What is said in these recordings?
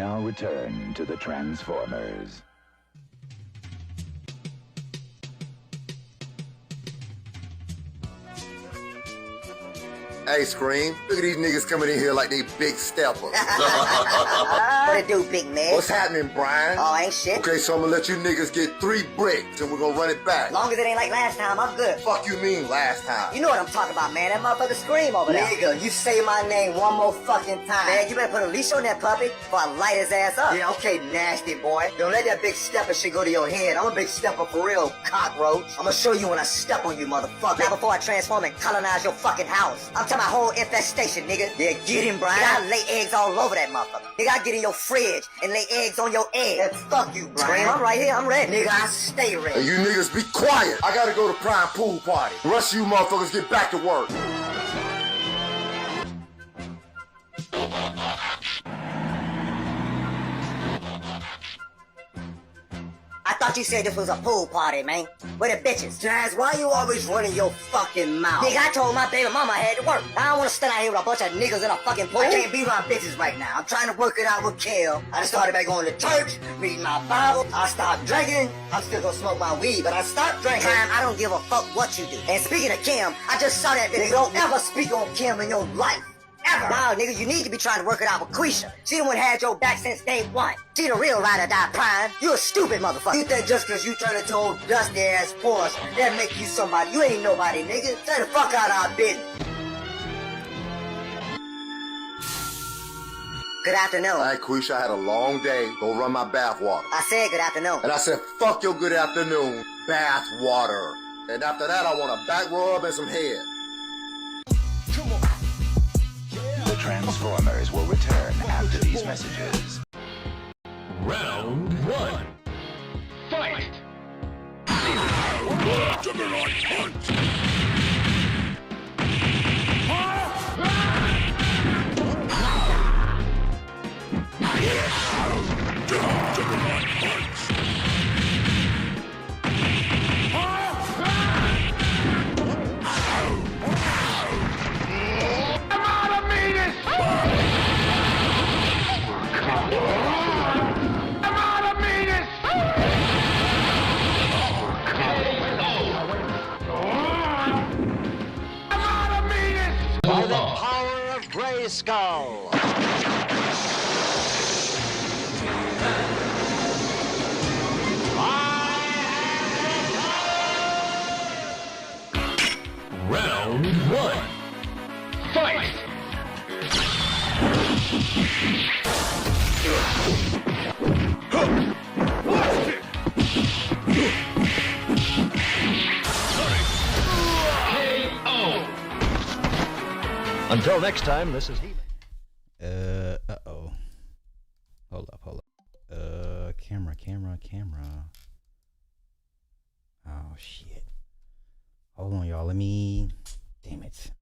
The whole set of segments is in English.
now return to the Transformers. Hey, Scream, look at these niggas coming in here like they big steppers. What it do, big man? What's happening, Brian? Oh, ain't shit. Okay, so I'm gonna let you niggas get 3 bricks and we're gonna run it back. Long as it ain't like last time, I'm good. Fuck you mean last time? You know what I'm talking about, man. That motherfucker Scream over there. Nigga, you say my name one more fucking time. Man, you better put a leash on that puppy before I light his ass up. Yeah, okay, nasty boy. Don't let that big stepper shit go to your head. I'm a big stepper for real, cockroach. I'm gonna show you when I step on you, motherfucker. Now before I transform and colonize your fucking house. I'm talking my whole infestation, nigga. Yeah, get him, Brian. Nigga, I lay eggs all over that motherfucker. Nigga, I get in your fridge and lay eggs on your egg. And fuck you, Brian. Scream, I'm right here. I'm ready. Nigga, I stay ready. Hey, you niggas be quiet. I gotta go to Prime Pool Party. The rest of you motherfuckers get back to work. I thought you said this was a pool party, man. Where the bitches? Jazz, why you always running your fucking mouth? Nigga, I told my baby mama I had to work. I don't want to stand out here with a bunch of niggas in a fucking pool. I can't be around bitches right now. I'm trying to work it out with Kel. I started back going to church, reading my Bible. I stopped drinking. I'm still gonna smoke my weed, but I stopped drinking. I don't give a fuck what you do. And speaking of Kim, I just saw that bitch. Don't ever speak on Kim in your life. Ever. Wow, nigga, you need to be trying to work it out with Quisha. She the one had your back since day one. She the real ride or die Prime. You a stupid motherfucker. You think just cause you turn into old dusty ass Porsche, that make you somebody. You ain't nobody, nigga. Stay the fuck out of our business. Good afternoon. All right, Quisha, I had a long day. Go run my bath water. I said good afternoon. And I said, fuck your good afternoon, bath water. And after that, I want a back rub and some head. The Transformers will return after these messages. Round 1. Fight! Juggernaut punch! Juggernaut punch! By the power of Grayskull! Round 1. Fight! Until next time, this is He-Man. Uh-oh. Hold up. Camera. Oh, shit. Hold on, y'all. Damn it.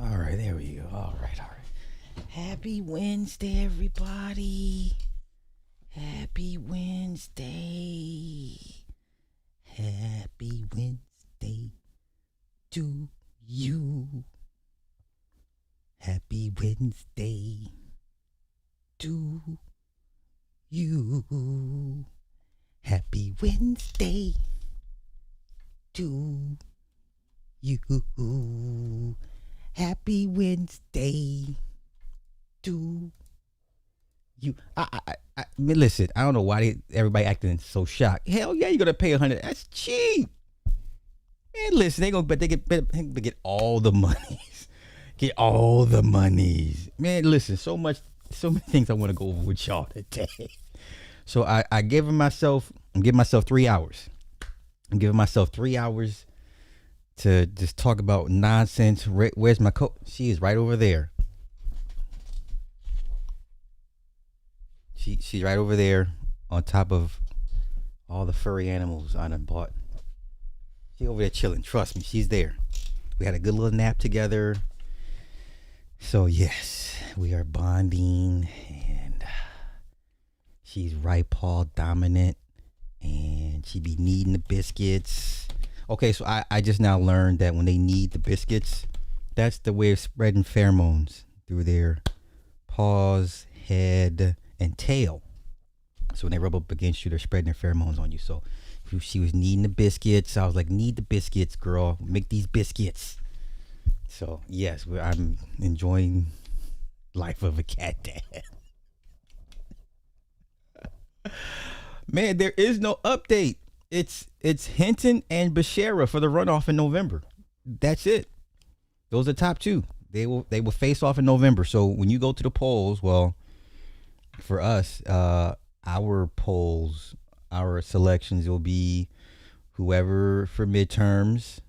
All right, there we go. All right. Happy Wednesday, everybody. Happy Wednesday. Happy Wednesday to you. Happy Wednesday to you. Happy Wednesday to you. Happy Wednesday to you. I mean, listen, I don't know why everybody acting so shocked. Hell yeah, you're gonna pay $100. That's cheap. Man, listen, they get all the monies. Get all the monies. Man, listen, so many things I want to go over with y'all today. So I'm giving myself 3 hours. I'm giving myself 3 hours to just talk about nonsense. Where's my coat? She is right over there. She's right over there on top of all the furry animals I done bought. She over there chilling. Trust me, she's there. We had a good little nap together. So yes, we are bonding, and she's right paw dominant, and she be needing the biscuits. Okay, so I just now learned that when they need the biscuits, that's the way of spreading pheromones through their paws, head, and tail. So when they rub up against you, they're spreading their pheromones on you. So she was needing the biscuits. I was like, need the biscuits, girl. Make these biscuits. So yes, I'm enjoying life of a cat dad. Man, there is no update. It's Hinton and Becerra for the runoff in November. That's it. Those are top two. They will face off in November. So when you go to the polls, well, for us, our polls, our selections will be whoever for midterms,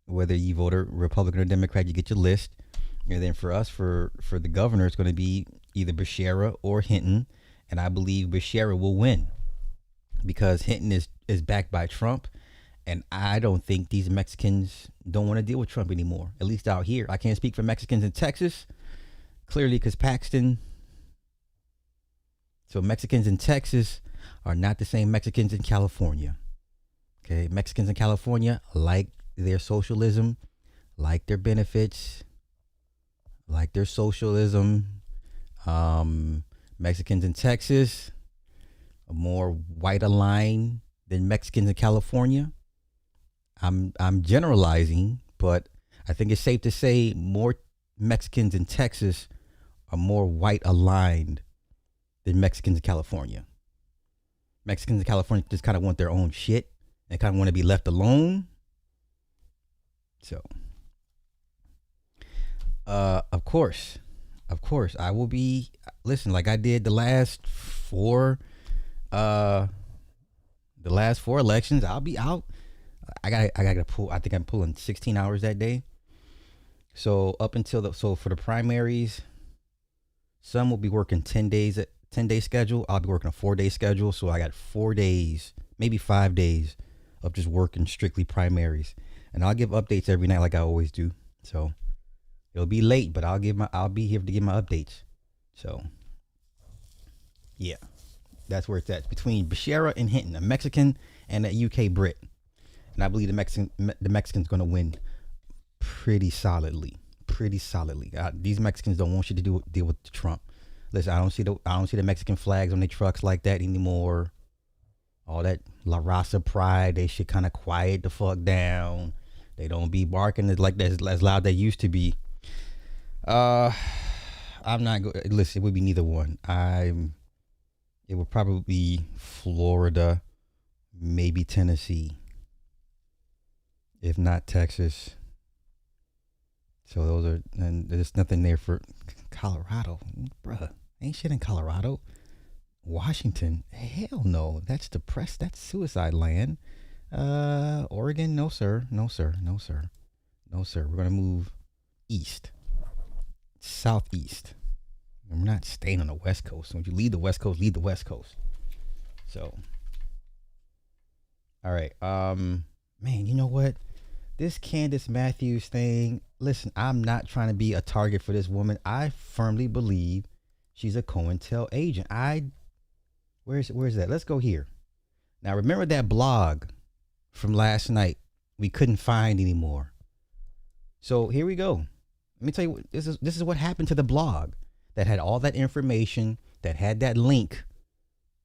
whether you vote Republican or Democrat, you get your list. And then for us, for the governor, it's going to be either Becerra or Hinton. And I believe Becerra will win because Hinton is backed by Trump. And I don't think these Mexicans don't want to deal with Trump anymore, at least out here. I can't speak for Mexicans in Texas, clearly, because Paxton. So Mexicans in Texas are not the same Mexicans in California. Okay, Mexicans in California like their socialism, like their benefits, like their socialism. Mexicans in Texas are more white aligned than Mexicans in California. I'm generalizing, but I think it's safe to say more Mexicans in Texas are more white aligned than Mexicans in California. Mexicans in California just kind of want their own shit and kind of want to be left alone. So, of course, I will be, listen, like I did the last four elections. I'll be out. I gotta pull. I think I'm pulling 16 hours that day. So up until for the primaries, some will be working 10 day schedule. I'll be working a 4-day schedule. So I got 4 days, maybe 5 days of just working strictly primaries. And I'll give updates every night like I always do. So it'll be late, but I'll be here to give my updates. So yeah, that's where it's at. Between Becerra and Hinton, a Mexican and a UK Brit. And I believe the Mexican's going to win pretty solidly. These Mexicans don't want you to deal with Trump. Listen, I don't see the Mexican flags on their trucks like that anymore. All that La Raza pride, they should kind of quiet the fuck down. They don't be barking as loud they used to be. I'm not going. Listen, it would be neither one. It would probably be Florida, maybe Tennessee, if not Texas. So those are, and there's nothing there for Colorado, bruh. Ain't shit in Colorado. Washington, hell no. That's depressed. That's suicide land. Oregon, no sir. We're gonna move east, southeast. We're not staying on the West Coast. When you leave the West Coast, leave the West Coast. So, all right. Man, you know what? This Candace Matthews thing, listen, I'm not trying to be a target for this woman. I firmly believe she's a COINTEL agent. Where's that? Let's go here. Now, remember that blog from last night we couldn't find anymore. So here we go. Let me tell you, this is what happened to the blog. that had all that information, that had that link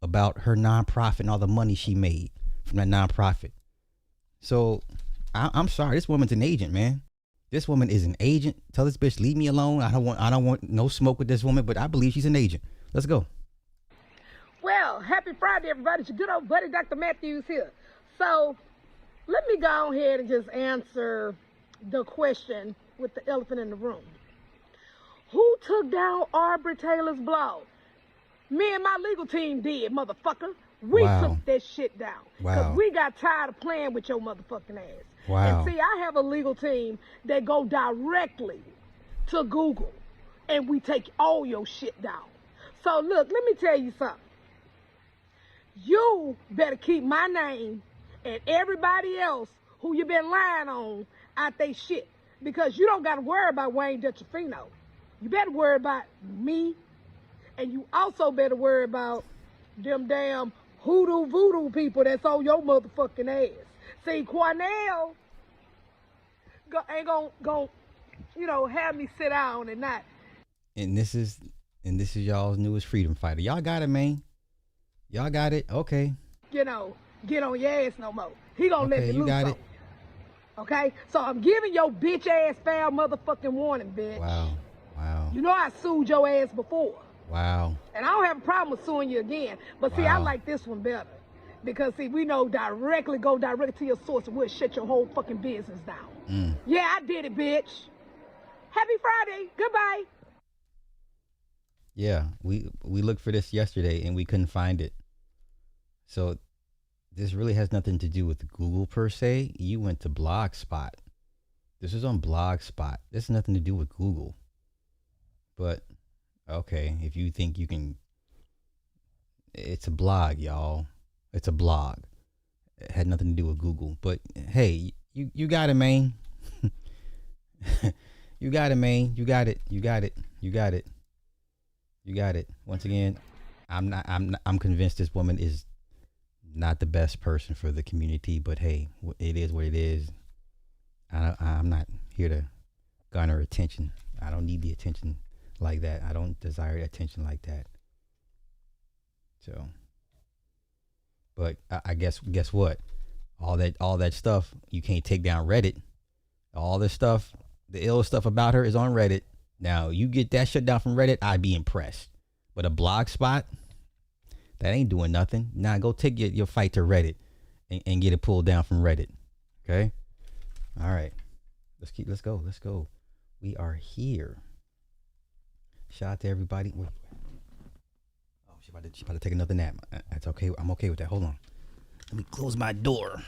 about her nonprofit and all the money she made from that nonprofit. So I'm sorry, this woman's an agent, man. This woman is an agent. Tell this bitch, leave me alone. I don't want no smoke with this woman, but I believe she's an agent. Let's go. Well, happy Friday, everybody. It's your good old buddy, Dr. Matthews here. So let me go ahead and just answer the question with the elephant in the room. Who took down Aubrey Taylor's blog? Me and my legal team did, motherfucker. We took that shit down. Because we got tired of playing with your motherfucking ass. And see, I have a legal team that go directly to Google and we take all your shit down. So look, let me tell you something. You better keep my name and everybody else who you been lying on out they shit. Because you don't got to worry about Wayne Dutchafino. You better worry about me. And you also better worry about them damn hoodoo voodoo people that's on your motherfucking ass. See, Cornell ain't gonna, have me sit down and not. And this is y'all's newest freedom fighter. Y'all got it, man. Y'all got it. Okay. Get on your ass no more. He gonna let me you loose. got it. Okay? So I'm giving your bitch ass foul motherfucking warning, bitch. Wow. You know I sued your ass before. Wow. And I don't have a problem with suing you again. But see, I like this one better. Because see, we know go directly to your source and we'll shut your whole fucking business down. Yeah, I did it, bitch. Happy Friday. Goodbye. Yeah, we looked for this yesterday and we couldn't find it. So this really has nothing to do with Google per se. You went to Blogspot. This is on Blogspot. This has nothing to do with Google. But okay, if you think you can, it's a blog, y'all. It's a blog. It had nothing to do with Google. But hey, you got it, man. You got it, man. You got it. You got it. You got it. You got it. Once again, I'm convinced this woman is not the best person for the community, but hey, it is what it is. I'm not here to garner attention. I don't need the attention like that. I don't desire attention like that. So, but I guess what? All that stuff, you can't take down Reddit. All this stuff, the ill stuff about her is on Reddit. Now, you get that shut down from Reddit, I'd be impressed. But a blog spot, that ain't doing nothing. Now, go take your fight to Reddit and get it pulled down from Reddit. Okay? All right. Let's go. We are here. Shout out to everybody. Oh, she about to take another nap. That's okay. I'm okay with that. Hold on. Let me close my door.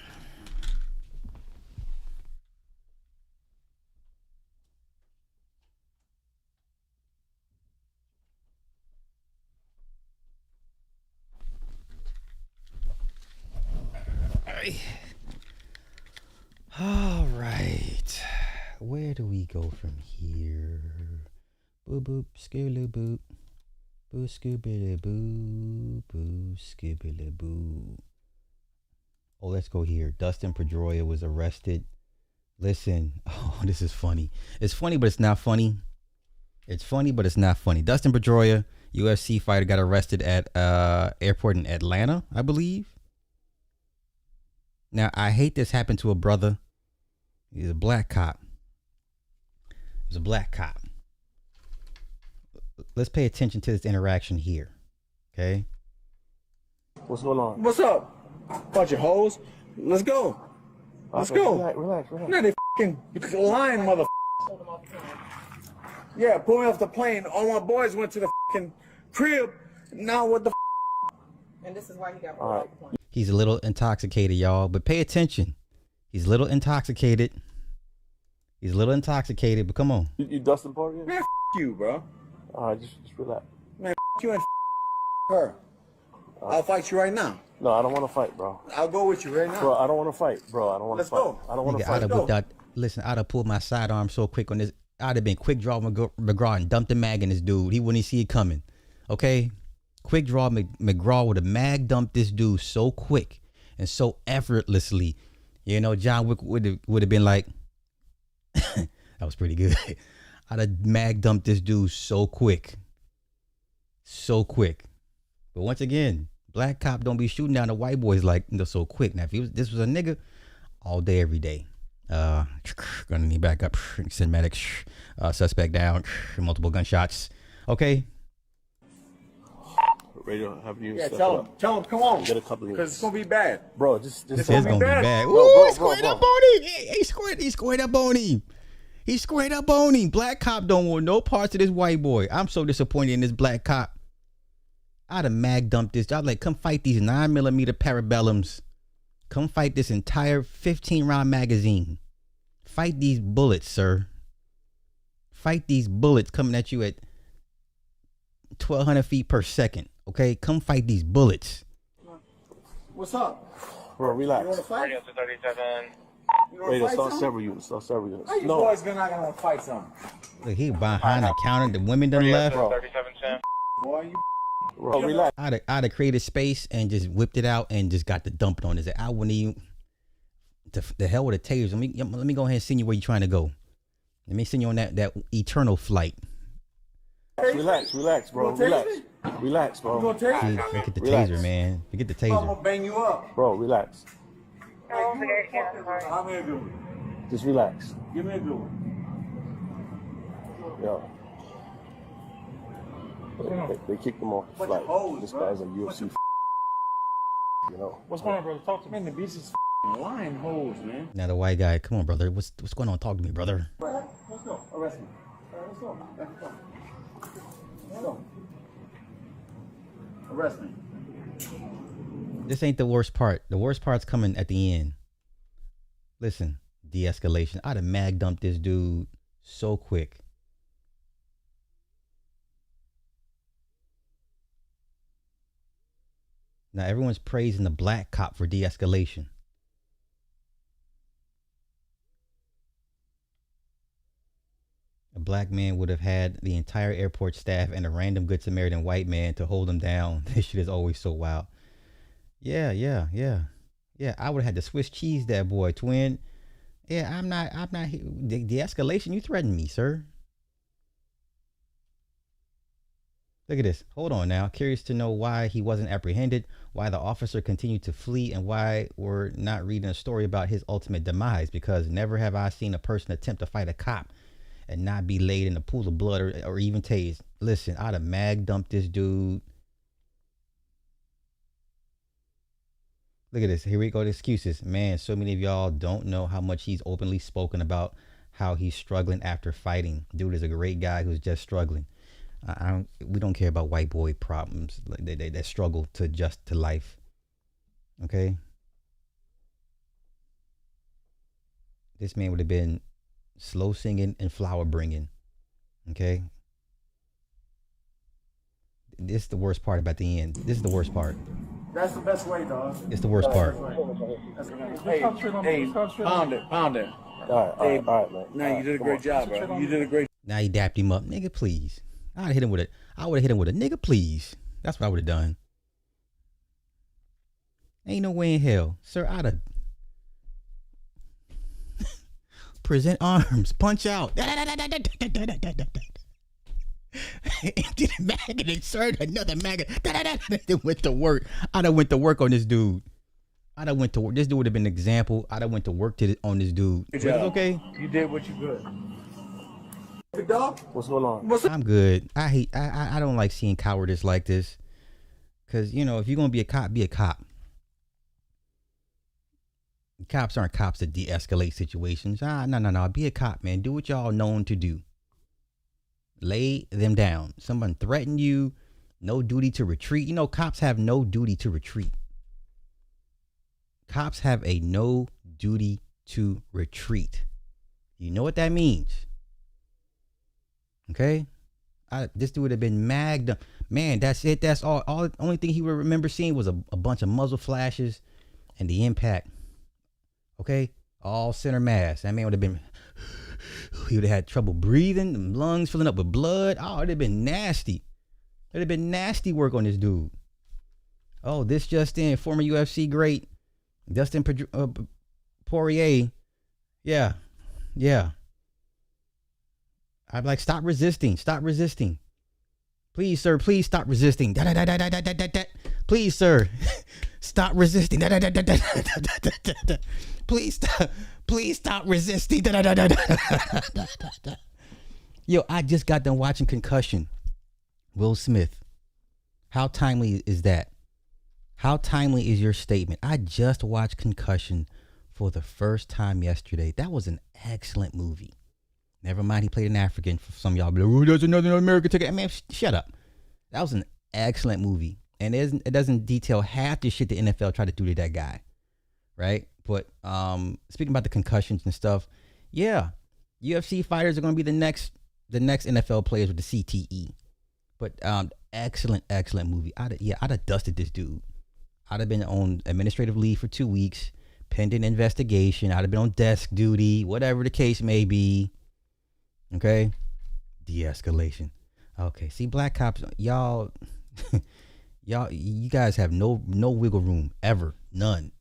All right. Where do we go from here? Boo boop, skilly boop. Boo scoobily boo. Boo skibbily boo. Oh, let's go here. Dustin Pedroia was arrested. Listen. Oh, this is funny. It's funny, but it's not funny. It's funny, but it's not funny. Dustin Pedroia, UFC fighter, got arrested at airport in Atlanta, I believe. Now, I hate this happened to a brother. He's a black cop. He's a black cop. Let's pay attention to this interaction here. Okay? What's going on? What's up? Bunch of hoes. Let's go. Let's go. Relax. No, they fucking lying, mother. Yeah, pull me off the plane. All my boys went to the fucking crib. Now what the And this is why he got pulled off the plane. He's a little intoxicated, y'all, but pay attention. He's a little intoxicated. But come on. You Dustin Party? Man, you, bro. Just relax. Man, you and her. I'll fight you right now. No, I don't want to fight, bro. I'll go with you right now. Bro, I don't want to fight, bro. I don't want to fight. Let's go. I don't want to fight. I'd have pulled my sidearm so quick on this. I'd have been quick draw McGraw and dumped the mag in this dude. He wouldn't see it coming. Okay? Quick draw McGraw would have mag dumped this dude so quick and so effortlessly. You know, John Wick would have been like, that was pretty good. I'd have mag dumped this dude so quick. so quick. But once again, black cop don't be shooting down the white boys like so quick. Now, if this was a nigga, all day, every day. Gonna need back up. Cinematic. Suspect down. Multiple gunshots. Okay. Radio, have you? Yeah, tell him, come on. Get a couple of Because it's gonna be bad. Bro, just This is gonna be bad. Bro, Ooh, bro, he squared up on him. He squared up on him. He squared up on him. Black cop don't want no parts of this white boy. I'm so disappointed in this black cop. I'd have mag dumped this. I'd like, come fight these 9mm parabellums. Come fight this entire 15-round magazine. Fight these bullets, sir. Fight these bullets coming at you at 1,200 feet per second. Okay, come fight these bullets. What's up? Bro, relax. You want to fight? Radio 237. Radio, start several units. Start several units. How you boys not gonna fight something? Look, he behind the counter. The women done left. Bro. 3710. Boy, you. Bro, relax. I'd have created space and just whipped it out and just got the dumping on his. I wouldn't even. The hell with a taser. Let me go ahead and send you where you're trying to go. Let me send you on that eternal flight. Relax, bro. Relax, bro. You gonna take See, it? forget the Relax. taser, man. Forget the I'm taser. gonna bang you up. Bro, relax. How me a good one? Just relax. Give me a good one. Yo. They kicked him off the flight. This guy's a UFC. You know. What's going on, brother? Talk to me. Man, the beach is lying hoes, man. Now the white guy, come on, brother. What's going on? Talk to me, brother. Let's go. Arrest me. Let's go. Let's go. Arrest me. This ain't the worst part. The worst part's coming at the end. Listen, de-escalation. I'd have mag dumped this dude so quick. Now everyone's praising the black cop for de-escalation. A black man would have had the entire airport staff and a random good Samaritan white man to hold him down. This shit is always so wild. Yeah. I would have had to Swiss cheese that boy, twin. Yeah, I'm not de-escalation. You threatened me, sir. Look at this. Hold on now. Curious to know why he wasn't apprehended, why the officer continued to flee, and why we're not reading a story about his ultimate demise, because never have I seen a person attempt to fight a cop and not be laid in a pool of blood or even tased. Listen, I'd have mag dumped this dude. Look at this. Here we go. The excuses. Man, so many of y'all don't know how much he's openly spoken about how he's struggling after fighting. Dude is a great guy who's just struggling. We don't care about white boy problems. They struggle to adjust to life. Okay. This man would have been slow singing and flower bringing. Okay. This is the worst part about the end. This is the worst part. That's the best way, dog. It's the worst part. Hey, pound it. All right, man. Now you did a great job, bro. You did a great. Now he dapped him up. Nigga, please. I would have hit him with a nigga, please. That's what I would have done. Ain't no way in hell. Sir, I'd have present arms, punch out. Empty the mag and insert another mag. Then went to work. I'd have went to work on this dude. I'd have went to work. This dude would have been an example. I'd have went to work on this dude. It's okay. You did what you could. Good dog. What's going on? I'm good. I don't like seeing cowardice like this. Cause you know, if you're gonna be a cop, be a cop. Cops aren't cops to de-escalate situations. No. Be a cop, man. Do what y'all known to do. Lay them down. Someone threatened you. No duty to retreat. You know, cops have no duty to retreat. Cops have a no duty to retreat. You know what that means? Okay? This dude would have been magged up. Man, that's it. That's all. The only thing he would remember seeing was a bunch of muzzle flashes and the impact. Okay? All center mass. That man would have been... He would have had trouble breathing, the lungs filling up with blood. Oh, it'd have been nasty. It'd have been nasty work on this dude. Oh, this just in, former UFC great Dustin Poirier. Yeah. I'd be like, stop resisting. Please, sir, please stop resisting. Please, sir, stop resisting. Please stop resisting. Yo, I just got done watching Concussion. Will Smith. How timely is that? How timely is your statement? I just watched Concussion for the first time yesterday. That was an excellent movie. Never mind, he played an African. For some of y'all, be like, oh, there's another American ticket. Man, shut up. That was an excellent movie. And it doesn't detail half the shit the NFL tried to do to that guy. Right? But speaking about the concussions and stuff, yeah, UFC fighters are going to be the next NFL players with the CTE. But excellent movie. I'd have dusted this dude. I'd have been on administrative leave for 2 weeks, pending investigation. I'd have been on desk duty, whatever the case may be. Okay, de-escalation. Okay, see, black cops, y'all, you guys have no wiggle room ever, none.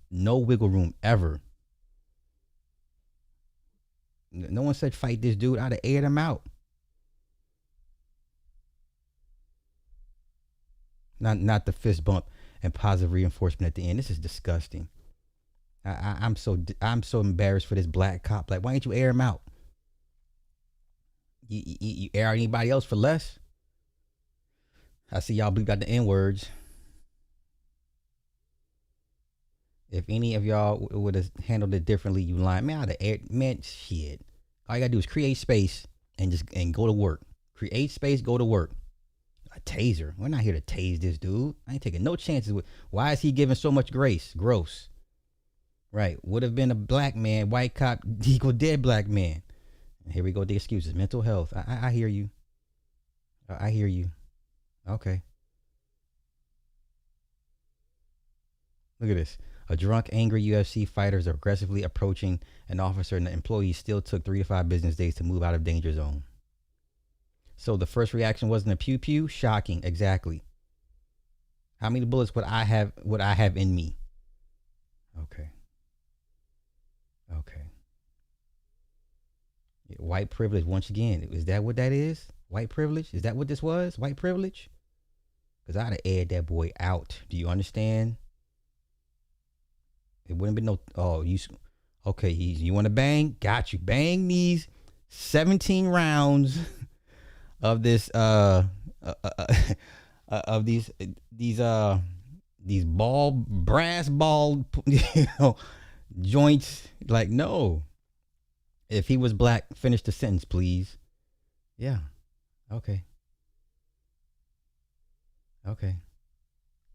No wiggle room ever. No one said fight this dude. I'd have aired him out. Not the fist bump and positive reinforcement at the end. This is disgusting. I'm so embarrassed for this black cop. Like, why didn't you air him out? You air anybody else for less? I see y'all bleep out the N-words. If any of y'all would have handled it differently, you lying. Man, I'd have aired. Man, shit. All you gotta do is create space and go to work. Create space, go to work. A taser. We're not here to tase this dude. I ain't taking no chances with. Why is he giving so much grace? Gross. Right. Would have been a black man, white cop, equal dead black man. Here we go with the excuses. Mental health. I hear you. I hear you. Okay. Look at this. A drunk, angry UFC fighter is aggressively approaching an officer, and the employee still took 3 to 5 business days to move out of danger zone. So the first reaction wasn't a pew pew. Shocking. Exactly. How many bullets would I have in me? Okay. White privilege, once again. Is that what that is? White privilege? Is that what this was? White privilege? Because I'd have aired that boy out. Do you understand? It wouldn't be no, okay, you want to bang? Got you. Bang these 17 rounds of this, of these brass ball, joints. Like, no. If he was black, finish the sentence, please. Yeah. Okay.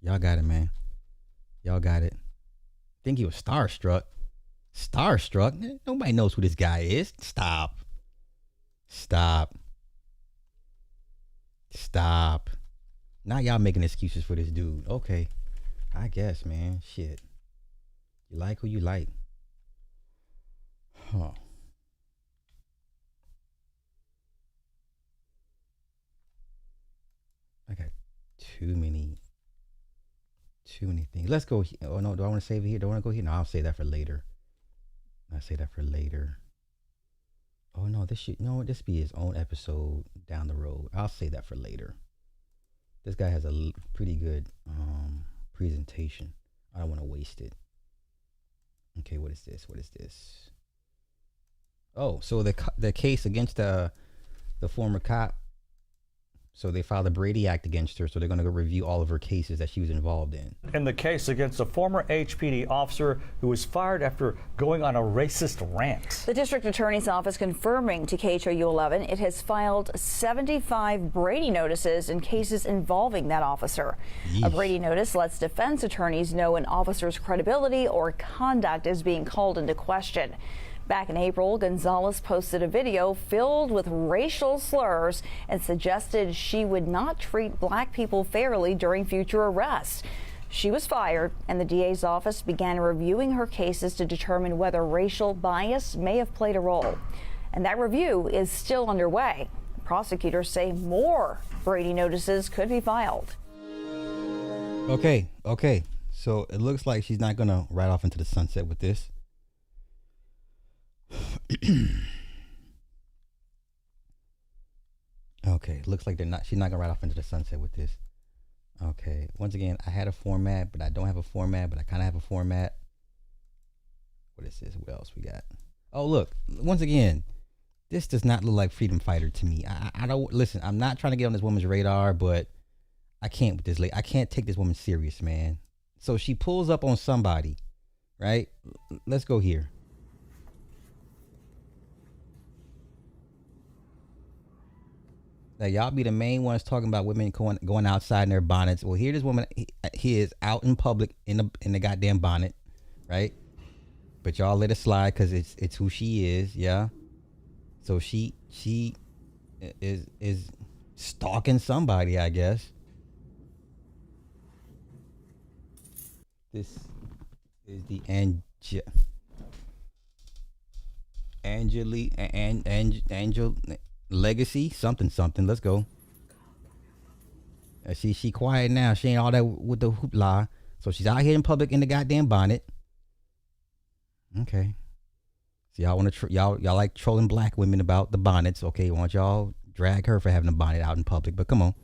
Y'all got it, man. Y'all got it. Think he was starstruck. Nobody knows who this guy is. Stop. Now y'all making excuses for this dude. Okay. I guess, man. Shit. You like who you like. Huh. I got too many things. Let's go. Oh no, do I want to save it here? Do I want to go here? No, I'll save that for later. Oh no, this be his own episode down the road. I'll save that for later. This guy has a pretty good presentation. I don't want to waste it. Okay, what is this? Oh, so the case against the former cop. So they filed a Brady Act against her, so they're going to go review all of her cases that she was involved in. In the case against a former HPD officer who was fired after going on a racist rant. The district attorney's office confirming to KHOU 11 it has filed 75 Brady notices in cases involving that officer. Yeesh. A Brady notice lets defense attorneys know an officer's credibility or conduct is being called into question. Back in April, Gonzalez posted a video filled with racial slurs and suggested she would not treat black people fairly during future arrests. She was fired, and the DA's office began reviewing her cases to determine whether racial bias may have played a role. And that review is still underway. Prosecutors say more Brady notices could be filed. Okay. So it looks like she's not going to ride off into the sunset with this. Okay, looks like she's not gonna ride off into the sunset with this. Okay, once again, I had a format, but I don't have a format, but I kind of have a format. What is this? What else we got? Oh, look, once again, this does not look like Freedom Fighter to me. I don't, listen, I'm not trying to get on this woman's radar, but I can't with this lady. I can't take this woman serious, man. So she pulls up on somebody, right? Let's go here. Now, y'all be the main ones talking about women going outside in their bonnets. Well, here this woman, he is out in public in the goddamn bonnet, right? But y'all let it slide because it's who she is, yeah. So she is stalking somebody, I guess. This is the Angel Legacy something. Let's go. She quiet now. She ain't all that with the hoopla. So she's out here in public in the goddamn bonnet. Okay. So y'all want to y'all like trolling black women about the bonnets. Okay, why don't y'all drag her for having a bonnet out in public? But come on.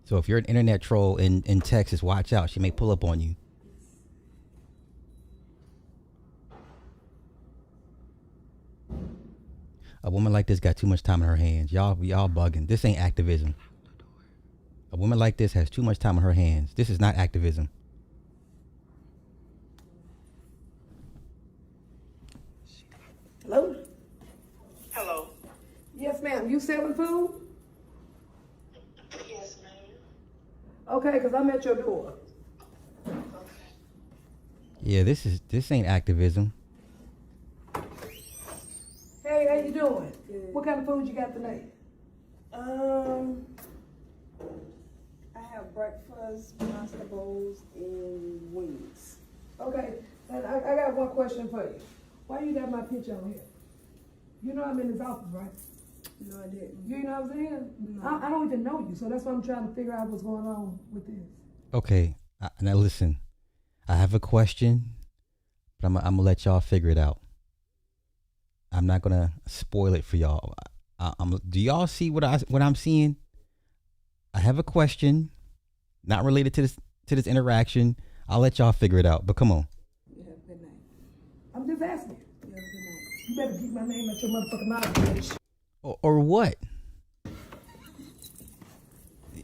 So if you're an internet troll in Texas, watch out. She may pull up on you. A woman like this got too much time in her hands. Y'all bugging. This ain't activism. A woman like this has too much time in her hands. This is not activism. Hello? Hello. Yes, ma'am. You selling food? Yes, ma'am. Okay, because I'm at your door. Yeah, this ain't activism. Hey, how you doing? Good. What kind of food you got tonight? I have breakfast, pasta bowls, and wings. Okay, and I got one question for you. Why you got my picture on here? You know I'm in his office, right? No, I didn't. You know what I'm saying? No. I don't even know you, so that's why I'm trying to figure out what's going on with this. Okay, now listen. I have a question, but I'm gonna let y'all figure it out. I'm not gonna spoil it for y'all. Do y'all see what I'm seeing? I have a question, not related to this interaction. I'll let y'all figure it out. But come on. You have a good night. I'm just asking. You have a good night. You better keep my name at your motherfucking mouth, bitch. Or what?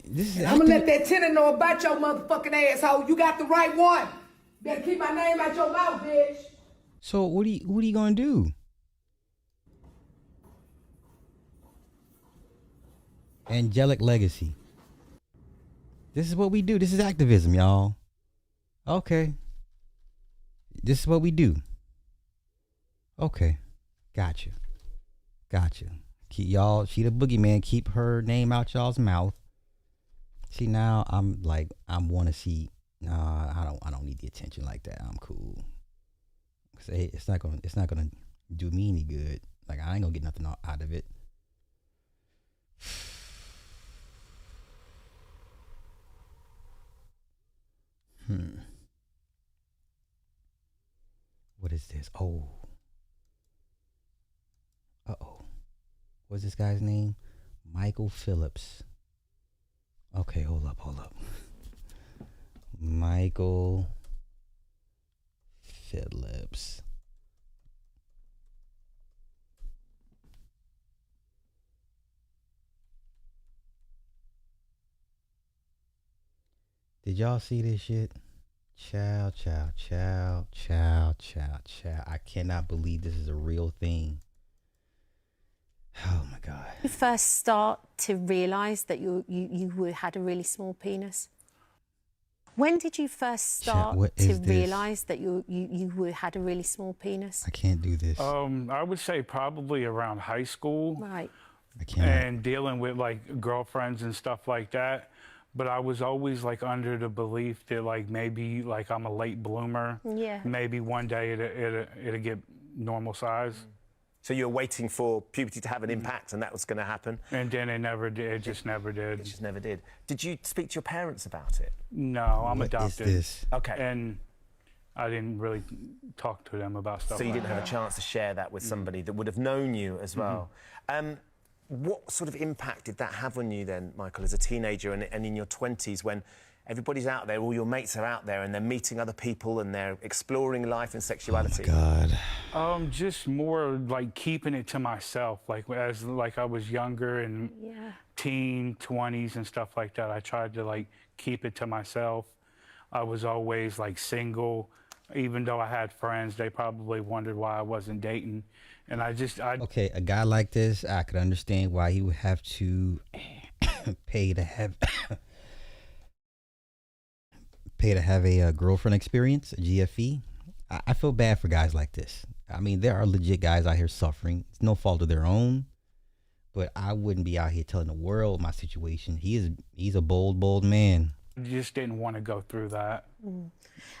I'm gonna let that tenant know about your motherfucking asshole. You got the right one. Better keep my name out your mouth, bitch. So what are you gonna do? Angelic Legacy. This is what we do. This is activism, y'all. Okay. This is what we do. Okay. Gotcha. Keep y'all, she the boogeyman. Keep her name out y'all's mouth. See, now I'm like, I want to see. Nah, I don't need the attention like that. I'm cool. Hey, it's not gonna do me any good. Like, I ain't gonna get nothing out of it. What is this? Oh. Uh-oh. What's this guy's name? Michael Phillips. Okay, hold up. Michael Phillips. Did y'all see this shit? Chow. I cannot believe this is a real thing. Oh my God. You first start to realise that you had a really small penis? When did you first start to realise that you had a really small penis? I can't do this. I would say probably around high school. Right. I can't. And dealing with like girlfriends and stuff like that. But I was always like under the belief that like maybe like I'm a late bloomer. Yeah. Maybe one day it'll get normal size. So you were waiting for puberty to have an impact, and that was going to happen? And then it never did. It just never did. It just never did. Did you speak to your parents about it? No, I'm What adopted. is this? Okay. And I didn't really talk to them about stuff. So you like didn't have a chance to share that with somebody that would have known you as well. What sort of impact did that have on you then, Michael, as a teenager and in your 20s when everybody's out there, all your mates are out there and they're meeting other people and they're exploring life and sexuality? Oh, my God. Just more like keeping it to myself. Like as I was younger and teen, 20s and stuff like that, I tried to like keep it to myself. I was always like single. Even though I had friends, they probably wondered why I wasn't dating. And Okay, a guy like this, I could understand why he would have to pay to have a girlfriend experience, a GFE. I feel bad for guys like this. I mean, there are legit guys out here suffering. It's no fault of their own. But I wouldn't be out here telling the world my situation. He's a bold man. just didn't want to go through that.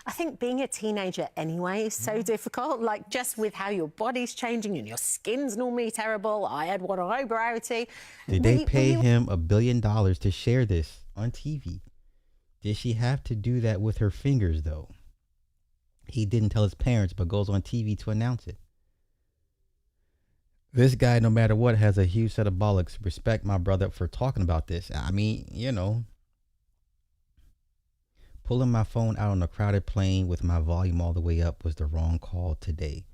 I think being a teenager anyway is so difficult, like just with how your body's changing and your skin's normally terrible. I had one eyebrow too. Did they pay him $1 billion to share this on TV? Did she have to do that with her fingers though? He didn't tell his parents, but goes on TV to announce it. This guy, no matter what, has a huge set of bollocks. Respect my brother for talking about this. I mean, you know, pulling my phone out on a crowded plane with my volume all the way up was the wrong call today.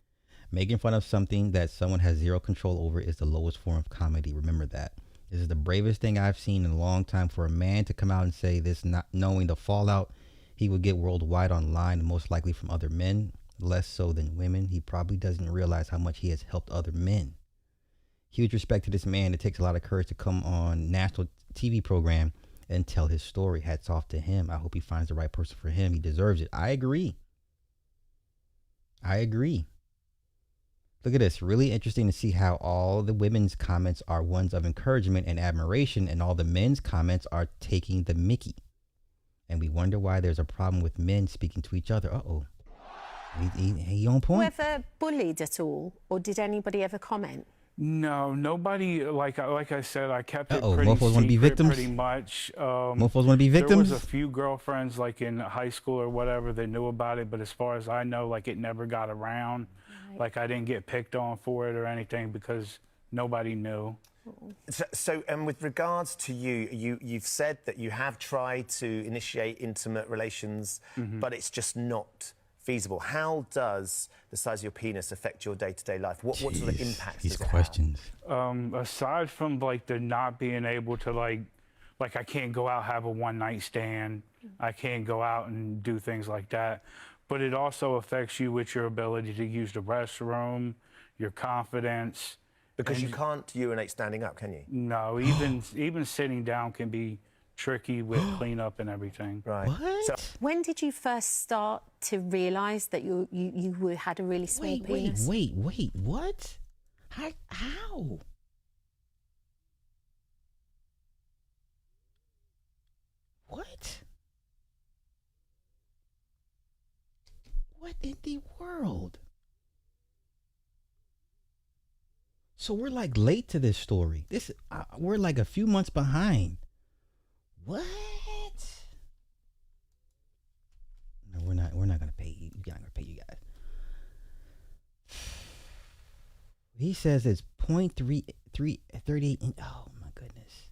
Making fun of something that someone has zero control over is the lowest form of comedy. Remember that. This is the bravest thing I've seen in a long time for a man to come out and say this, not knowing the fallout he would get worldwide online, most likely from other men, less so than women. He probably doesn't realize how much he has helped other men. Huge respect to this man. It takes a lot of courage to come on national TV program and tell his story. Hats off to him. I hope he finds the right person for him. He deserves it. I agree. Look at this. Really interesting to see how all the women's comments are ones of encouragement and admiration, and all the men's comments are taking the mickey. And we wonder why there's a problem with men speaking to each other. Uh-oh. He on point. Were you ever bullied at all, or did anybody ever comment? No, nobody. Like I said, I kept it pretty mofos secret, wanna be victims? pretty much. Mofos want to be victims? There was a few girlfriends, like in high school or whatever, that knew about it. But as far as I know, like it never got around. Right. Like I didn't get picked on for it or anything because nobody knew. So, with regards to you've said that you have tried to initiate intimate relations, but it's just not feasible. How does the size of your penis affect your day-to-day life? What sort of impacts these does it questions have? Aside from like the not being able to like I can't go out, have a one-night stand. I can't go out and do things like that. But it also affects you with your ability to use the restroom, your confidence. Because you can't urinate standing up, can you? No, even sitting down can be tricky with cleanup and everything. Right. What? So, When did you first start to realise that you had a really small penis? Wait, what? How? What? What in the world? So we're like late to this story. We're like a few months behind. What? No, we're not gonna pay you. We're not gonna pay you guys. He says it's 0.38. Oh my goodness.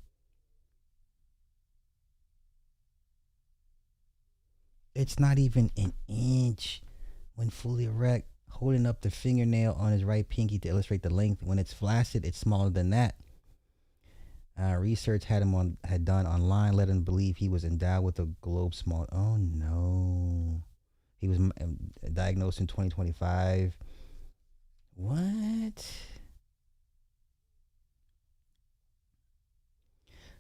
It's not even an inch when fully erect. Holding up the fingernail on his right pinky to illustrate the length. When it's flaccid, it's smaller than that. Research had done online led him believe he was endowed with a globe small. Oh no, he was diagnosed in 2025. What?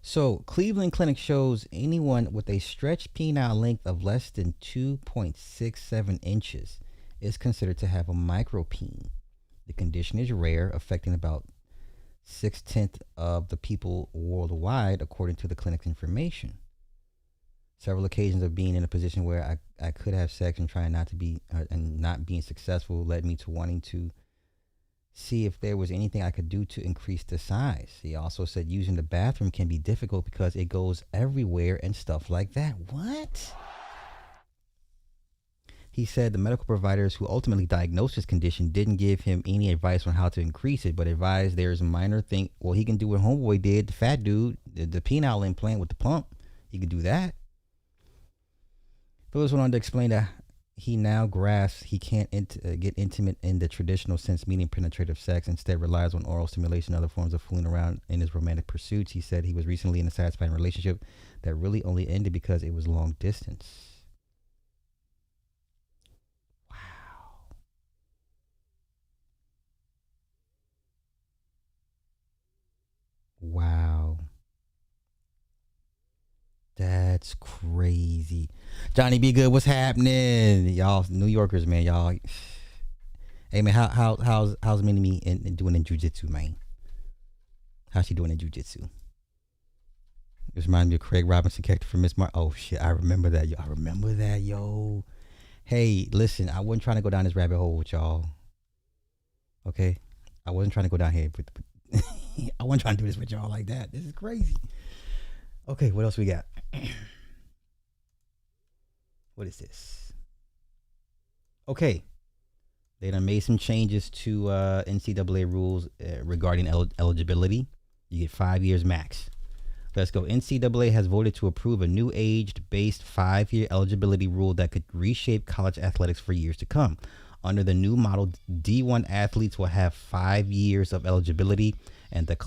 So Cleveland Clinic shows anyone with a stretched penile length of less than 2.67 inches is considered to have a micropene. The condition is rare, affecting about 6/10 of the people worldwide, according to the clinic's information. Several occasions of being in a position where I could have sex and trying not to be and not being successful led me to wanting to see if there was anything I could do to increase the size. He also said using the bathroom can be difficult because it goes everywhere and stuff like that. What? He said the medical providers who ultimately diagnosed his condition didn't give him any advice on how to increase it, but advised there's a minor thing. Well, he can do what Homeboy did, the fat dude, the penile implant with the pump. He could do that. Phillips went on to explain that he now grasps he can't get intimate in the traditional sense, meaning penetrative sex. Instead, relies on oral stimulation and other forms of fooling around in his romantic pursuits. He said he was recently in a satisfying relationship that really only ended because it was long distance. Wow. That's crazy. Johnny B. Good, what's happening? Y'all New Yorkers, man, y'all. Hey man, how's Mini-Me doing in jiu-jitsu, man? How's she doing in jiu-jitsu? This reminds me of Craig Robinson character from Miss Mar. Oh shit, I remember that, yo. Hey, listen, I wasn't trying to go down this rabbit hole with y'all. Okay? I wasn't trying to go down here with I wasn't trying to do this with y'all like that. This is crazy. Okay, what else we got? What is this? Okay. They done made some changes to NCAA rules regarding eligibility. You get 5 years max. Let's go. NCAA has voted to approve a new age-based 5-year eligibility rule that could reshape college athletics for years to come. Under the new model, D1 athletes will have 5 years of eligibility, and the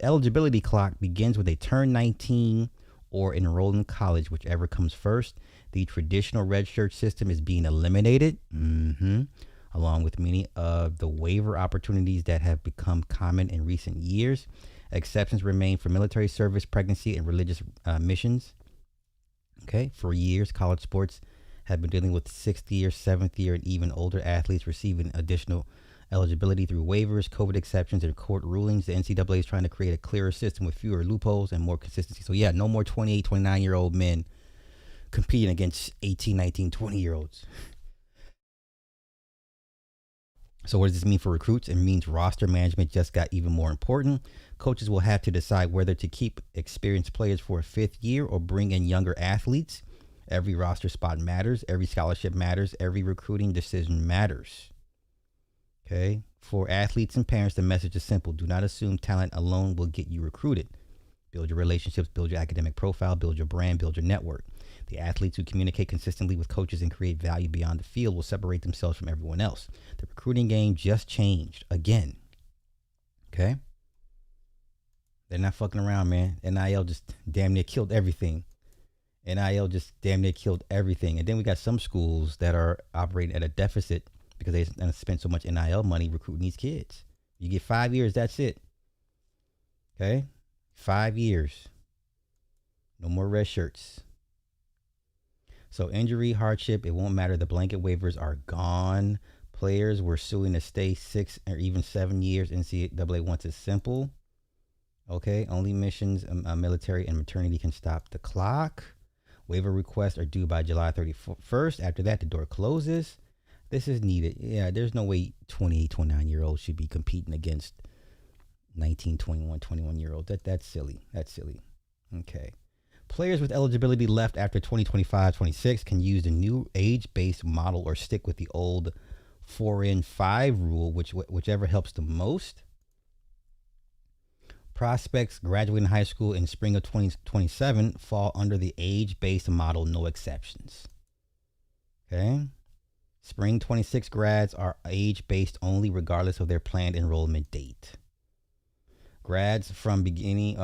eligibility clock begins when they turn 19 or enroll in college, whichever comes first. The traditional redshirt system is being eliminated, along with many of the waiver opportunities that have become common in recent years. Exceptions remain for military service, pregnancy, and religious missions. Okay, for years, college sports have been dealing with 6th year, 7th year, and even older athletes receiving additional eligibility through waivers, COVID exceptions, and court rulings. The NCAA is trying to create a clearer system with fewer loopholes and more consistency. So yeah, no more 28, 29-year-old men competing against 18, 19, 20-year-olds. So what does this mean for recruits? It means roster management just got even more important. Coaches will have to decide whether to keep experienced players for a 5th year or bring in younger athletes. Every roster spot matters. Every scholarship matters. Every recruiting decision matters. Okay. For athletes and parents, the message is simple. Do not assume talent alone will get you recruited. Build your relationships, build your academic profile, build your brand, build your network. The athletes who communicate consistently with coaches and create value beyond the field will separate themselves from everyone else. The recruiting game just changed again. Okay. They're not fucking around, man. NIL just damn near killed everything. And then we got some schools that are operating at a deficit because they spend so much NIL money recruiting these kids. You get 5 years, that's it. Okay? 5 years. No more red shirts. So injury, hardship, it won't matter. The blanket waivers are gone. Players were suing to stay 6 or even 7 years. NCAA wants it simple. Okay? Only missions, military, and maternity can stop the clock. Waiver requests are due by July 31st. After that, the door closes. This is needed. Yeah, there's no way 28, 29-year-olds should be competing against 19, 21, 21-year-olds. That's silly. Okay. Players with eligibility left after 2025-26 can use the new age-based model or stick with the old 4-in-5 rule, whichever helps the most. Prospects graduating high school in spring of 2027 fall under the age-based model, no exceptions. Okay. Spring 26 grads are age-based only, regardless of their planned enrollment date. Grads from beginning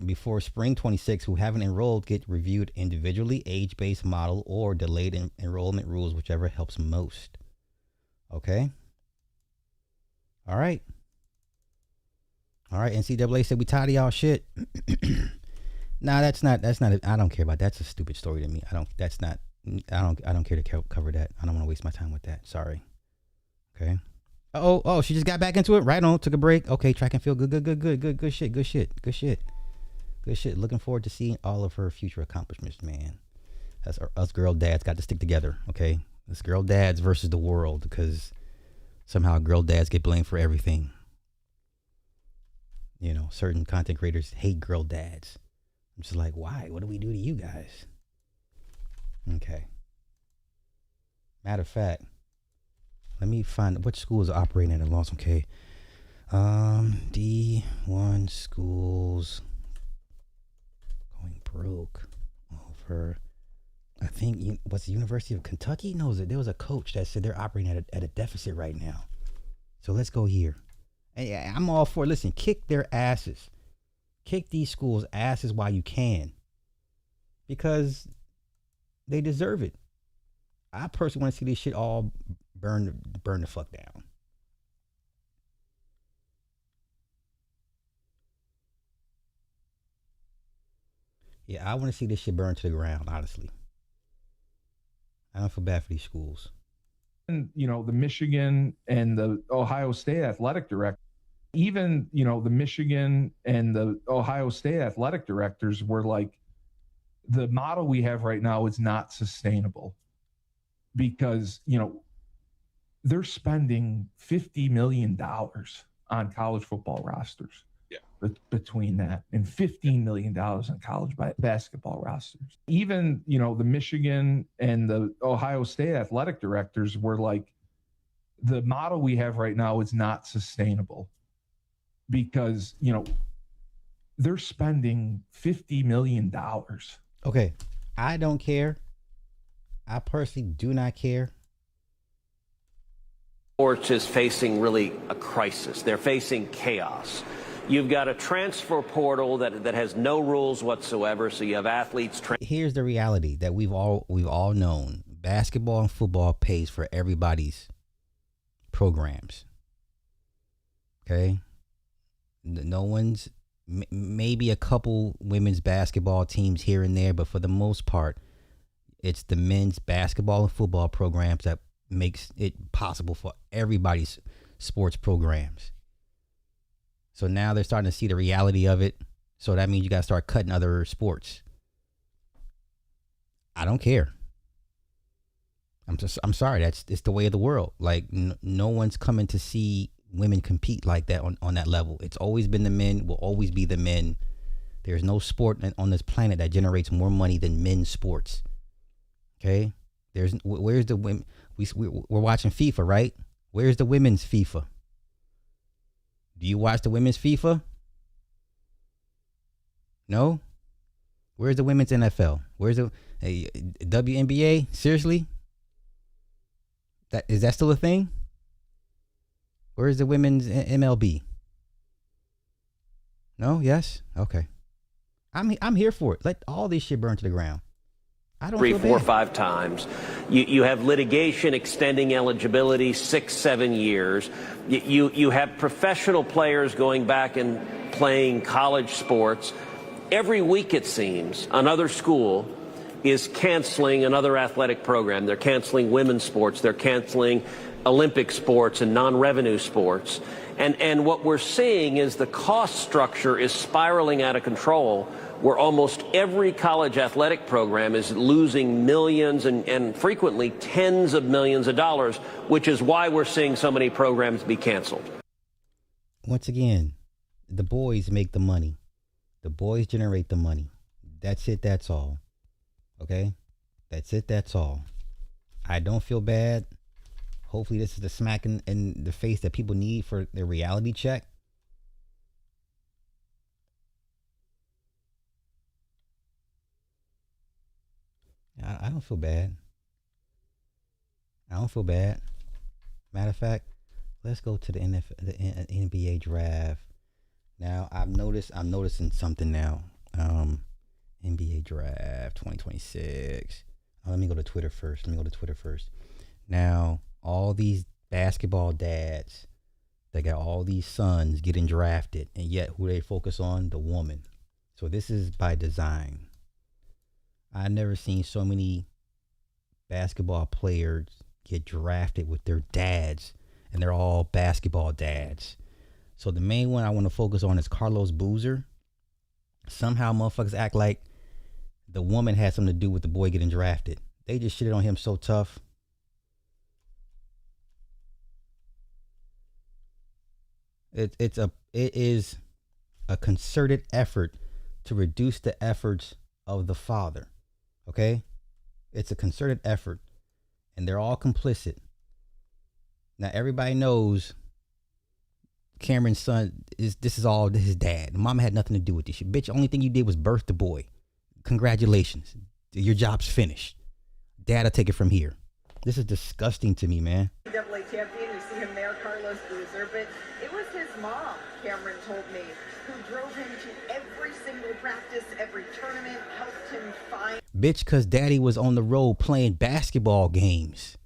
before spring 26 who haven't enrolled get reviewed individually, age-based model or delayed enrollment rules, whichever helps most. Okay. All right. NCAA said we tired of y'all shit. Nah, that's not it. I don't care about that. That's a stupid story to me. I don't care to cover that. I don't want to waste my time with that. Sorry. Okay. Oh, she just got back into it. Right on. Took a break. Okay, track and field. Good shit. Looking forward to seeing all of her future accomplishments, man. That's us girl dads got to stick together. Okay. Us girl dads versus the world, because somehow girl dads get blamed for everything. You know, certain content creators hate girl dads. I'm just like, why? What do we do to you guys? Okay. Matter of fact, let me find which schools are operating at a loss. Okay. D1 schools going broke over. I think what's the University of Kentucky? No, there was a coach that said they're operating at a deficit right now. So let's go here. And I'm all for, listen, kick their asses. Kick these schools' asses while you can. Because they deserve it. I personally want to see this shit all burn the fuck down. Yeah, I want to see this shit burn to the ground, honestly. I don't feel bad for these schools. And, the Michigan and the Ohio State athletic director, even, the Michigan and the Ohio State athletic directors were like, the model we have right now is not sustainable because, they're spending $50 million on college football rosters. Yeah. Between that and $15 million on college basketball rosters. Even, the Michigan and the Ohio State athletic directors were like, the model we have right now is not sustainable because, they're spending $50 million. Okay. I don't care. I personally do not care. Sports is facing really a crisis. They're facing chaos. You've got a transfer portal that has no rules whatsoever, so you have athletes. Here's the reality that we've all known: basketball and football pays for everybody's programs. Okay, no one's maybe a couple women's basketball teams here and there, but for the most part, it's the men's basketball and football programs that makes it possible for everybody's sports programs. So now they're starting to see the reality of it. So that means you got to start cutting other sports. I don't care. I'm sorry. It's the way of the world. Like no one's coming to see women compete like that on that level. It's always been the men, will always be the men. There's no sport on this planet that generates more money than men's sports. Okay? Where's the women? We're watching FIFA, right? Where's the women's FIFA? Do you watch the women's FIFA? No? Where's the women's NFL? Where's the WNBA? Seriously? Is that still a thing? Where's the women's MLB? No? Yes? Okay. I'm here for it. Let all this shit burn to the ground. I don't 3, feel 4, bad. 5 times. You have litigation extending eligibility 6, 7 years. You have professional players going back and playing college sports. Every week, it seems, another school is canceling another athletic program. They're canceling women's sports. They're canceling Olympic sports and non-revenue sports. And what we're seeing is the cost structure is spiraling out of control, where almost every college athletic program is losing millions and frequently tens of millions of dollars, which is why we're seeing so many programs be canceled. Once again, the boys make the money. The boys generate the money. That's it. That's all. Okay? That's it. That's all. I don't feel bad. Hopefully this is the smack in the face that people need for their reality check. I don't feel bad. I don't feel bad. Matter of fact, let's go to the NBA draft. Now I'm noticing something now. NBA draft 2026. Let me go to Twitter first. Now, all these basketball dads, they got all these sons getting drafted, and yet who they focus on? The woman. So this is by design. I've never seen so many basketball players get drafted with their dads, and they're all basketball dads. So the main one I want to focus on is Carlos Boozer. Somehow motherfuckers act like the woman had something to do with the boy getting drafted. They just shitted on him so tough. It is a concerted effort to reduce the efforts of the father. Okay? It's a concerted effort. and they're all complicit. Now everybody knows Cameron's son this is all his dad. Mama had nothing to do with this shit. Bitch, only thing you did was birth the boy. Congratulations. Your job's finished. Dad'll take it from here. This is disgusting to me, man. DOA champion, you see him there, Carlos Boozer, but it was his mom, Cameron told me, who drove him to every single practice, every tournament, helped him find. Bitch, cause daddy was on the road playing basketball games.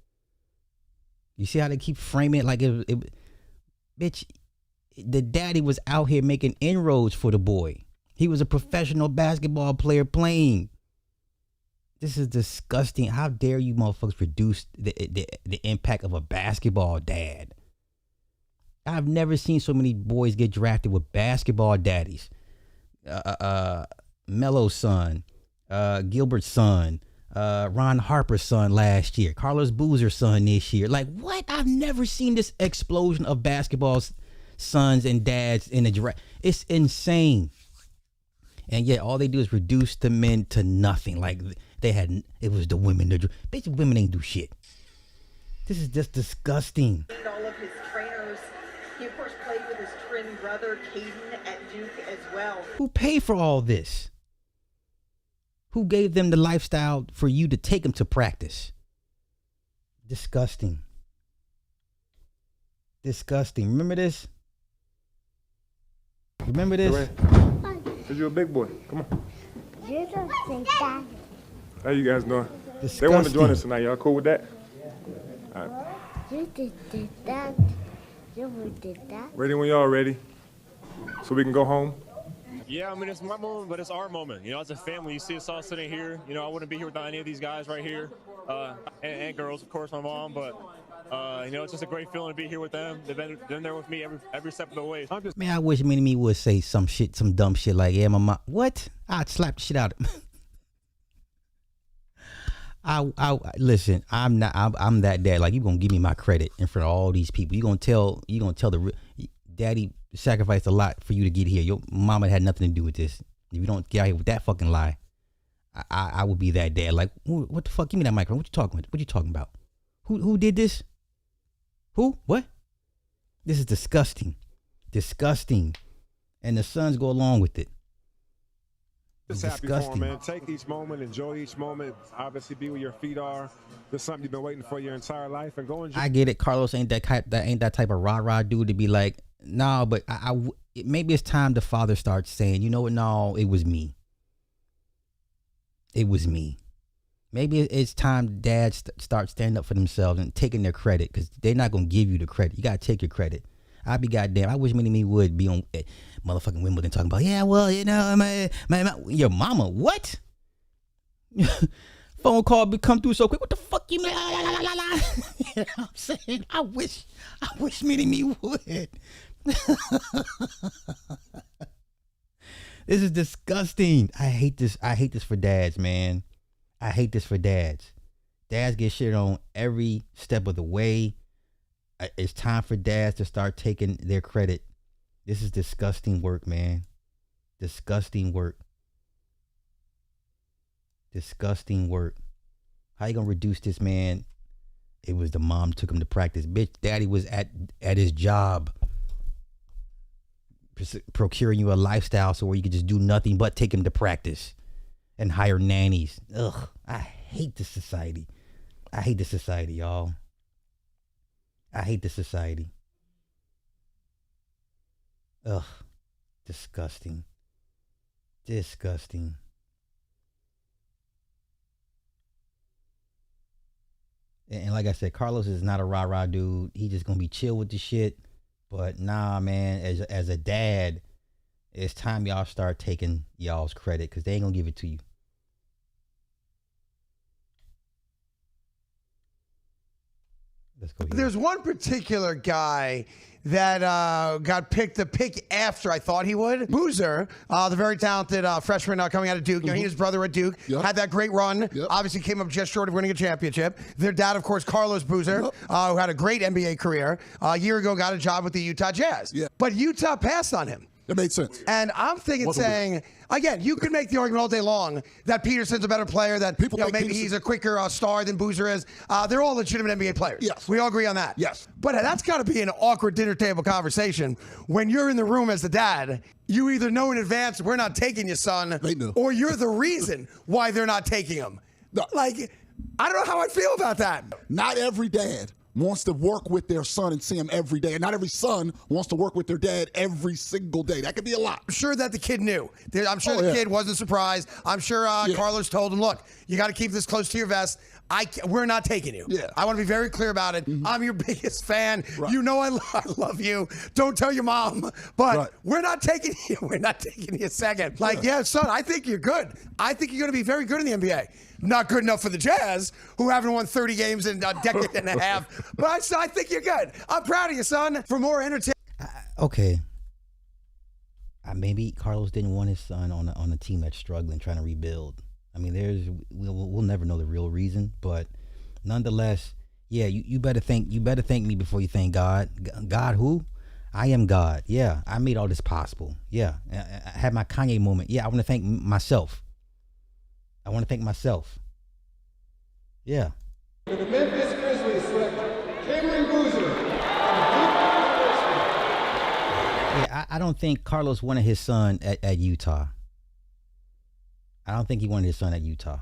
You see how they keep framing it like bitch, the daddy was out here making inroads for the boy. He was a professional basketball player playing. This is disgusting. How dare you motherfuckers reduce the impact of a basketball dad? I've never seen so many boys get drafted with basketball daddies. Melo's son, Gilbert's son, Ron Harper's son last year, Carlos Boozer's son this year. Like, what? I've never seen this explosion of basketball sons and dads in the draft. It's insane. And yet all they do is reduce the men to nothing. Like it was the women. Bitch, women ain't do shit. This is just disgusting. All of his trainers. He, of course, played with his twin brother, Caden, at Duke as well. Who paid for all this? Who gave them the lifestyle for you to take them to practice? Disgusting. Disgusting. Remember this? Remember this? Cause you're a big boy. Come on. You don't think that. How you guys doing? Disgusting. They want to join us tonight. Y'all cool with that? All right. You did that. You did that. Ready when y'all ready? So we can go home? Yeah, I mean, it's my moment, but it's our moment. You know, as a family, you see us all sitting here. You know, I wouldn't be here without any of these guys right here. And girls, of course, my mom. But, you know, it's just a great feeling to be here with them. They've been there with me every step of the way. Man, I wish me would say some dumb shit like, yeah, my mom. What? I'd slap the shit out of him. I listen, I'm that dad. Like, you gonna give me my credit in front of all these people. You gonna tell the daddy sacrificed a lot for you to get here. Your mama had nothing to do with this. If you don't get out here with that fucking lie, I would be that dad. Like, what the fuck? Give me that microphone. What you talking about? Who did this? Who? What? This is disgusting. Disgusting. And the sons go along with it. Just happy for him, man. Take each moment, enjoy each moment. Obviously, be where your feet are. There's something you've been waiting for your entire life, and go enjoy. I get it. Carlos ain't that type of rah dude to be like, no, but maybe it's time the father starts saying, you know what? No, it was me. It was me. Maybe it's time dads start standing up for themselves and taking their credit, because they're not gonna give you the credit. You gotta take your credit. I'd be goddamn. I wish me would be on motherfucking Wimbledon talking about, yeah, well, you know, my your mama, what? Phone call be come through so quick. What the fuck you mean? You know what I'm saying? I wish me would. This is disgusting. I hate this. I hate this for dads, man. I hate this for dads. Dads get shit on every step of the way. It's time for dads to start taking their credit. This is disgusting work, man. Disgusting work. Disgusting work. How you gonna reduce this man? It was the mom took him to practice. Bitch, daddy was at his job procuring you a lifestyle so where you could just do nothing but take him to practice and hire nannies. Ugh, I hate this society. I hate this society, y'all. I hate this society. Ugh. Disgusting. Disgusting. And like I said, Carlos is not a rah-rah dude. He just gonna be chill with the shit. But nah, man, as a dad, it's time y'all start taking y'all's credit, because they ain't gonna give it to you. Let's go here. There's one particular guy that got picked the pick after I thought he would. Boozer, the very talented freshman coming out of Duke. You know, he and his brother at Duke had that great run. Obviously came up just short of winning a championship. Their dad, of course, Carlos Boozer, who had a great NBA career. A year ago got a job with the Utah Jazz. But Utah passed on him. It made sense. And I'm thinking, saying, again, you can make the argument all day long that Peterson's a better player, that maybe he's a quicker star than Boozer is. They're all legitimate NBA players. Yes. We all agree on that. Yes. But that's got to be an awkward dinner table conversation. When you're in the room as the dad, you either know in advance, we're not taking you, son, or you're the reason why they're not taking him. Like, I don't know how I feel about that. Not every dad wants to work with their son and see him every day. And not every son wants to work with their dad every single day. That could be a lot. I'm sure that the kid knew. I'm sure the kid wasn't surprised. I'm sure Carlos told him, look, you got to keep this close to your vest. We're not taking you. Yeah. I want to be very clear about it. I'm your biggest fan. Right. You know I love you. Don't tell your mom. But we're not taking you. We're not taking you a second. Like, son, I think you're good. I think you're going to be very good in the NBA. Not good enough for the Jazz, who haven't won 30 games in a decade and a half. But I think you're good. I'm proud of you, son. For more entertainment. Okay. Maybe Carlos didn't want his son on a team that's struggling, trying to rebuild. I mean, we'll never know the real reason, but nonetheless, yeah, you better thank me before you thank God. God who? I am God. Yeah, I made all this possible. Yeah, I had my Kanye moment. Yeah, I want to thank myself. Yeah. The Memphis Grizzlies select Cameron Boozer. Yeah, I don't think Carlos wanted his son at Utah. I don't think he wanted his son at Utah.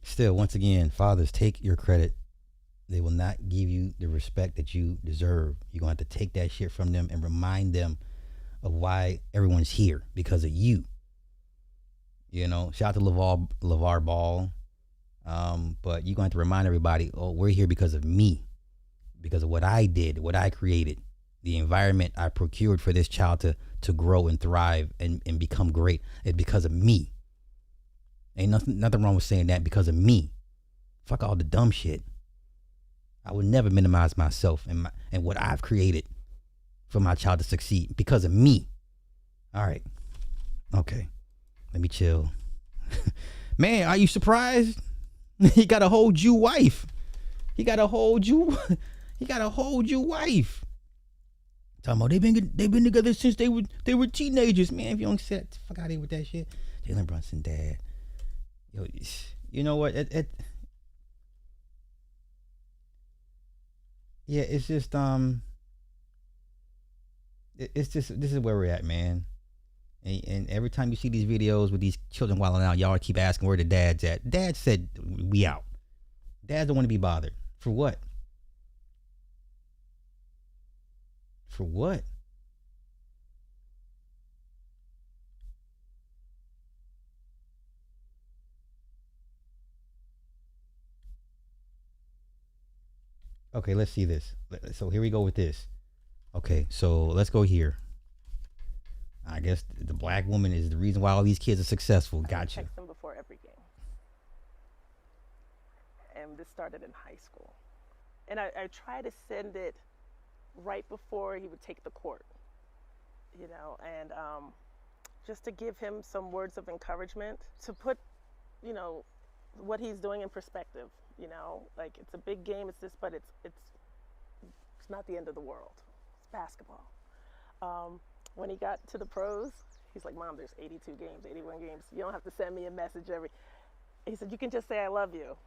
Still, once again, fathers, take your credit. They will not give you the respect that you deserve. You're going to have to take that shit from them and remind them of why everyone's here, because of you. You know, shout out to LeVar Ball. But you're going to have to remind everybody, we're here because of me, because of what I did, what I created, the environment I procured for this child to grow and thrive and become great. It's because of me. Ain't nothing wrong with saying that, because of me. Fuck all the dumb shit. I would never minimize myself and what I've created for my child to succeed, because of me. All right. Okay. Let me chill. Man, are you surprised? He got a whole Jew wife. He got a whole Jew wife. Talking about they've been together since they were teenagers. Man, if you don't say that, fuck out of here with that shit. Jalen Brunson dad. Yo, you know what? Yeah, it's just this is where we're at, man. And every time you see these videos with these children wilding out, y'all keep asking where the dad's at. Dad said we out. Dad don't want to be bothered. For what? For what? Okay, let's see this. So here we go with this. Okay, so let's go here. I guess the black woman is the reason why all these kids are successful. Gotcha. I text him before every game. And this started in high school. And I try to send it right before he would take the court, you know, and just to give him some words of encouragement, to put, you know, what he's doing in perspective. You know, like, it's a big game, it's this, but it's not the end of the world. It's basketball. When he got to the pros, he's like, Mom, there's 82 games, 81 games. You don't have to send me a message he said, you can just say I love you.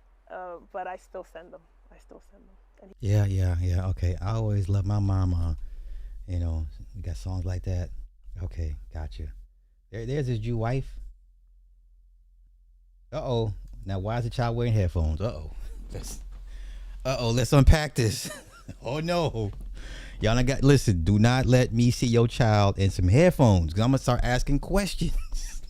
But I still send them. And Yeah. Okay. I always love my mama. You know, we got songs like that. Okay, gotcha. There's his Jew wife. Uh-oh. Now, why is the child wearing headphones? Let's unpack this. Oh, no. Y'all listen, do not let me see your child in some headphones, because I'm going to start asking questions.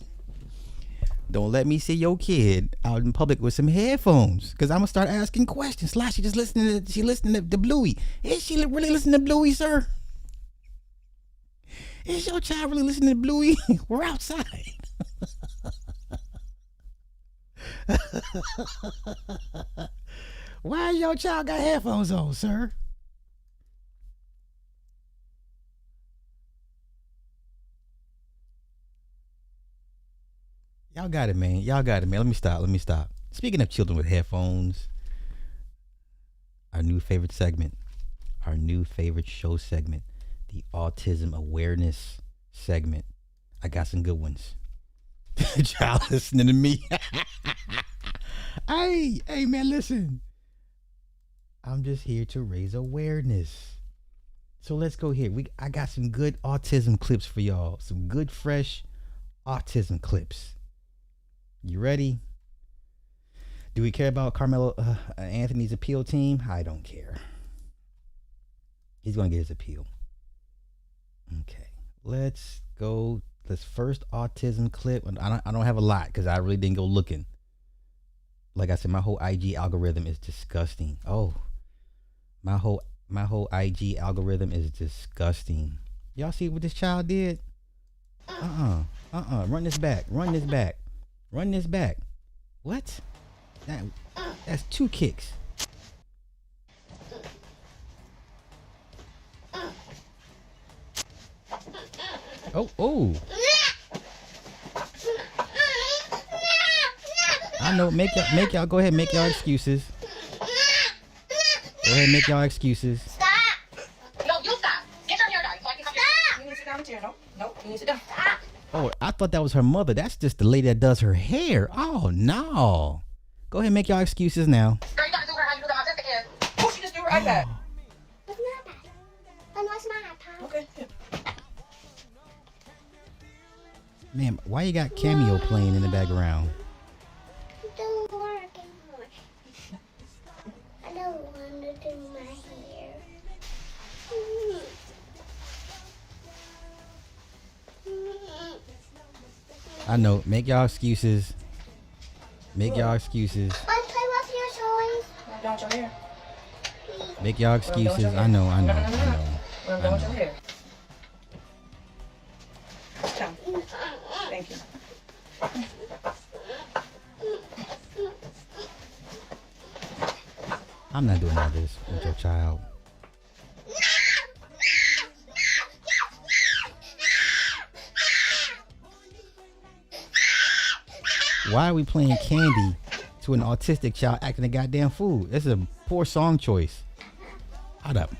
Don't let me see your kid out in public with some headphones, because I'm going to start asking questions. She just listening to Bluey. Is she really listening to Bluey, sir? Is your child really listening to Bluey? We're outside. Why your child got headphones on, sir? Y'all got it, man. Y'all got it, man. Let me stop. Speaking of children with headphones, our new favorite segment, our new favorite show segment, the autism awareness segment. I got some good ones. Y'all listening to me? Hey, man, listen. I'm just here to raise awareness. So let's go here. I got some good autism clips for y'all. Some good, fresh autism clips. You ready? Do we care about Carmelo Anthony's appeal team? I don't care. He's going to get his appeal. Okay. Let's go. This first autism clip. I don't have a lot because I really didn't go looking. Like I said, my whole IG algorithm is disgusting. Oh, my whole IG algorithm is disgusting. Y'all see what this child did? Run this back. What? That's 2 kicks. Oh. I know. Make y'all go ahead. Make y'all excuses. Go ahead. Make y'all excuses. Stop. No, you stop. Get your hair done. So I can come stop. You need to sit down in the chair. No. You need to sit down. Stop. Oh, I thought that was her mother. That's just the lady that does her hair. Oh no. Go ahead. And make y'all excuses now. Girl, you gotta do her how you do the autistic hair. Oh, she just do her iPad. It's my iPad. I know it's my iPad. Okay. Yeah. Man, why you got Cameo playing in the background? Don't work anymore. I don't want to do my hair. I know. Make y'all excuses. Make y'all excuses. I play with your toys. I'm done with your hair. Make y'all excuses. I know. I'm done with your hair. Come. Thank you. I'm not doing all this with your child. Why are we playing Candy to an autistic child acting a goddamn fool? This is a poor song choice. Hold up.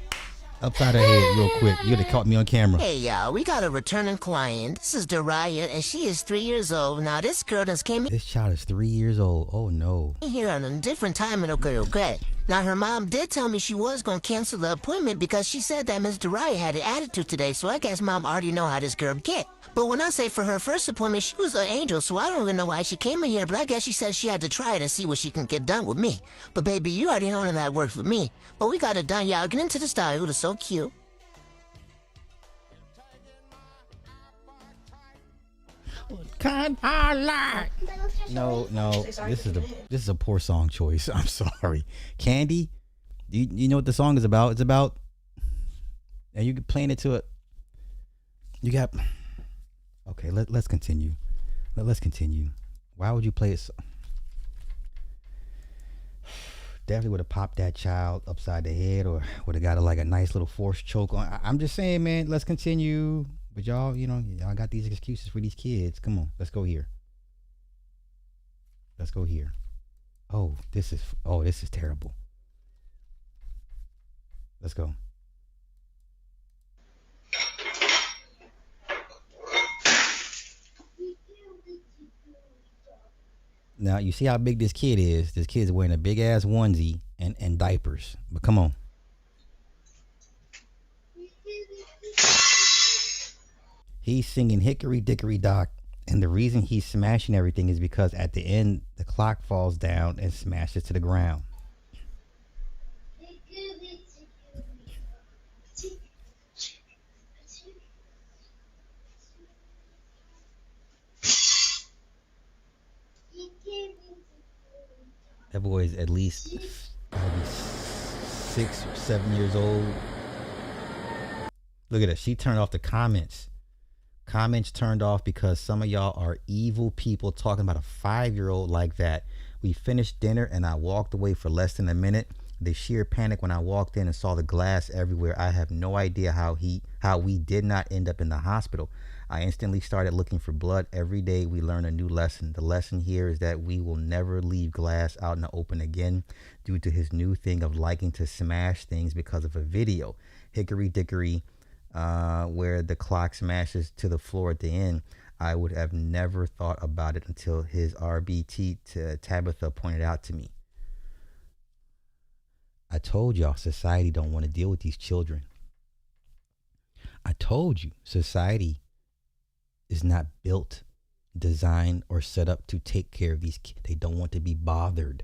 Upside her head real quick. You would have caught me on camera. Hey, y'all, we got a returning client. This is Dariah, and she is 3 years old. Now, this girl just came This child is 3 years old. Oh, no. in here on a different time in okay. Now, her mom did tell me she was going to cancel the appointment because she said that Miss Dariah had an attitude today, so I guess mom already know how this girl get. But when I say for her first appointment, she was an angel, so I don't even know why she came in here, but I guess she said she had to try it and see what she can get done with me. But, baby, you already know that worked for me. But we got it done, y'all. Get into the style. It was so cute. No. This is a poor song choice. I'm sorry. Candy, you know what the song is about? It's about, and you can playing it to it. You got. Okay, let's continue. Let's continue. Why would you play it? Definitely would have popped that child upside the head, or would have got a nice little force choke on. I'm just saying, man. Let's continue. But y'all, y'all got these excuses for these kids. Come on, let's go here. Oh, this is terrible. Let's go. Now, you see how big this kid is. This kid's wearing a big ass onesie and diapers. But come on. He's singing Hickory Dickory Dock, and the reason he's smashing everything is because at the end, the clock falls down and smashes to the ground. That boy is at least 6 or 7 years old. Look at her. She turned off the comments. Comments turned off because some of y'all are evil people talking about a 5-year-old like that. We finished dinner and I walked away for less than a minute. The sheer panic when I walked in and saw the glass everywhere. I have no idea how we did not end up in the hospital. I instantly started looking for blood. Every day we learn a new lesson. The lesson here is that we will never leave glass out in the open again due to his new thing of liking to smash things because of a video. Hickory dickory, where the clock smashes to the floor at the end. I would have never thought about it until his RBT to Tabitha pointed out to me. I told y'all society don't want to deal with these children. I told you society is not built, designed, or set up to take care of these kids. They don't want to be bothered.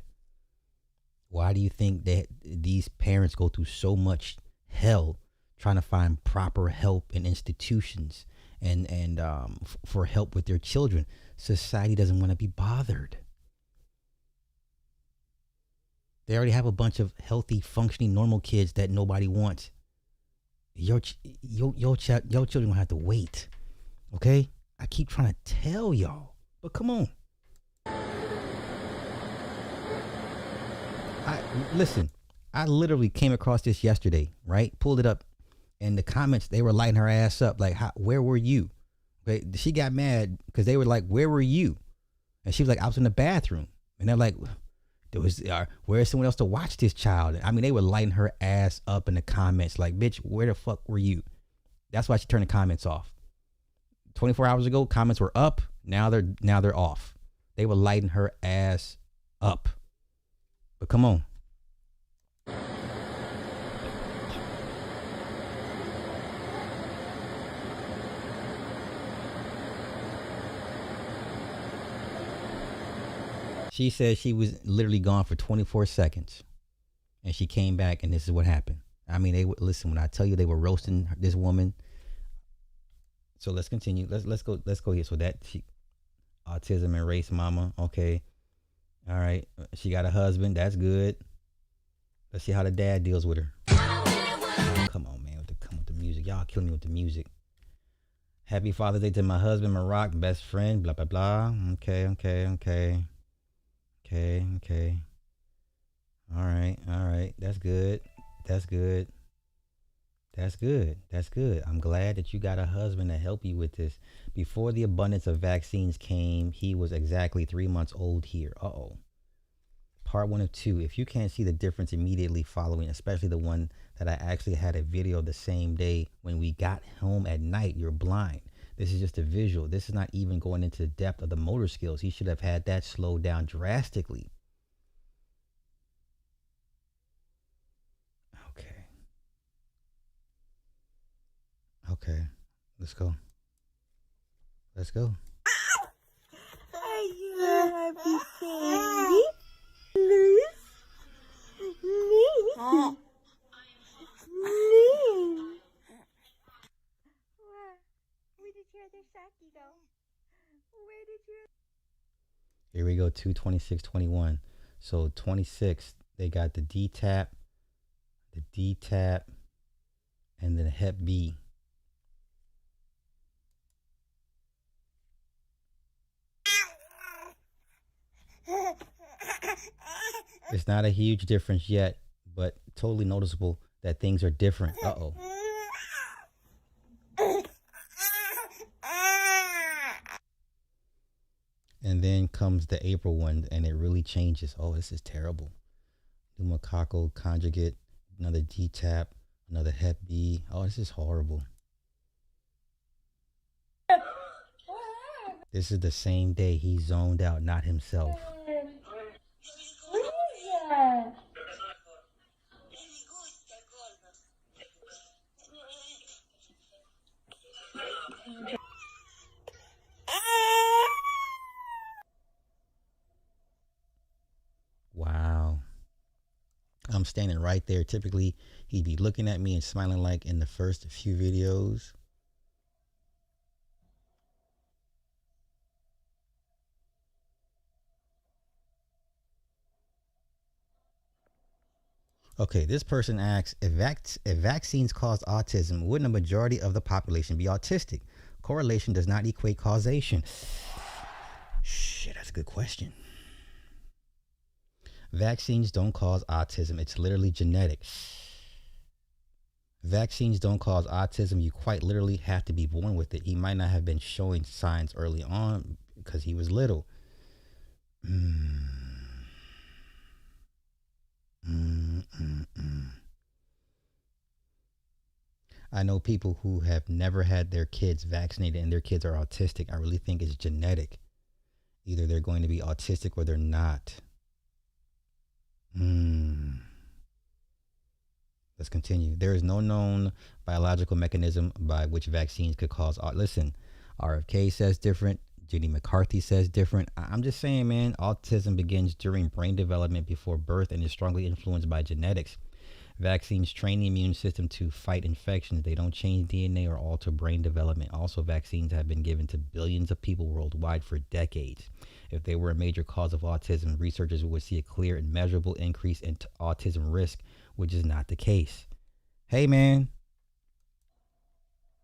Why do you think that these parents go through so much hell trying to find proper help in institutions and for help with their children? Society doesn't want to be bothered. They already have a bunch of healthy, functioning, normal kids that nobody wants. Your children will have to wait. Okay? I keep trying to tell y'all, but come on. Listen, I literally came across this yesterday, right? Pulled it up. And the comments, they were lighting her ass up. Like, where were you? Okay? She got mad because they were like, where were you? And she was like, I was in the bathroom. And they're like, where's someone else to watch this child? I mean, they were lighting her ass up in the comments like, bitch, where the fuck were you? That's why she turned the comments off. 24 hours ago, comments were up. Now they're off. They were lighting her ass up. But come on. She said she was literally gone for 24 seconds. And she came back and this is what happened. I mean, listen, when I tell you they were roasting this woman. So let's continue. Let's go here. So that autism and race mama. Okay. All right. She got a husband. That's good. Let's see how the dad deals with her. Oh, come on, man. Come with the music. Y'all killing me with the music. Happy Father's Day to my husband, Maroc, best friend, blah, blah, blah. Okay. All right. That's good. I'm glad that you got a husband to help you with this. Before the abundance of vaccines came, he was exactly 3 months old here. Uh-oh. Part 1 of 2. If you can't see the difference immediately following, especially the one that I actually had a video the same day when we got home at night, you're blind. This is just a visual. This is not even going into the depth of the motor skills. He should have had that slowed down drastically. Okay. Let's go. Are you happy, baby? Please? Where did your other Saki go? Here we go, 2/26/21. So 26, they got the D-tap, and then Hep B. It's not a huge difference yet, but totally noticeable that things are different. Uh-oh. And then comes the April one, and it really changes. Oh, this is terrible. Pneumococcal conjugate, another D-tap, another Hep B. Oh, this is horrible. This is the same day he zoned out, not himself. Wow. I'm standing right there. Typically, he'd be looking at me and smiling like in the first few videos. Okay, this person asks, if vaccines cause autism, wouldn't a majority of the population be autistic? Correlation does not equate causation. Shit, that's a good question. Vaccines don't cause autism. It's literally genetic. Vaccines don't cause autism. You quite literally have to be born with it. He might not have been showing signs early on because he was little. I know people who have never had their kids vaccinated and their kids are autistic. I really think it's genetic. Either they're going to be autistic or they're not. Let's continue. There is no known biological mechanism by which vaccines could cause. Listen, RFK says different. Jenny McCarthy says different. I'm just saying, man, autism begins during brain development before birth and is strongly influenced by genetics. Vaccines train the immune system to fight infections. They don't change DNA or alter brain development. Also, vaccines have been given to billions of people worldwide for decades. If they were a major cause of autism, researchers would see a clear and measurable increase in autism risk, which is not the case. Hey, man,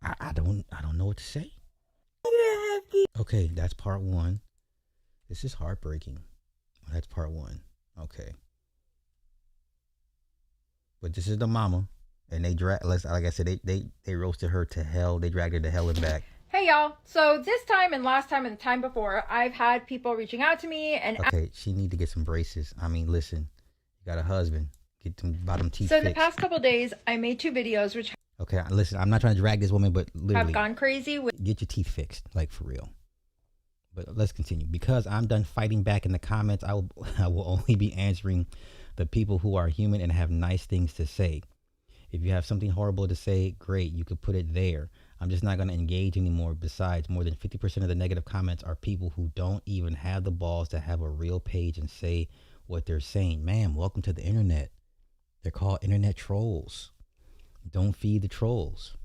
I don't know what to say. Okay, that's part one. This is heartbreaking. That's part one. Okay. But this is the mama, and they like I said, they roasted her to hell. They dragged her to hell and back. Hey y'all, so this time and last time and the time before, I've had people reaching out to me and... Okay, she need to get some braces. I mean, listen, you got a husband. Get them bottom teeth So fixed. the past couple days, I made 2 videos which... Okay, listen, I'm not trying to drag this woman, but literally... have gone crazy with... Get your teeth fixed, like for real. But let's continue. Because I'm done fighting back in the comments, I will only be answering the people who are human and have nice things to say. If you have something horrible to say, great, you could put it there. I'm just not going to engage anymore. Besides, more than 50% of the negative comments are people who don't even have the balls to have a real page and say what they're saying. Ma'am, welcome to the internet. They're called internet trolls. Don't feed the trolls.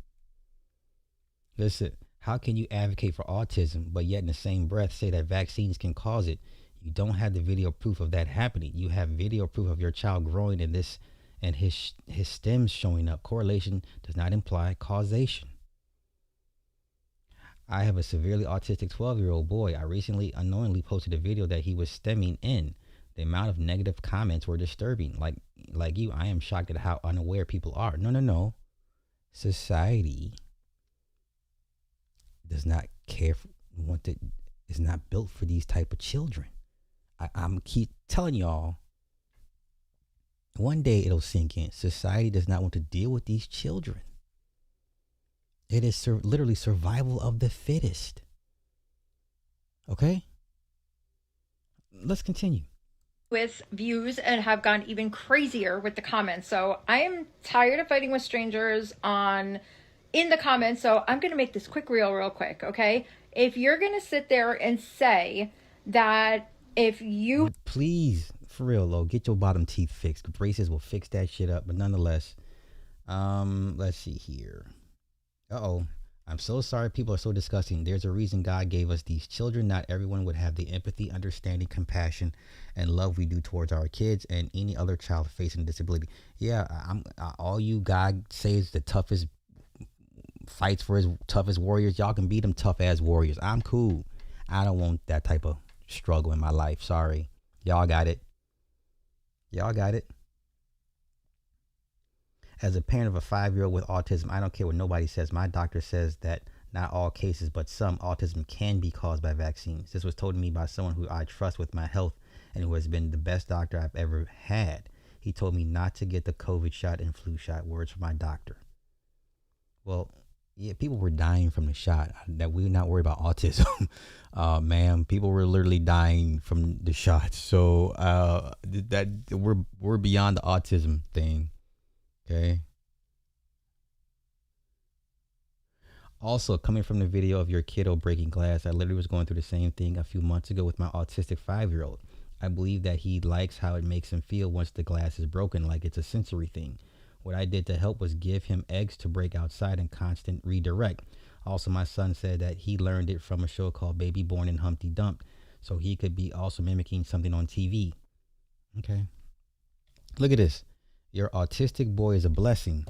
Listen, how can you advocate for autism, but yet in the same breath say that vaccines can cause it? You don't have the video proof of that happening. You have video proof of your child growing in this and his stems showing up. Correlation does not imply causation. I have a severely autistic 12-year-old boy. I recently unknowingly posted a video that he was stemming in. The amount of negative comments were disturbing. Like you, I am shocked at how unaware people are. No. Society does not care for is not built for these type of children. I'm keep telling y'all, one day it'll sink in. Society does not want to deal with these children. It is literally survival of the fittest. Okay? Let's continue. With views and have gone even crazier with the comments. So I am tired of fighting with strangers in the comments. So I'm going to make this quick reel real quick. Okay? If you're going to sit there and say that if you... Please, for real though, get your bottom teeth fixed. Braces will fix that shit up. But nonetheless, let's see here. I'm so sorry people are so disgusting. There's a reason God gave us these children. Not everyone would have the empathy, understanding, compassion, and love we do towards our kids and any other child facing disability. Yeah, all you God saves the toughest, fights for his toughest warriors. Y'all can be them tough ass warriors. I'm cool. I don't want that type of struggle in my life. Sorry. Y'all got it. As a parent of a 5-year-old with autism, I don't care what nobody says. My doctor says that not all cases, but some autism can be caused by vaccines. This was told to me by someone who I trust with my health and who has been the best doctor I've ever had. He told me not to get the COVID shot and flu shot. Words from my doctor. Well, yeah, people were dying from the shot. That we're not worried about autism. Ma'am, people were literally dying from the shots. So that we're beyond the autism thing. Okay. Also, coming from the video of your kiddo breaking glass, I literally was going through the same thing a few months ago with my autistic 5-year-old. I believe that he likes how it makes him feel once the glass is broken, like it's a sensory thing. What I did to help was give him eggs to break outside and constant redirect. Also, my son said that he learned it from a show called Baby Born and Humpty Dumped, so he could be also mimicking something on TV. Okay. Look at this. Your autistic boy is a blessing.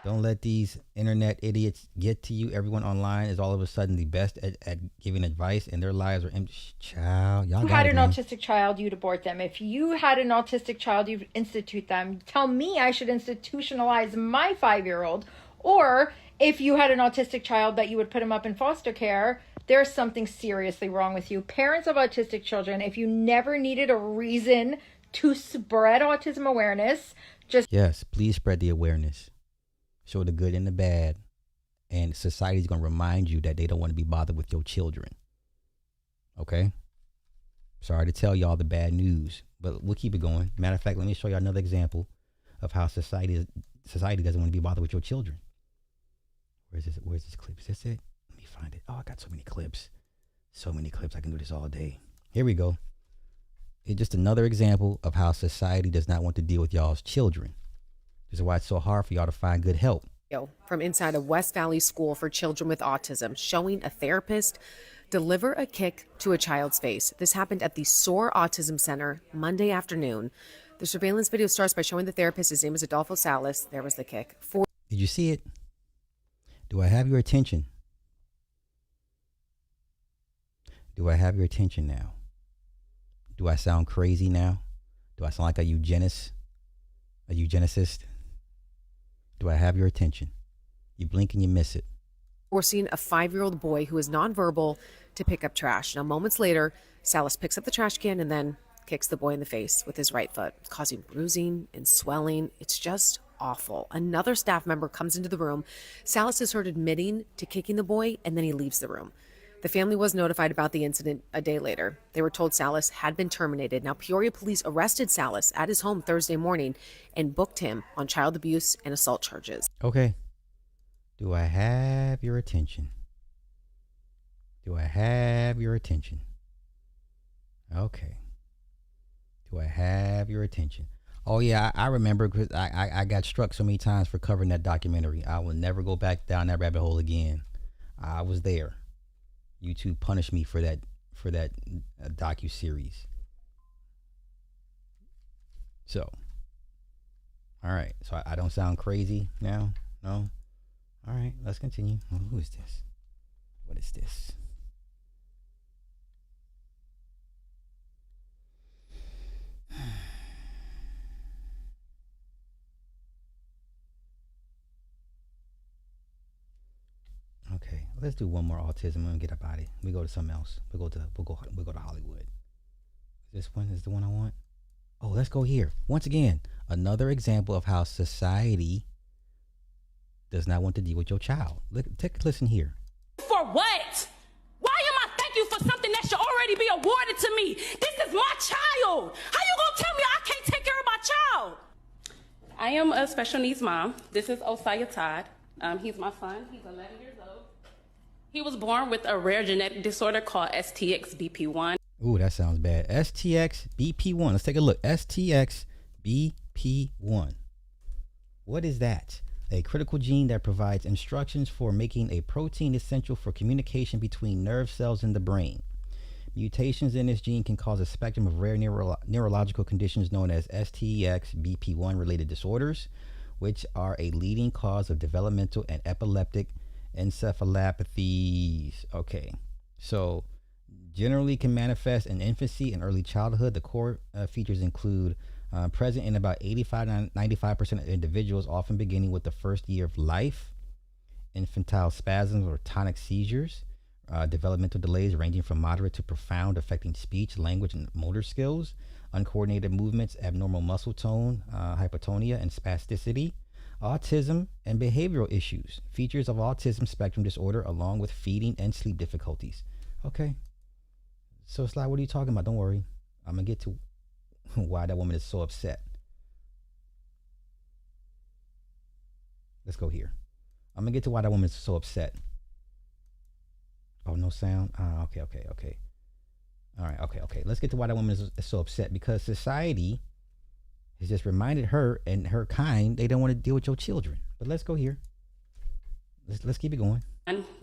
Don't let these internet idiots get to you. Everyone online is all of a sudden the best at giving advice, and their lives are empty. Child, y'all If you got had it, an man. autistic child, you'd abort them. If you had an autistic child, you'd institute them. Tell me I should institutionalize my 5-year-old. Or if you had an autistic child, that you would put him up in foster care. There's something seriously wrong with you. Parents of autistic children, if you never needed a reason to spread autism awareness, just... Yes, please spread the awareness. Show the good and the bad. And society's going to remind you that they don't want to be bothered with your children. Okay? Sorry to tell y'all the bad news, but we'll keep it going. Matter of fact, let me show you another example of how society doesn't want to be bothered with your children. Where's this clip? Is this it? Let me find it. Oh, I got so many clips. So many clips. I can do this all day. Here we go. It's just another example of how society does not want to deal with y'all's children. This is why it's so hard for y'all to find good help. From inside a West Valley school for children with autism, showing a therapist deliver a kick to a child's face. This happened at the SOAR Autism Center Monday afternoon. The surveillance video starts by showing the therapist. His name is Adolfo Salas. There was the kick. Did you see it? Do I have your attention? Do I have your attention now? Do I sound crazy now? Do I sound like a eugenicist? Do I have your attention? You blink and you miss it. Forcing a 5-year-old boy who is nonverbal to pick up trash. Now, moments later, Salas picks up the trash can and then kicks the boy in the face with his right foot, causing bruising and swelling. It's just awful. Another staff member comes into the room. Salas is heard admitting to kicking the boy, and then he leaves the room. The family was notified about the incident a day later. They were told Salas had been terminated. Now, Peoria police arrested Salas at his home Thursday morning and booked him on child abuse and assault charges. Okay. Do I have your attention? Do I have your attention? Okay. Do I have your attention? Oh, yeah, I remember because I got struck so many times for covering that documentary. I will never go back down that rabbit hole again. I was there. YouTube punished me for that docu-series. So, all right. So I don't sound crazy now? No? All right, let's continue. Well, who is this? What is this? Okay, let's do one more autism and get up out of it. We go to something else. We'll go to Hollywood. This one is the one I want. Oh, let's go here. Once again, another example of how society does not want to deal with your child. Take a listen here. For what? Why am I thanking you for something that should already be awarded to me? This is my child. How you gonna tell me I can't take care of my child? I am a special needs mom. This is Osiah Todd. He's my son. He's 11 years old. He was born with a rare genetic disorder called STX-BP1. Ooh, that sounds bad. STX-BP1. Let's take a look. STX-BP1. What is that? A critical gene that provides instructions for making a protein essential for communication between nerve cells in the brain. Mutations in this gene can cause a spectrum of rare neurological conditions known as STX-BP1 related disorders, which are a leading cause of developmental and epileptic encephalopathies. Okay, so generally can manifest in infancy and early childhood. The core features include present in about 85 to 95% of individuals, often beginning with the first year of life, infantile spasms or tonic seizures, developmental delays ranging from moderate to profound, affecting speech, language, and motor skills, uncoordinated movements, abnormal muscle tone, hypotonia, and spasticity, autism, and behavioral issues, features of autism spectrum disorder, along with feeding and sleep difficulties. Okay. So, Sly, what are you talking about? Don't worry. I'm going to get to why that woman is so upset. Let's go here. I'm going to get to why that woman is so upset. Oh, no sound? Okay. All right, okay. Let's get to why that woman is so upset, because society has just reminded her and her kind they don't want to deal with your children. But let's go here. Let's keep it going.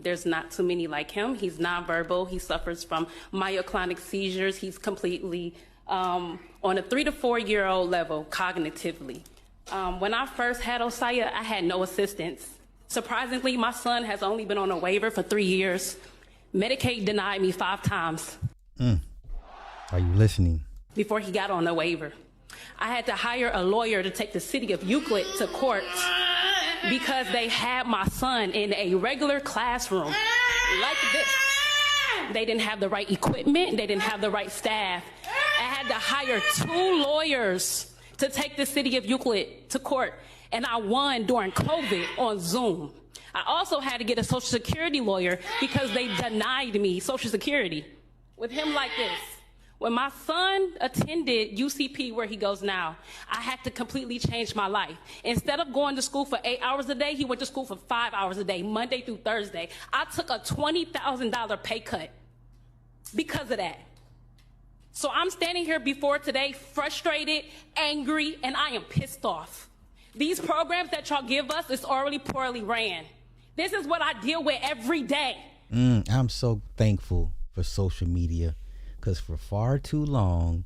There's not too many like him. He's nonverbal. He suffers from myoclonic seizures. He's completely on a 3 to 4 year old level cognitively. When I first had Osaya, I had no assistance. Surprisingly, my son has only been on a waiver for 3 years. Medicaid denied me 5 times. Are you listening? Before he got on the waiver. I had to hire a lawyer to take the city of Euclid to court because they had my son in a regular classroom like this. They didn't have the right equipment. They didn't have the right staff. I had to hire 2 lawyers to take the city of Euclid to court, and I won during COVID on Zoom. I also had to get a Social Security lawyer because they denied me Social Security. With him like this. When my son attended UCP, where he goes now, I had to completely change my life. Instead of going to school for 8 hours a day, he went to school for 5 hours a day, Monday through Thursday. I took a $20,000 pay cut because of that. So I'm standing here before today, frustrated, angry, and I am pissed off. These programs that y'all give us is already poorly ran. This is what I deal with every day. I'm so thankful for social media. Because for far too long,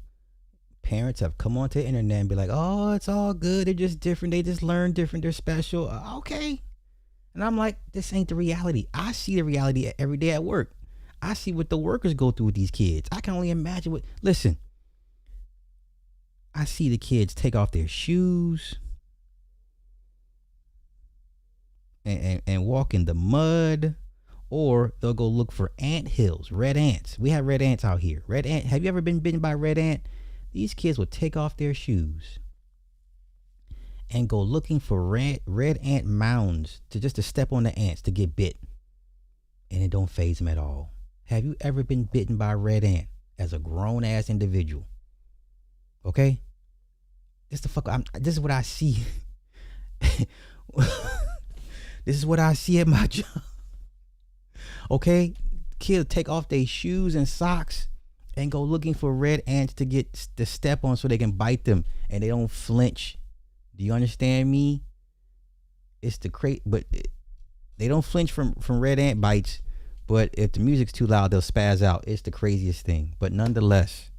parents have come onto the internet and be like, oh, it's all good. They're just different. They just learn different. They're special. Okay. And I'm like, this ain't the reality. I see the reality every day at work. I see what the workers go through with these kids. I can only imagine what. Listen, I see the kids take off their shoes and walk in the mud. Or they'll go look for ant hills, red ants. We have red ants out here. Red ant. Have you ever been bitten by a red ant? These kids will take off their shoes and go looking for red ant mounds to step on the ants to get bit. And it don't faze them at all. Have you ever been bitten by a red ant as a grown ass individual? Okay? This is what I see. This is what I see at my job. Okay, kids take off their shoes and socks and go looking for red ants to step on so they can bite them, and they don't flinch. Do you understand me? It's but they don't flinch from red ant bites. But if the music's too loud, they'll spaz out. It's the craziest thing. But nonetheless,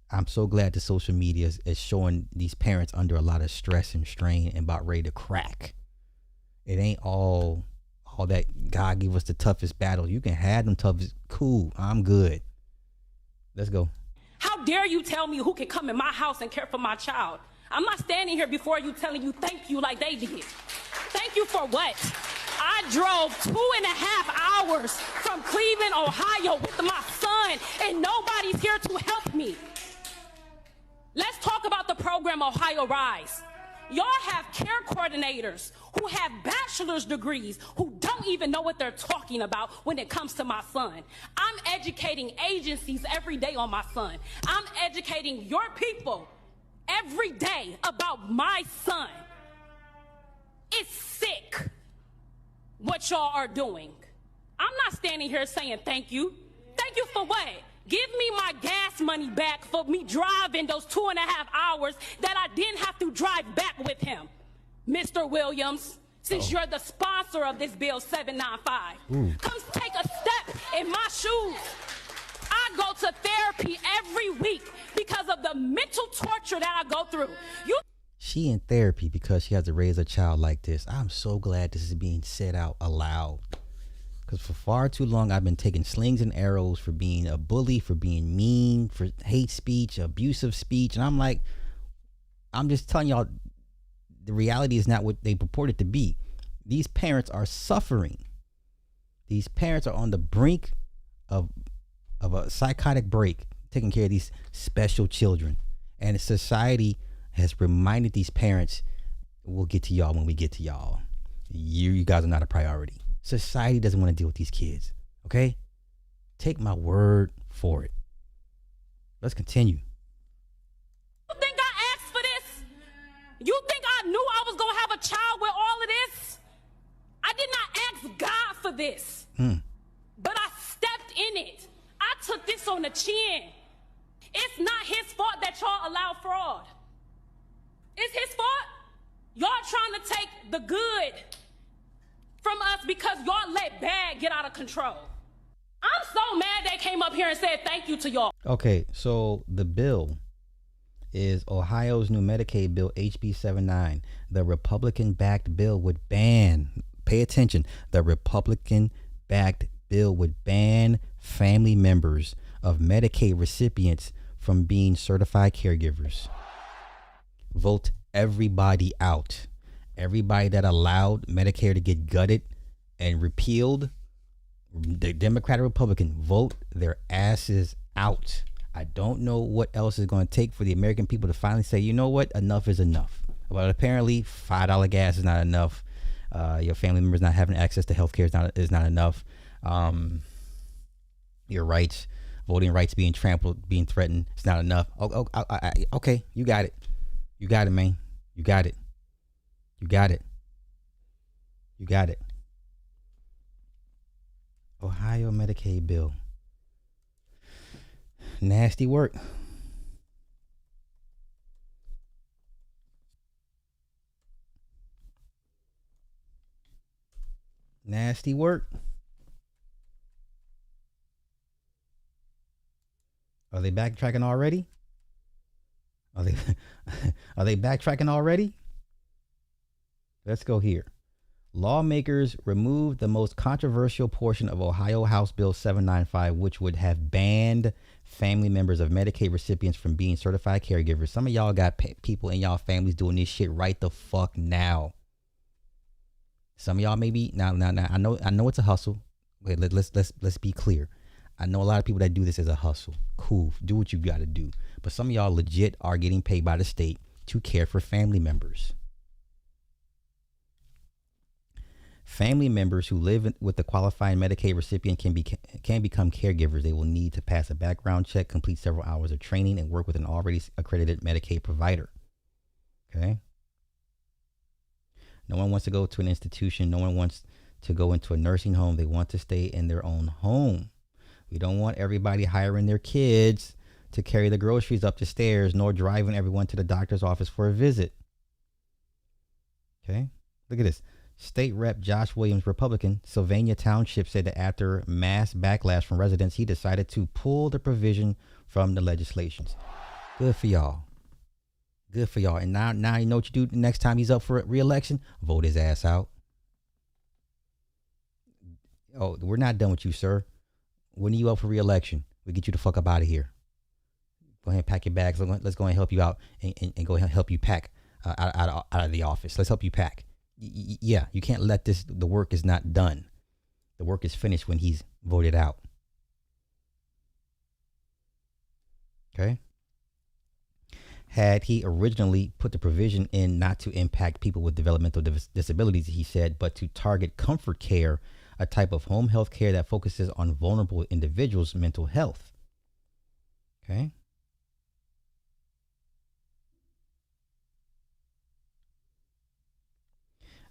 I'm so glad the social media is showing these parents under a lot of stress and strain and about ready to crack. It ain't all that God gave us the toughest battle. You can have them toughest. Cool. I'm good. Let's go. How dare you tell me who can come in my house and care for my child? I'm not standing here before you telling you thank you like they did. Thank you for what? I drove 2.5 hours from Cleveland, Ohio with my son, and nobody's here to help me. Let's talk about the program Ohio Rise. Y'all have care coordinators who have bachelor's degrees who don't even know what they're talking about when it comes to my son. I'm educating agencies every day on my son. I'm educating your people every day about my son. It's sick what y'all are doing. I'm not standing here saying thank you. Thank you for what? Give me my gas money back for me driving those 2.5 hours that I didn't have to drive back with him, Mr. Williams, since you're the sponsor of this bill 795. Come take a step in my shoes. I go to therapy every week because of the mental torture that I go through. She in therapy because she has to raise a child like this. I'm so glad this is being said out aloud. Because for far too long, I've been taking slings and arrows for being a bully, for being mean, for hate speech, abusive speech. And I'm like, I'm just telling y'all, the reality is not what they purport it to be. These parents are suffering. These parents are on the brink of a psychotic break, taking care of these special children. And society has reminded these parents, we'll get to y'all when we get to y'all. You guys are not a priority. Society doesn't want to deal with these kids. Okay? Take my word for it. Let's continue. You think I asked for this? You think I knew I was going to have a child with all of this? I did not ask God for this. But I stepped in it. I took this on the chin. It's not his fault that y'all allow fraud. It's his fault. Y'all trying to take the good from us because y'all let bad get out of control. I'm so mad they came up here and said thank you to y'all. Okay, so the bill is Ohio's new Medicaid bill, HB 79. The Republican-backed bill would ban, pay attention, the Republican-backed bill would ban family members of Medicaid recipients from being certified caregivers. Vote everybody out. Everybody that allowed Medicare to get gutted and repealed, the Democrat or Republican, vote their asses out. I don't know what else is going to take for the American people to finally say, you know what, enough is enough. Well, apparently $5 gas is not enough. Your family members not having access to health care is not enough. Your rights, voting rights being trampled, being threatened, it's not enough. Okay, you got it. You got it, man. You got it. You got it. You got it. Ohio Medicaid bill. Nasty work. Nasty work. Are they backtracking already? Are they backtracking already? Let's go here. Lawmakers removed the most controversial portion of Ohio House Bill 795, which would have banned family members of Medicaid recipients from being certified caregivers. Some of y'all got people in y'all families doing this shit right the fuck now. Some of y'all maybe now. I know it's a hustle. Wait, let's be clear. I know a lot of people that do this as a hustle. Cool, do what you got to do. But some of y'all legit are getting paid by the state to care for family members. Family members who live with the qualifying Medicaid recipient can become caregivers. They will need to pass a background check, complete several hours of training, and work with an already accredited Medicaid provider. Okay? No one wants to go to an institution. No one wants to go into a nursing home. They want to stay in their own home. We don't want everybody hiring their kids to carry the groceries up the stairs, nor driving everyone to the doctor's office for a visit. Okay? Look at this. State Rep Josh Williams, Republican, Sylvania Township, said that after mass backlash from residents, he decided to pull the provision from the legislations. Good for y'all. Good for y'all. And now you know what you do the next time he's up for re-election? Vote his ass out. Oh, we're not done with you, sir. When are you up for re-election? We'll get you the fuck up out of here. Go ahead and pack your bags. Let's go ahead and help you out and go ahead and help you pack out of the office. Let's help you pack. Yeah, you can't let the work is not done. The work is finished when he's voted out. Okay? Had he originally put the provision in not to impact people with developmental disabilities, he said, but to target comfort care, a type of home health care that focuses on vulnerable individuals' mental health. Okay?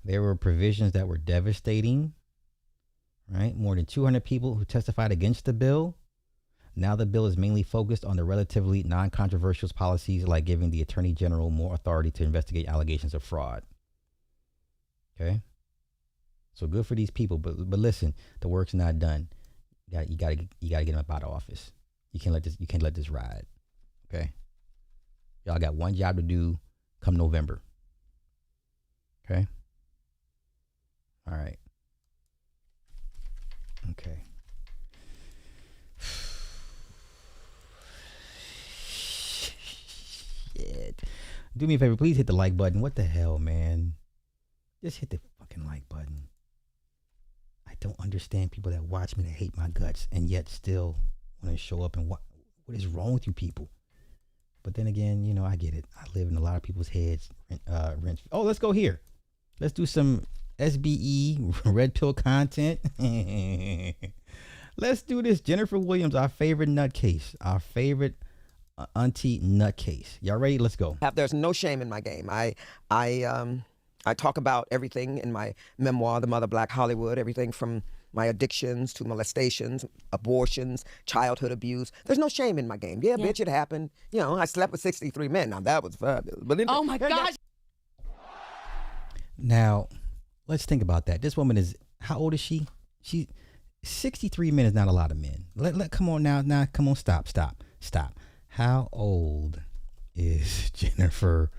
There were provisions that were devastating, right? More than 200 people who testified against the bill. Now the bill is mainly focused on the relatively non-controversial policies like giving the Attorney General more authority to investigate allegations of fraud. Okay? So good for these people, but listen, the work's not done. You gotta get them up out of office. You can't let this ride. Okay? Y'all got one job to do come November. Okay? All right. Okay. Shit. Do me a favor, please hit the like button. What the hell, man? Just hit the fucking like button. I don't understand people that watch me that hate my guts and yet still want to show up and what is wrong with you people? But then again, you know, I get it. I live in a lot of people's heads. Oh, let's go here. Let's do some SBE red pill content. Let's do this. Jennifer Williams, our favorite nutcase, our favorite auntie nutcase. Y'all ready? Let's go. There's no shame in my game. I talk about everything in my memoir, The Mother Black Hollywood, everything from my addictions to molestations, abortions, childhood abuse. There's no shame in my game. Yeah, bitch, it happened. You know, I slept with 63 men. Now that was fabulous. But oh my gosh. Now, let's think about that. This woman is, how old is she? 63 men is not a lot of men. Come on now, come on, stop. How old is Jennifer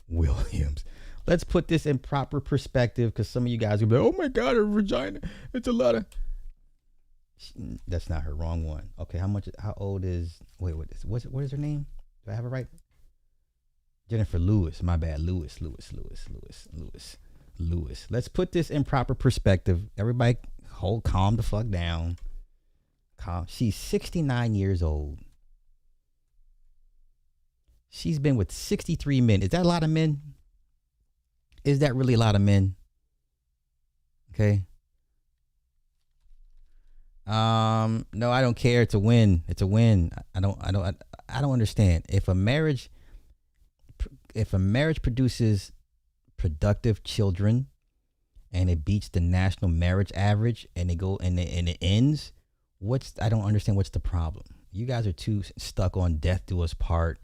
Williams. Let's put this in proper perspective, because some of you guys will be like, oh my God, her vagina, it's a lot of... That's not her. Wrong one. Okay, how old is... Wait, what is her name? Do I have it right? Jennifer Lewis. My bad. Lewis. Let's put this in proper perspective. Everybody calm the fuck down. Calm. She's 69 years old. She's been with 63 men. Is that a lot of men? Is that really a lot of men? Okay. No, I don't care. It's a win. It's a win. I don't understand. If a marriage produces productive children and it beats the national marriage average and it ends, I don't understand what's the problem. You guys are too stuck on death do us part.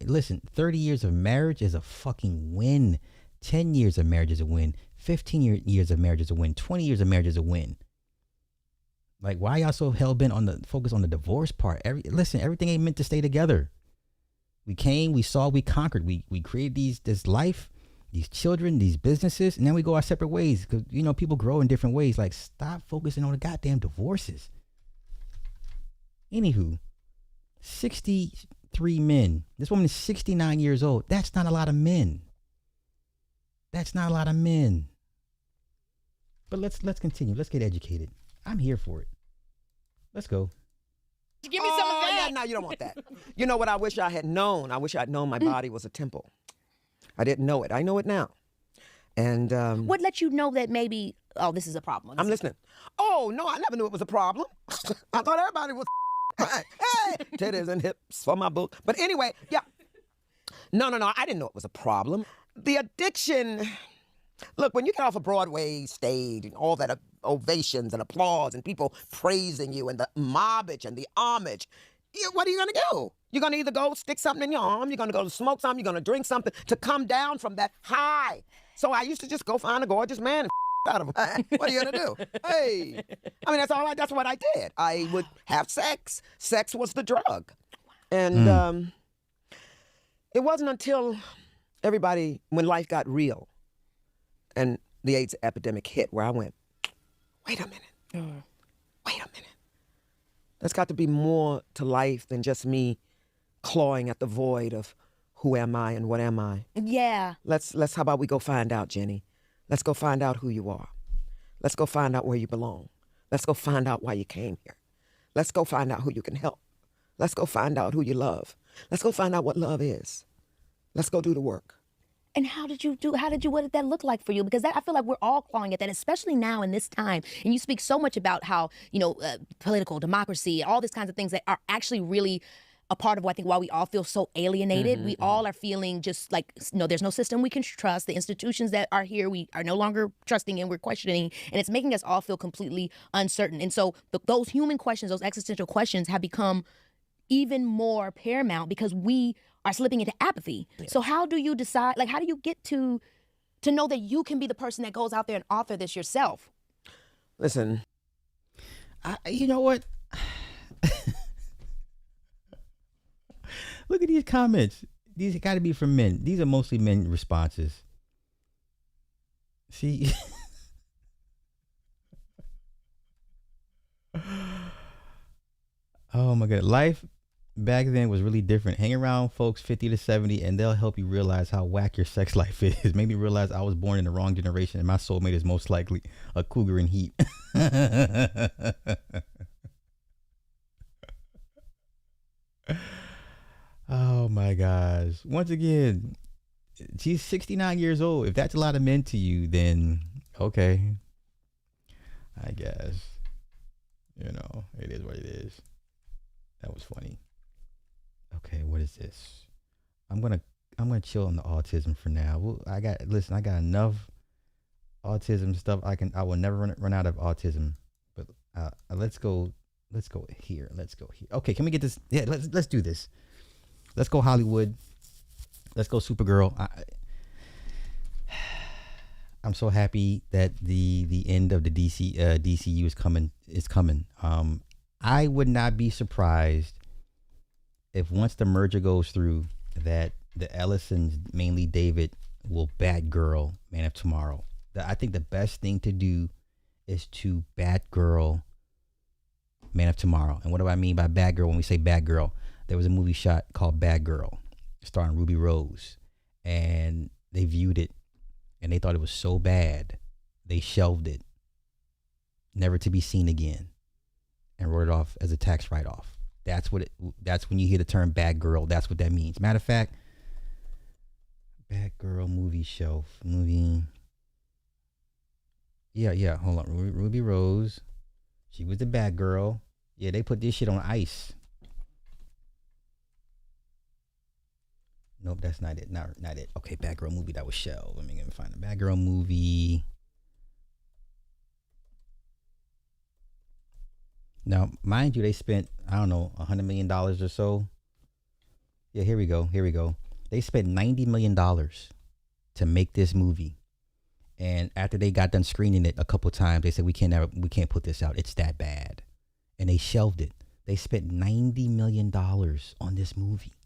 Listen, 30 years of marriage is a fucking win. 10 years of marriage is a win. 15 years of marriage is a win. 20 years of marriage is a win. Like, why y'all so hell-bent on the focus on the divorce part? Everything ain't meant to stay together. We came, we saw, we conquered. We created this life, these children, these businesses, and then we go our separate ways because, people grow in different ways. Like, stop focusing on the goddamn divorces. Anywho, 63 men. This woman is 69 years old. That's not a lot of men. That's not a lot of men. But let's continue. Let's get educated. I'm here for it. Let's go. Give me some of that. No, you don't want that. You know what I wish I had known? I wish I'd known my body was a temple. I didn't know it. I know it now. And what let you know that maybe, this is a problem? I'm listening. Oh, no, I never knew it was a problem. I thought everybody was right. Hey, titties and hips for my book. But anyway, yeah. No, I didn't know it was a problem. The addiction... Look, when you get off a Broadway stage and all that ovations and applause and people praising you and the mobbage and the homage, what are you going to do? You're going to either go stick something in your arm, you're going to go smoke something, you're going to drink something to come down from that high. So I used to just go find a gorgeous man and out of him. What are you going to do? Hey. I mean, that's what I did. I would have sex. Sex was the drug. And it wasn't until when life got real, and the AIDS epidemic hit, where I went, wait a minute. There's got to be more to life than just me clawing at the void of who am I and what am I. Yeah. How about we go find out, Jenny? Let's go find out who you are. Let's go find out where you belong. Let's go find out why you came here. Let's go find out who you can help. Let's go find out who you love. Let's go find out what love is. Let's go do the work. And what did that look like for you? Because I feel like we're all clawing at that, especially now in this time. And you speak so much about how, political democracy, all these kinds of things that are actually really a part of why we all feel so alienated. We all are feeling just like, there's no system we can trust. The institutions that are here, we are no longer trusting and we're questioning. And it's making us all feel completely uncertain. And so those human questions, those existential questions have become even more paramount because we are slipping into apathy. Yeah. So how do you decide, how do you get to know that you can be the person that goes out there and author this yourself? Listen. You know what? Look at these comments. These got to be from men. These are mostly men responses. See? Oh my God. Life back then was really different. Hang around folks 50 to 70 and they'll help you realize how whack your sex life is. Made me realize I was born in the wrong generation and my soulmate is most likely a cougar in heat. Oh my gosh. Once again, she's 69 years old. If that's a lot of men to you, then okay. I guess. It is what it is. That was funny. Okay, what is this? I'm gonna chill on the autism for now. I got enough autism stuff. I will never run out of autism. But let's go here. Okay, can we get this? Yeah, let's do this. Let's go Hollywood. Let's go Supergirl. I'm so happy that the end of the DCU is coming. I would not be surprised if once the merger goes through that the Ellisons, mainly David, will Batgirl Man of Tomorrow. I think the best thing to do is to Batgirl Man of Tomorrow. And what do I mean by Batgirl? When we say Batgirl, there was a movie shot called Bad Girl, starring Ruby Rose, and they viewed it and they thought it was so bad they shelved it, never to be seen again, and wrote it off as a tax write-off. That's when you hear the term Bad Girl. That's what that means. Matter of fact, Bad Girl movie shelf movie. Yeah. Hold on, Ruby Rose. She was the bad girl. Yeah, they put this shit on ice. Nope, that's not it. Not it. Okay, Bad Girl movie that was shelved. Let me find the Bad Girl movie. Now, mind you, they spent, I don't know, $100 million or so. Yeah, here we go. They spent $90 million to make this movie. And after they got done screening it a couple times, they said, we can't put this out. It's that bad. And they shelved it. They spent $90 million on this movie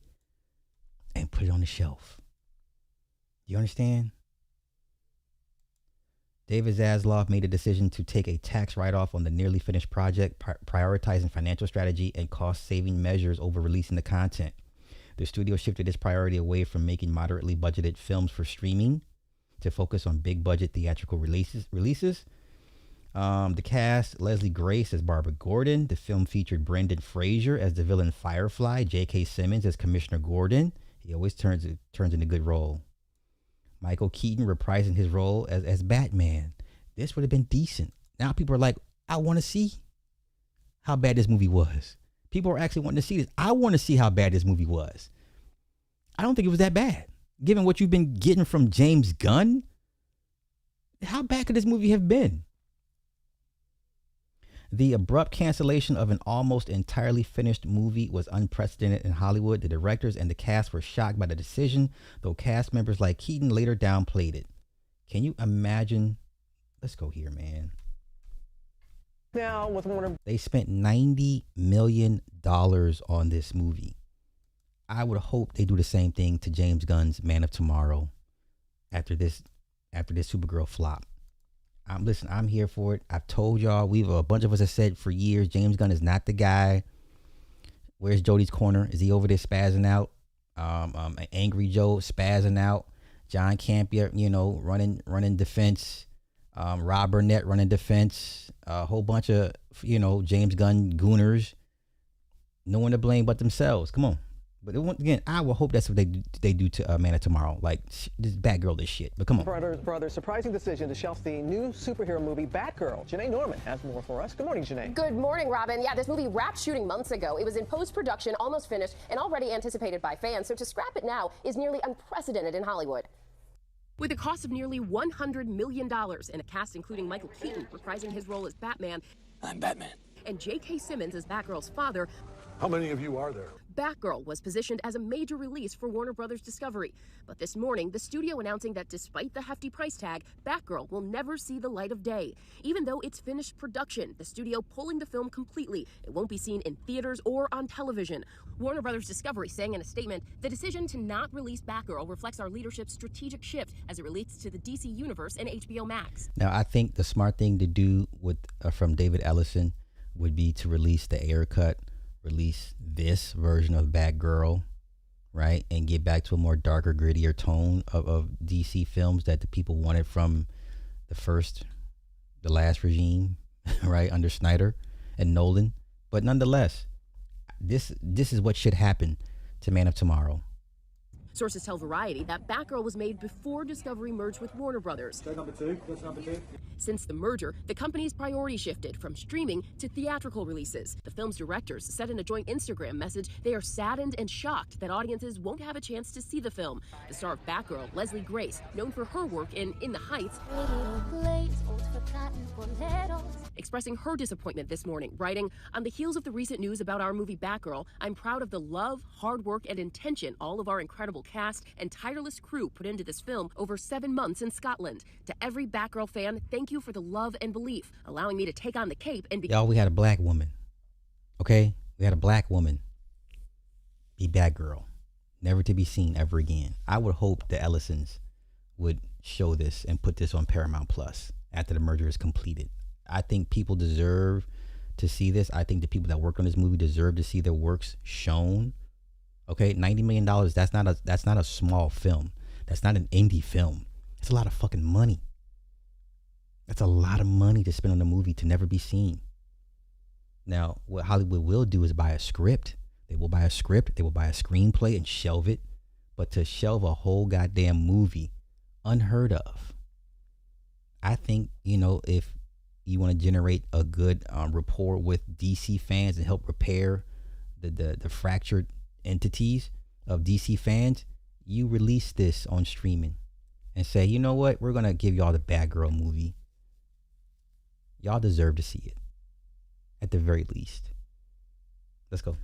and put it on the shelf. You understand? David Zaslav made a decision to take a tax write-off on the nearly finished project, prioritizing financial strategy and cost-saving measures over releasing the content. The studio shifted its priority away from making moderately budgeted films for streaming to focus on big-budget theatrical releases. The cast: Leslie Grace as Barbara Gordon. The film featured Brendan Fraser as the villain Firefly, J.K. Simmons as Commissioner Gordon. He always turns in a good role. Michael Keaton reprising his role as Batman. This would have been decent. Now people are like, I want to see how bad this movie was. People are actually wanting to see this. I want to see how bad this movie was. I don't think it was that bad. Given what you've been getting from James Gunn, how bad could this movie have been? The abrupt cancellation of an almost entirely finished movie was unprecedented in Hollywood. The directors and the cast were shocked by the decision, though cast members like Keaton later downplayed it. Can you imagine? Let's go here, man. Now with Warner, they spent $90 million on this movie. I would hope they do the same thing to James Gunn's Man of Tomorrow after this Supergirl flop. I'm here for it. I've told y'all, a bunch of us have said for years, James Gunn is not the guy. Where's Jodie's Corner? Is he over there spazzing out? Angry Joe spazzing out. John Campion, running defense. Rob Burnett running defense. A whole bunch of, James Gunn gooners. No one to blame but themselves. Come on. But again, I will hope that's what they do to Man of Tomorrow. Like, this Batgirl, this shit. But come on. Brothers, surprising decision to shelf the new superhero movie Batgirl. Janae Norman has more for us. Good morning, Janae. Good morning, Robin. Yeah, this movie wrapped shooting months ago. It was in post-production, almost finished, and already anticipated by fans. So to scrap it now is nearly unprecedented in Hollywood. With a cost of nearly $100 million and a cast including Michael Keaton reprising his role as Batman. I'm Batman. And J.K. Simmons as Batgirl's father. How many of you are there? Batgirl was positioned as a major release for Warner Brothers Discovery. But this morning, the studio announcing that despite the hefty price tag, Batgirl will never see the light of day. Even though it's finished production, the studio pulling the film completely. It won't be seen in theaters or on television. Warner Brothers Discovery saying in a statement, the decision to not release Batgirl reflects our leadership's strategic shift as it relates to the DC Universe and HBO Max. Now, I think the smart thing to do from David Ellison would be to release the air cut, release this version of Batgirl, right, and get back to a more darker, grittier tone of DC films that the people wanted from the last regime, right, under Snyder and Nolan. But nonetheless, this is what should happen to Man of Tomorrow. Sources tell Variety that Batgirl was made before Discovery merged with Warner Brothers. That's number two. Since the merger, the company's priority shifted from streaming to theatrical releases. The film's directors said in a joint Instagram message they are saddened and shocked that audiences won't have a chance to see the film. The star of Batgirl, Leslie Grace, known for her work in The Heights, expressing her disappointment this morning, writing, on the heels of the recent news about our movie Batgirl, I'm proud of the love, hard work, and intention all of our incredible cast and tireless crew put into this film over 7 months in Scotland. To every Batgirl fan, thank you for the love and belief, allowing me to take on the cape and be... Y'all, we had a black woman, okay? We had a black woman be Batgirl. never to be seen ever again. I would hope the Ellisons would show this and put this on Paramount Plus after the merger is completed. I think people deserve to see this. I think the people that work on this movie deserve to see their works shown. Okay, $90 million, that's not a small film. That's not an indie film. It's a lot of fucking money. That's a lot of money to spend on a movie to never be seen. Now, what Hollywood will do is buy a script. They will buy a script, they will buy a screenplay and shelve it. But to shelve a whole goddamn movie, unheard of. I think, if you want to generate a good rapport with DC fans and help repair the fractured entities of DC fans, you release this on streaming and say, you know what, we're going to give y'all the Batgirl movie. Y'all deserve to see it, at the very least. Let's go.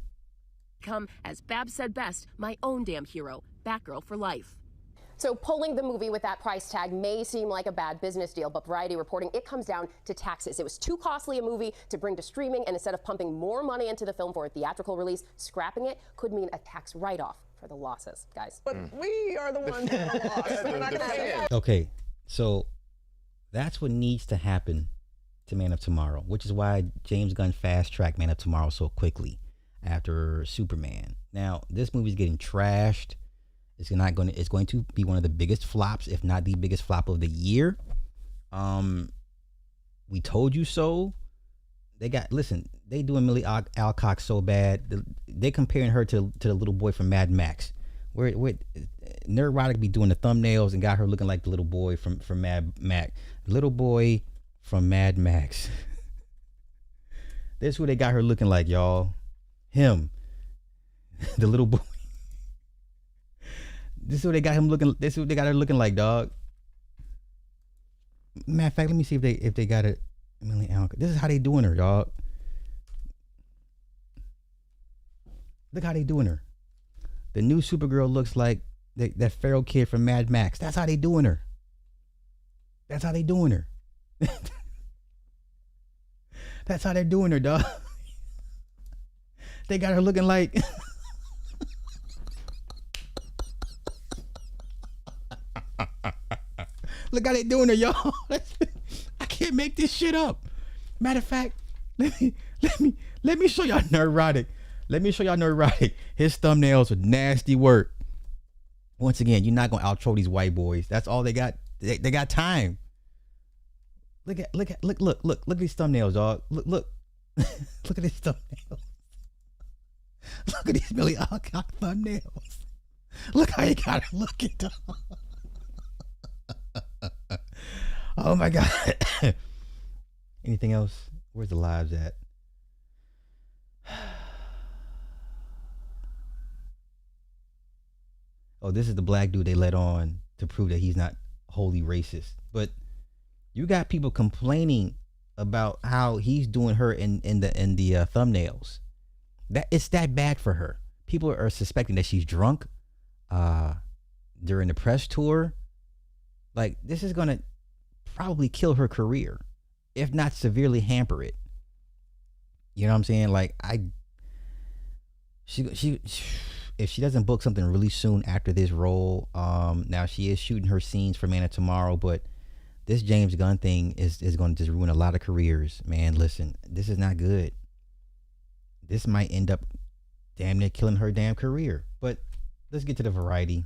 Come, as Babs said best, my own damn hero, Batgirl for life. So pulling the movie with that price tag may seem like a bad business deal, but Variety reporting it comes down to taxes. It was too costly a movie to bring to streaming, and instead of pumping more money into the film for a theatrical release, scrapping it could mean a tax write-off for the losses, guys. But we are the ones that are lost. We're not going to pay it. Okay, so that's what needs to happen to Man of Tomorrow, which is why James Gunn fast-tracked Man of Tomorrow so quickly after Superman. Now, this movie's getting trashed. It's going to be one of the biggest flops, if not the biggest flop of the year. We told you so. They doing Millie Alcock so bad. They comparing her to the little boy from Mad Max. Where Neurotic be doing the thumbnails and got her looking like the little boy from Mad Max. Little boy from Mad Max. This is who they got her looking like, y'all. Him. The little boy. This is what they got him looking. This is what they got her looking like, dog. Matter of fact, let me see if they got it. This is how they doing her, dog. Look how they doing her. The new Supergirl looks like that feral kid from Mad Max. That's how they doing her. That's how they doing her. That's how they're doing her, dog. They got her looking like. Look how they doing her, y'all. I can't make this shit up. Matter of fact, let me show y'all Neurotic. Let me show y'all Neurotic. His thumbnails are nasty work. Once again, you're not gonna outro these white boys. That's all they got. They got time. Look at these thumbnails, dog. Look at these thumbnails. Look at these Millie Alcock thumbnails. Look how you got her looking, dog. Oh my God. Anything else? Where's the lives at? Oh, this is the black dude they let on to prove that he's not wholly racist. But you got people complaining about how he's doing her in the thumbnails. That it's that bad for her. People are suspecting that she's drunk during the press tour. Like, this is gonna probably kill her career, if not severely hamper it. You know what I'm saying? Like, she if she doesn't book something really soon after this role, now she is shooting her scenes for Man of Tomorrow, but this James Gunn thing is going to just ruin a lot of careers, man. Listen, this is not good. This might end up damn near killing her damn career. But let's get to the Variety.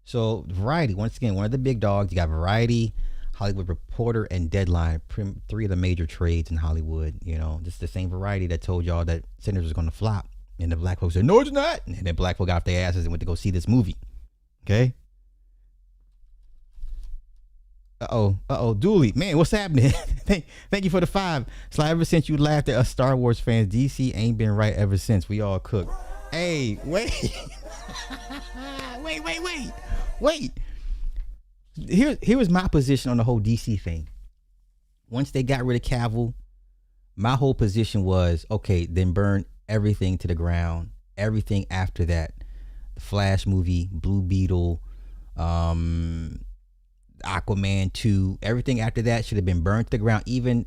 So Variety, once again, one of the big dogs. You got Variety, Hollywood Reporter, and Deadline, three of the major trades in Hollywood. You know, this is the same Variety that told y'all that Sinners was going to flop. And the black folks said, no, it's not. And then black folk got off their asses and went to go see this movie. Okay? Dooley, man, what's happening? Thank you for the 5. Sly, ever since you laughed at us Star Wars fans, DC ain't been right ever since. We all cooked. Hey, wait. wait. Here was my position on the whole DC thing. Once they got rid of Cavill, my whole position was, okay, then burn everything to the ground. Everything after that. The Flash movie, Blue Beetle, Aquaman 2, everything after that should have been burned to the ground. Even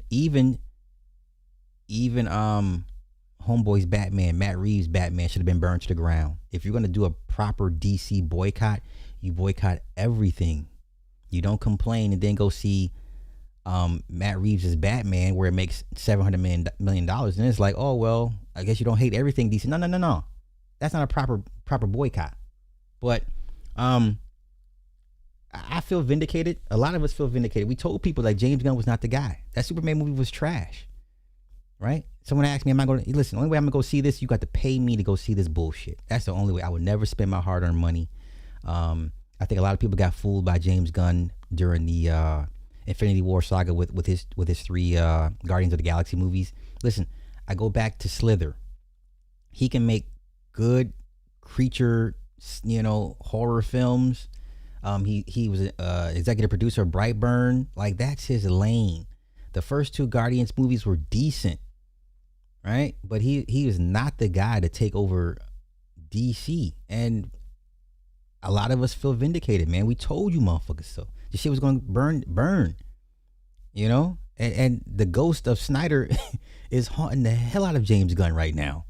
Homeboy's Batman, Matt Reeves' Batman should have been burned to the ground. If you're going to do a proper DC boycott, you boycott everything. You don't complain and then go see Matt Reeves' Batman where it makes $700 million. And it's like, oh, well, I guess you don't hate everything DC. No. That's not a proper boycott. But I feel vindicated. A lot of us feel vindicated. We told people that James Gunn was not the guy. That Superman movie was trash. Right? Someone asked me, am I going to listen? The only way I'm going to go see this, you got to pay me to go see this bullshit. That's the only way. I would never spend my hard-earned money. I think a lot of people got fooled by James Gunn during the Infinity War saga with his 3 Guardians of the Galaxy movies. Listen, I go back to Slither. He can make good creature, horror films. He was executive producer of Brightburn. Like, that's his lane. The first 2 Guardians movies were decent, right? But he is not the guy to take over DC. And a lot of us feel vindicated, man. We told you motherfuckers so. This shit was going to burn. And the ghost of Snyder is haunting the hell out of James Gunn right now,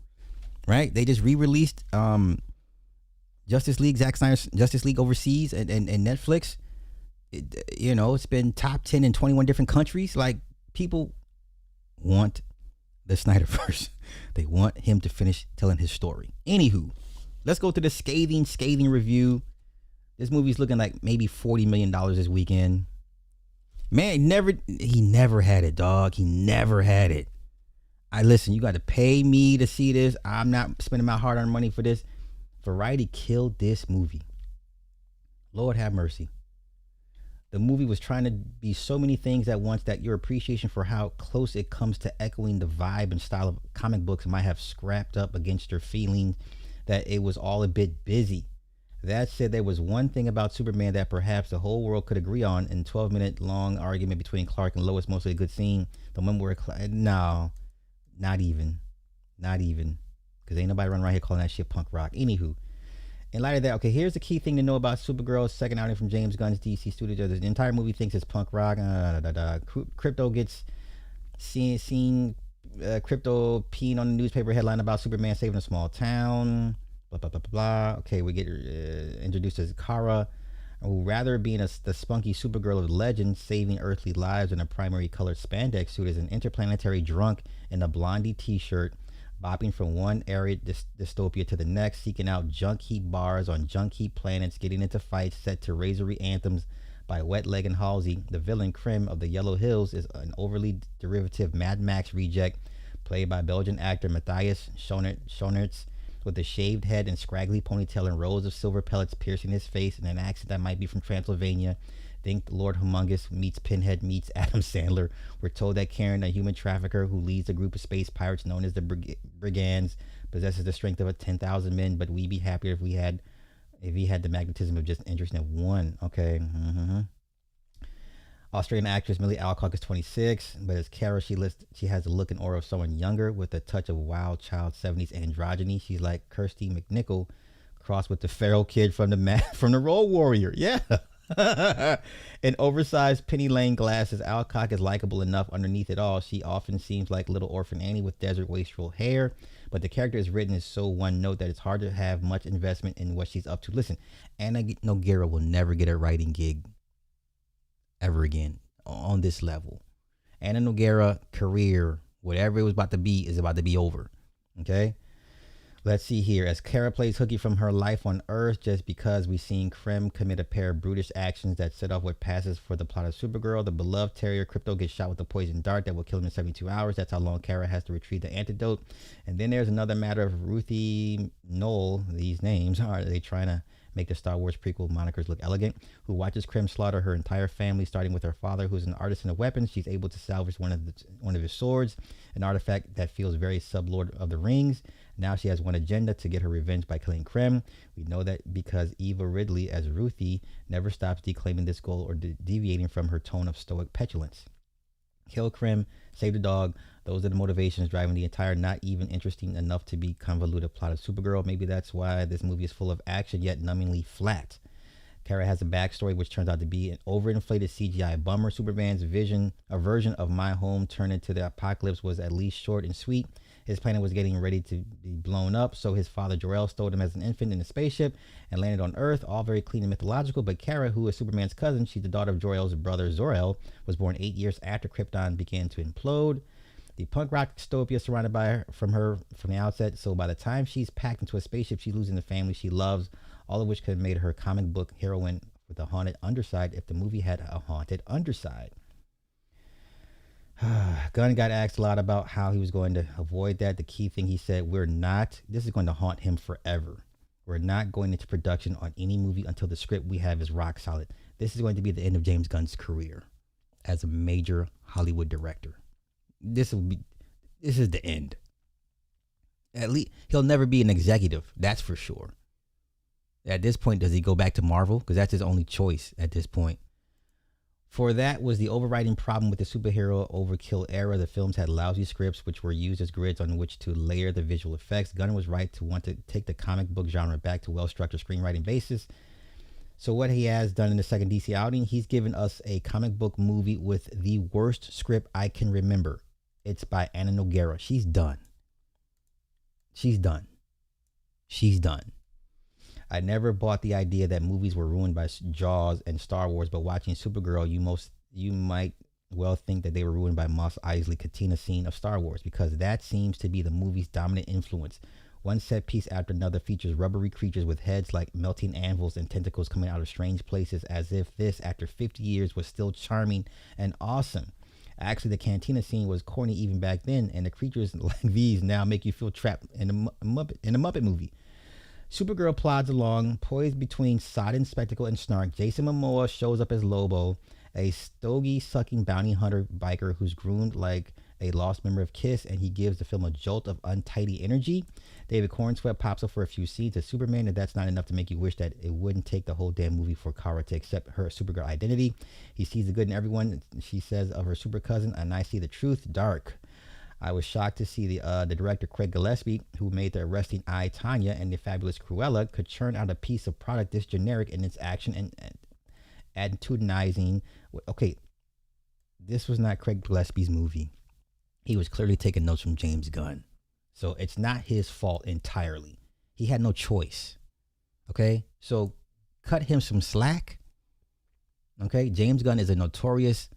right? They just re-released Justice League, Zack Snyder's Justice League overseas and Netflix. It's been top 10 in 21 different countries. Like, people want the Snyderverse. They want him to finish telling his story. Anywho, let's go to the scathing review. This movie's looking like maybe $40 million this weekend. Man, he never had it, dog. He never had it. Listen, you got to pay me to see this. I'm not spending my hard-earned money for this. Variety killed this movie. Lord have mercy. The movie was trying to be so many things at once that your appreciation for how close it comes to echoing the vibe and style of comic books might have scrapped up against your feeling that it was all a bit busy. That said, there was one thing about Superman that perhaps the whole world could agree on in 12-minute long argument between Clark and Lois, mostly a good scene. The one where, no, not even. Because ain't nobody running around here calling that shit punk rock. Anywho, in light of that, okay, here's the key thing to know about Supergirl's second outing from James Gunn's DC studio. The entire movie thinks it's punk rock. Crypto gets seen Crypto peeing on the newspaper headline about Superman saving a small town. Blah, blah, blah, blah, blah. Okay, we get introduced as Kara, who rather being the spunky Supergirl of legend, saving earthly lives in a primary colored spandex suit, is an interplanetary drunk in a blondie t-shirt, bopping from one arid dystopia to the next, seeking out junk heap bars on junk heap planets, getting into fights set to razory anthems by Wet Leg and Halsey. The villain Krim of the Yellow Hills is an overly derivative Mad Max reject, played by Belgian actor Matthias Schoenaerts, with a shaved head and scraggly ponytail and rows of silver pellets piercing his face in an accent that might be from Transylvania. Think Lord Humongous meets Pinhead meets Adam Sandler. We're told that Karen, a human trafficker who leads a group of space pirates known as the Brigands, possesses the strength of 10,000 men, but we'd be happier if he had the magnetism of just interest in one. Okay. Australian actress Millie Alcock is 26, but as Kara, she has the look and aura of someone younger with a touch of wild child 70s androgyny. She's like Kirsty McNichol crossed with the feral kid from the Road Warrior. Yeah. In oversized Penny Lane glasses, Alcock is likable enough underneath it all. She often seems like little orphan Annie with desert wastrel hair, but the character is written as so one note that it's hard to have much investment in what she's up to. Listen, Anna Nogueira will never get a writing gig ever again on this level. Anna Nogueira career, whatever it was about to be, is about to be over. Okay, let's see here. As Kara plays hooky from her life on Earth, just because we've seen Krim commit a pair of brutish actions that set off what passes for the plot of Supergirl, the beloved terrier Crypto gets shot with a poison dart that will kill him in 72 hours. That's how long Kara has to retrieve the antidote. And then there's another matter of Ruthie Knoll. These names, are they trying to make the Star Wars prequel monikers look elegant? Who watches Krim slaughter her entire family, starting with her father, who's an artisan of weapons. She's able to salvage one of his swords, an artifact that feels very sub-Lord of the Rings. Now she has one agenda: to get her revenge by killing Krim. We know that because Eva Ridley as Ruthie never stops declaiming this goal or deviating from her tone of stoic petulance. Kill Krim, save the dog. Those are the motivations driving the entire not even interesting enough to be convoluted plot of Supergirl. Maybe that's why this movie is full of action yet numbingly flat. Kara has a backstory which turns out to be an overinflated CGI bummer. Superman's version of My Home turned into the apocalypse was at least short and sweet. His planet was getting ready to be blown up, so his father Jor-El stole him as an infant in a spaceship and landed on Earth, all very clean and mythological. But Kara, who is Superman's cousin, she's the daughter of Jor-El's brother Zor-El, was born 8 years after Krypton began to implode. The punk rock dystopia surrounded by her from the outset, so by the time she's packed into a spaceship, she's losing the family she loves, all of which could have made her comic book heroine with a haunted underside if the movie had a haunted underside. Gunn got asked a lot about how he was going to avoid that. The key thing he said, this is going to haunt him forever. We're not going into production on any movie until the script we have is rock solid. This is going to be the end of James Gunn's career as a major Hollywood director. This is the end. At least he'll never be an executive, that's for sure. At this point, does he go back to Marvel? Because that's his only choice at this point. For that was the overriding problem with the superhero overkill era. The films had lousy scripts, which were used as grids on which to layer the visual effects. Gunn was right to want to take the comic book genre back to well-structured screenwriting basis. So what he has done in the second DC outing, he's given us a comic book movie with the worst script I can remember. It's by Anna Nogueira. She's done. I never bought the idea that movies were ruined by Jaws and Star Wars, but watching Supergirl, you might well think that they were ruined by Mos Eisley Katina scene of Star Wars, because that seems to be the movie's dominant influence. One set piece after another features rubbery creatures with heads like melting anvils and tentacles coming out of strange places, as if this, after 50 years, was still charming and awesome. Actually, the cantina scene was corny even back then, and the creatures like these now make you feel trapped in a Muppet movie. Supergirl plods along, poised between sodden spectacle and snark. Jason Momoa shows up as Lobo, a stogie-sucking bounty hunter biker who's groomed like a lost member of KISS, and he gives the film a jolt of untidy energy. David Cornsweet pops up for a few scenes as Superman, and that's not enough to make you wish that it wouldn't take the whole damn movie for Kara to accept her Supergirl identity. He sees the good in everyone, she says of her super cousin, and I see the truth, dark. I was shocked to see the director Craig Gillespie, who made the arresting I, Tanya, and the fabulous Cruella, could churn out a piece of product this generic in its action and attitudinizing. Okay, this was not Craig Gillespie's movie. He was clearly taking notes from James Gunn. So it's not his fault entirely. He had no choice. Okay? So cut him some slack. Okay? James Gunn is a notorious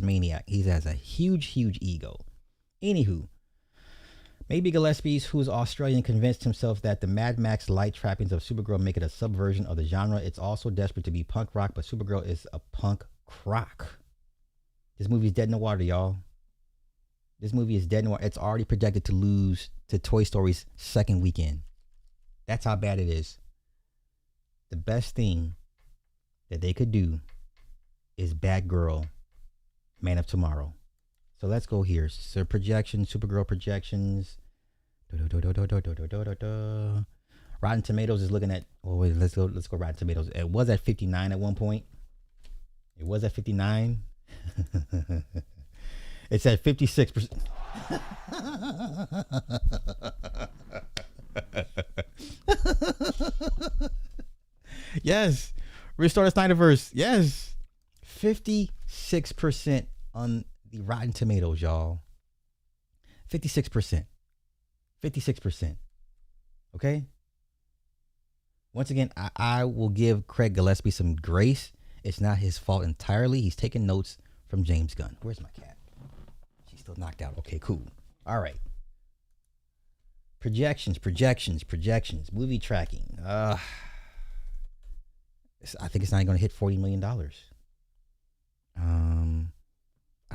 maniac. He has a huge ego. Anywho, maybe Gillespie, who's Australian, convinced himself that the Mad Max light trappings of Supergirl make it a subversion of the genre. It's also desperate to be punk rock, but Supergirl is a punk rock. This movie is dead in the water, y'all. This movie is dead in the water. It's already projected to lose to Toy Story's second weekend. That's how bad it is. The best thing that they could do is Batgirl, Man of Tomorrow. So let's go here. So projections, Supergirl projections. Rotten Tomatoes is looking at. Oh wait, let's go Rotten Tomatoes. It was at 59 at one point. It was at 59. It's at 56%. Yes. Restore the Snyderverse. Yes. 56% on the Rotten Tomatoes, y'all. 56%. 56%. Okay? Once again, I will give Craig Gillespie some grace. It's not his fault entirely. He's taking notes from James Gunn. Where's my cat? She's still knocked out. Okay, cool. All right. Projections. Movie tracking. I think it's not going to hit $40 million. I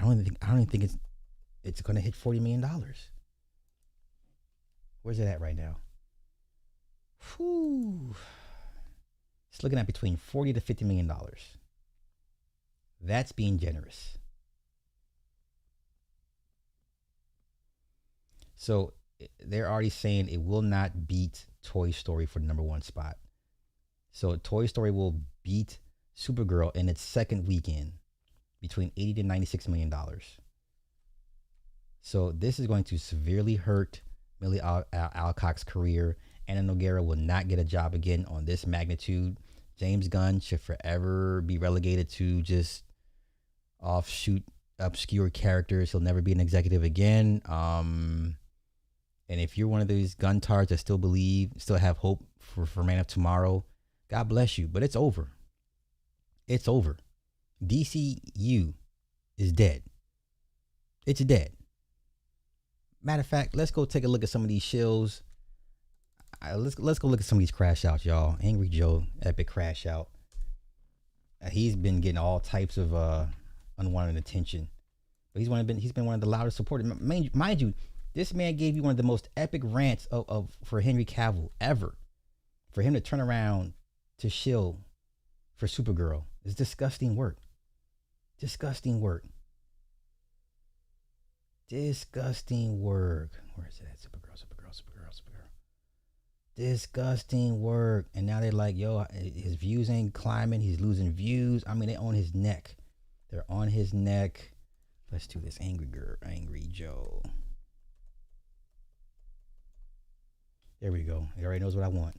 don't even think it's going to hit $40 million. Where's it at right now? Whew. It's looking at between $40 to $50 million. That's being generous. So they're already saying it will not beat Toy Story for the number one spot. So Toy Story will beat Supergirl in its second weekend between $80 to $96 million. So this is going to severely hurt Millie Alcock's career. Anna Nogueira will not get a job again on this magnitude. James Gunn should forever be relegated to just offshoot obscure characters. He'll never be an executive again. And if you're one of these gun tards that still have hope for Man of Tomorrow, God bless you. But it's over. It's over. DCU is dead. It's dead. Matter of fact, let's go take a look at some of these shills. Let's go look at some of these crash outs, y'all. Angry Joe, epic crash out. He's been getting all types of unwanted attention, but he's been one of the loudest supporters. Mind you, this man gave you one of the most epic rants for Henry Cavill ever. For him to turn around to shill for Supergirl is disgusting work. Disgusting work. Disgusting work. Where is it at? Supergirl. Disgusting work. And now they're like, yo, his views ain't climbing. He's losing views. I mean, they're on his neck. They're on his neck. Let's do this. Angry Joe. There we go. He already knows what I want.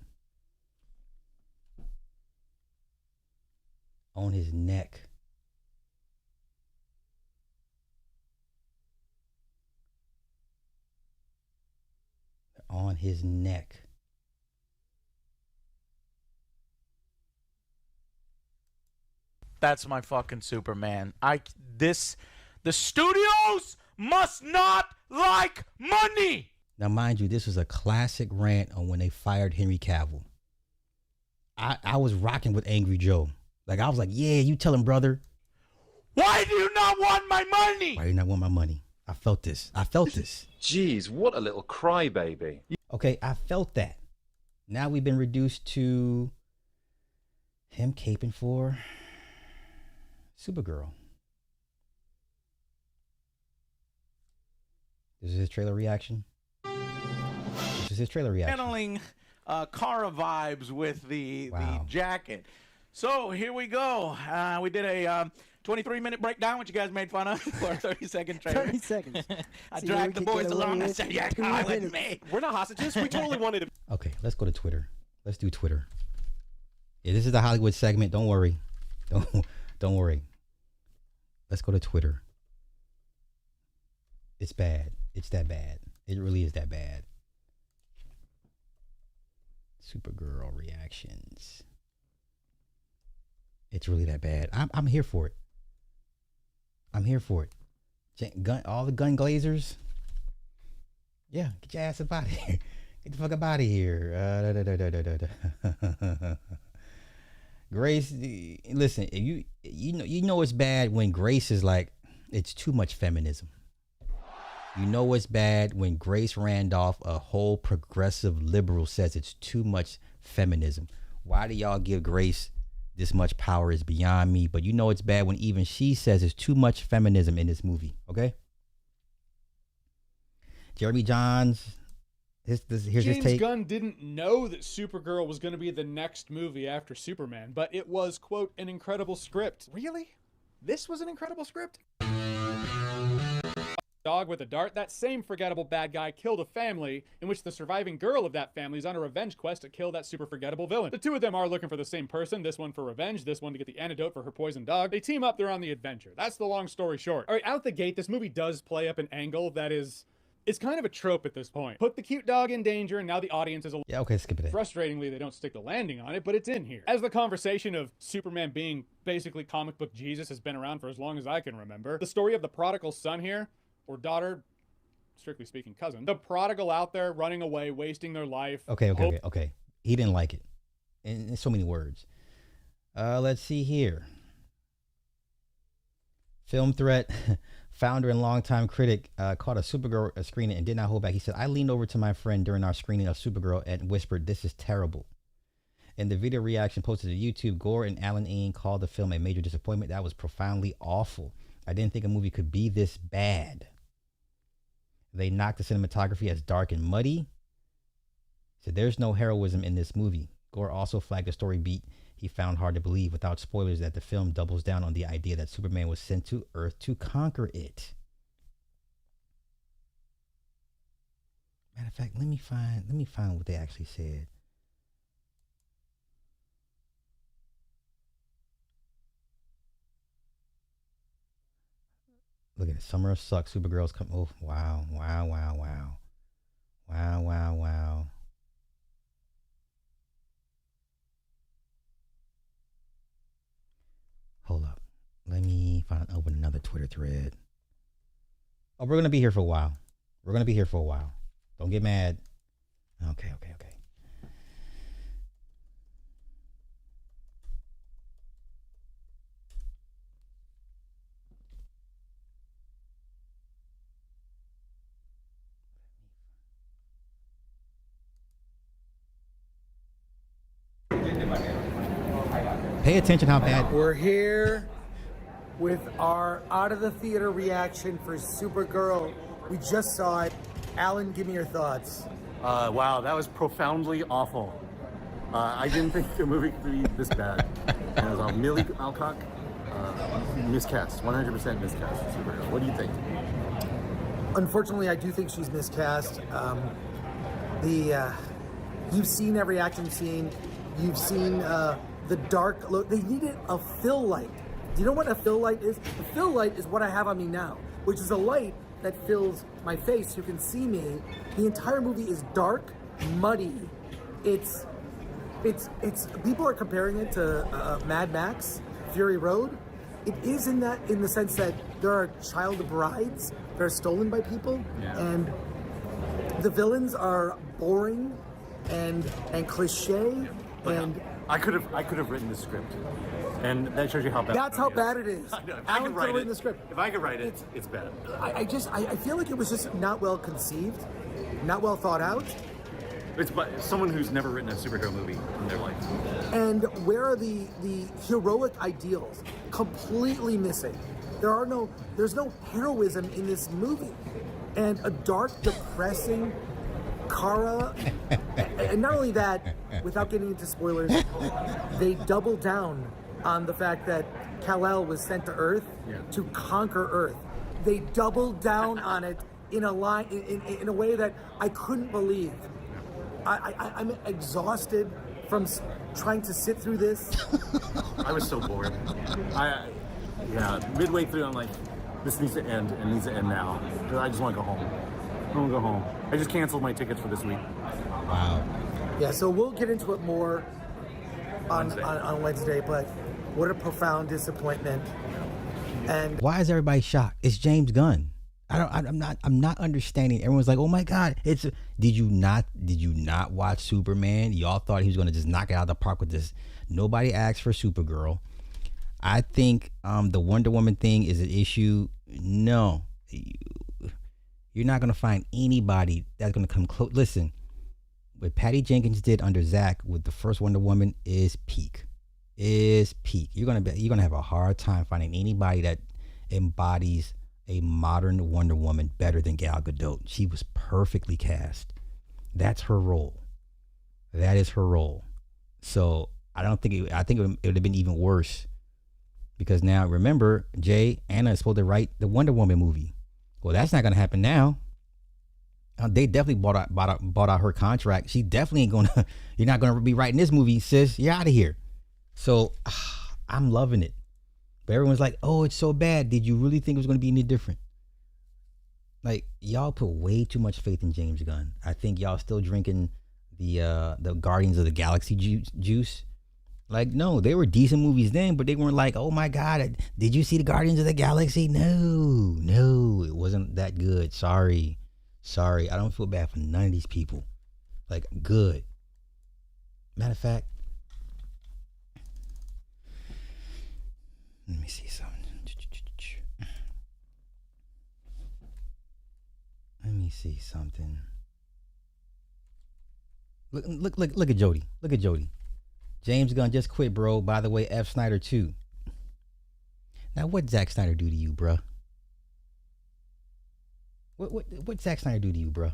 On his neck. They're on his neck. That's my fucking Superman. The studios must not like money. Now, mind you, this was a classic rant on when they fired Henry Cavill. I was rocking with Angry Joe. Like, I was like, yeah, you tell him, brother. Why do you not want my money? Why do you not want my money? I felt this. Jeez, what a little crybaby. Okay, I felt that. Now we've been reduced to him caping for Supergirl. This is his trailer reaction. Channeling Kara vibes with the jacket. So here we go. We did a 23-minute breakdown, which you guys made fun of, for a 30-second trailer. 30 seconds. I dragged the boys along. I said, yeah, come with me. We're not hostages. We totally wanted to. Okay, let's go to Twitter. Let's do Twitter. Yeah, this is the Hollywood segment. Don't worry. Don't worry. Let's go to Twitter. It's bad. It's that bad. It really is that bad. Supergirl reactions. It's really that bad. I'm here for it. I'm here for it. All the gun glazers. Yeah, get your ass up out of here. Get the fuck up out of here. Grace, listen, you know it's bad when Grace is like, it's too much feminism. You know it's bad when Grace Randolph, a whole progressive liberal, says it's too much feminism. Why do y'all give Grace this much power is beyond me? But you know it's bad when even she says it's too much feminism in this movie, okay? Jeremy Johns, here's his take. James Gunn didn't know that Supergirl was going to be the next movie after Superman, but it was, quote, an incredible script. Really? This was an incredible script? Dog with a dart, that same forgettable bad guy killed a family in which the surviving girl of that family is on a revenge quest to kill that super forgettable villain. The two of them are looking for the same person, this one for revenge, this one to get the antidote for her poisoned dog. They team up, they're on the adventure. That's the long story short. All right, out the gate, this movie does play up an angle that is... It's kind of a trope at this point. Put the cute dog in danger, and now the audience is... Yeah, okay, skip it. Frustratingly, they don't stick the landing on it, but it's in here. As the conversation of Superman being basically comic book Jesus has been around for as long as I can remember, the story of the prodigal son here, or daughter... strictly speaking, cousin. The prodigal out there running away, wasting their life. Okay. He didn't like it. In so many words. Let's see here. Film Threat founder and longtime critic caught a Supergirl screening and did not hold back. He said, I leaned over to my friend during our screening of Supergirl and whispered, this is terrible. In the video reaction posted to YouTube, Gore and Alan Ean called the film a major disappointment. That was profoundly awful. I didn't think a movie could be this bad. They knocked the cinematography as dark and muddy. Said there's no heroism in this movie. Gore also flagged a story beat he found hard to believe without spoilers that the film doubles down on the idea that Superman was sent to Earth to conquer it. Matter of fact, let me find what they actually said. Look at it. Summer sucks. Supergirl's come. Oh, wow. Wow, wow, wow. Wow, wow, wow. Hold up. Let me open another Twitter thread. Oh, we're going to be here for a while. We're going to be here for a while. Don't get mad. Okay. Pay attention how bad. We're here with our out of the theater reaction for Supergirl. We just saw it. Alan, give me your thoughts. Wow, that was profoundly awful. I didn't think the movie could be this bad. And it was Millie Alcock, miscast, 100% miscast. Supergirl. What do you think? Unfortunately, I do think she's miscast. You've seen every action scene. You've seen the dark look. They needed a fill light. Do you know what a fill light is? A fill light is what I have on me now, which is a light that fills my face. You can see me. The entire movie is dark, muddy. It's people are comparing it to Mad Max, Fury Road. It is in the sense that there are child brides that are stolen by people, and the villains are boring and cliche. And I could have written the script, and that shows you how bad. That's how bad it is. I know. If I Alan could write written it, the script. If I could write it, it's bad. I feel like it was just not well conceived, not well thought out. It's someone who's never written a superhero movie in their life. And where are the heroic ideals? Completely missing. There's no heroism in this movie. And a dark, depressing Kara, and not only that, without getting into spoilers, they double down on the fact that Kal-El was sent to Earth to conquer Earth. They doubled down on it in a way that I couldn't believe. I'm exhausted from trying to sit through this. I was so bored. Midway through, I'm like, this needs to end, and needs to end now. I just want to go home. I want to go home. I just canceled my tickets for this week. Wow. Yeah, so we'll get into it more on Wednesday, but what a profound disappointment. And why is everybody shocked? It's James Gunn. I'm not understanding. Everyone's like, oh my God, did you not watch Superman? Y'all thought he was gonna just knock it out of the park with this. Nobody asked for Supergirl. I think the Wonder Woman thing is an issue. No. You're not going to find anybody that's going to come close. Listen, what Patty Jenkins did under Zach with the first Wonder Woman is peak. You're going to have a hard time finding anybody that embodies a modern Wonder Woman better than Gal Gadot. She was perfectly cast. That's her role. That is her role. So I think it would have been even worse, because now remember, Anna is supposed to write the Wonder Woman movie. Well, that's not going to happen now. They definitely bought out her contract. She definitely ain't gonna. You're not gonna be writing this movie, sis. You're out of here. So I'm loving it. But everyone's like, "Oh, it's so bad." Did you really think it was gonna be any different? Like, y'all put way too much faith in James Gunn. I think y'all still drinking the Guardians of the Galaxy juice. Like, no, they were decent movies then, but they weren't like, oh my God, did you see the Guardians of the Galaxy? No, it wasn't that good. Sorry. I don't feel bad for none of these people. Like, good. Matter of fact, let me see something. Look at Jody. Look at Jody. James Gunn just quit, bro. By the way, F. Snyder too. Now, what Zack Snyder do to you, bruh? What Zack Snyder do to you, bruh?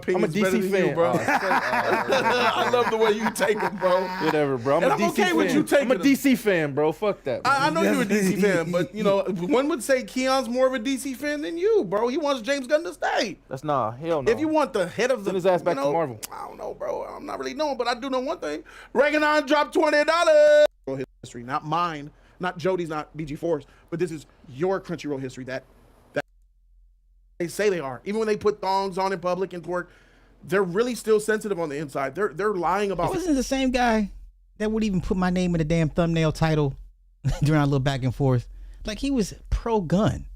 I'm a opinions better DC than fan, you, bro. I love the way you take them, bro. Whatever, bro. I'm And a I'm DC okay fan. with you taking I'm a them. DC fan, bro. Fuck that. Bro. I know you're a DC fan, but you know, one would say Keon's more of a DC fan than you, bro. He wants James Gunn to stay. That's hell no. If you want the head of the, Send his ass back to Marvel. I don't know, bro. I'm not really knowing, but I do know one thing. Reaganon dropped $20. History, not mine, not Jody's, not BG4's, but this is your Crunchyroll history that they say they are. Even when they put thongs on in public and twerk, they're really still sensitive on the inside. They're lying about. It wasn't the same guy that would even put my name in the damn thumbnail title during our little back and forth. Like, he was pro-gun.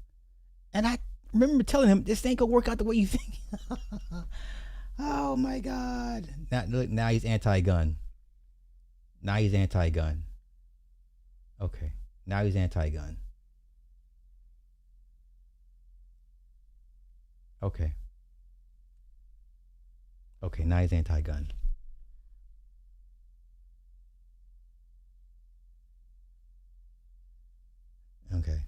And I remember telling him, this ain't gonna work out the way you think. Oh my God. Now he's anti-gun. Now he's anti-gun. Okay. Now he's anti-gun. Okay. Okay, now he's anti-gun. Okay.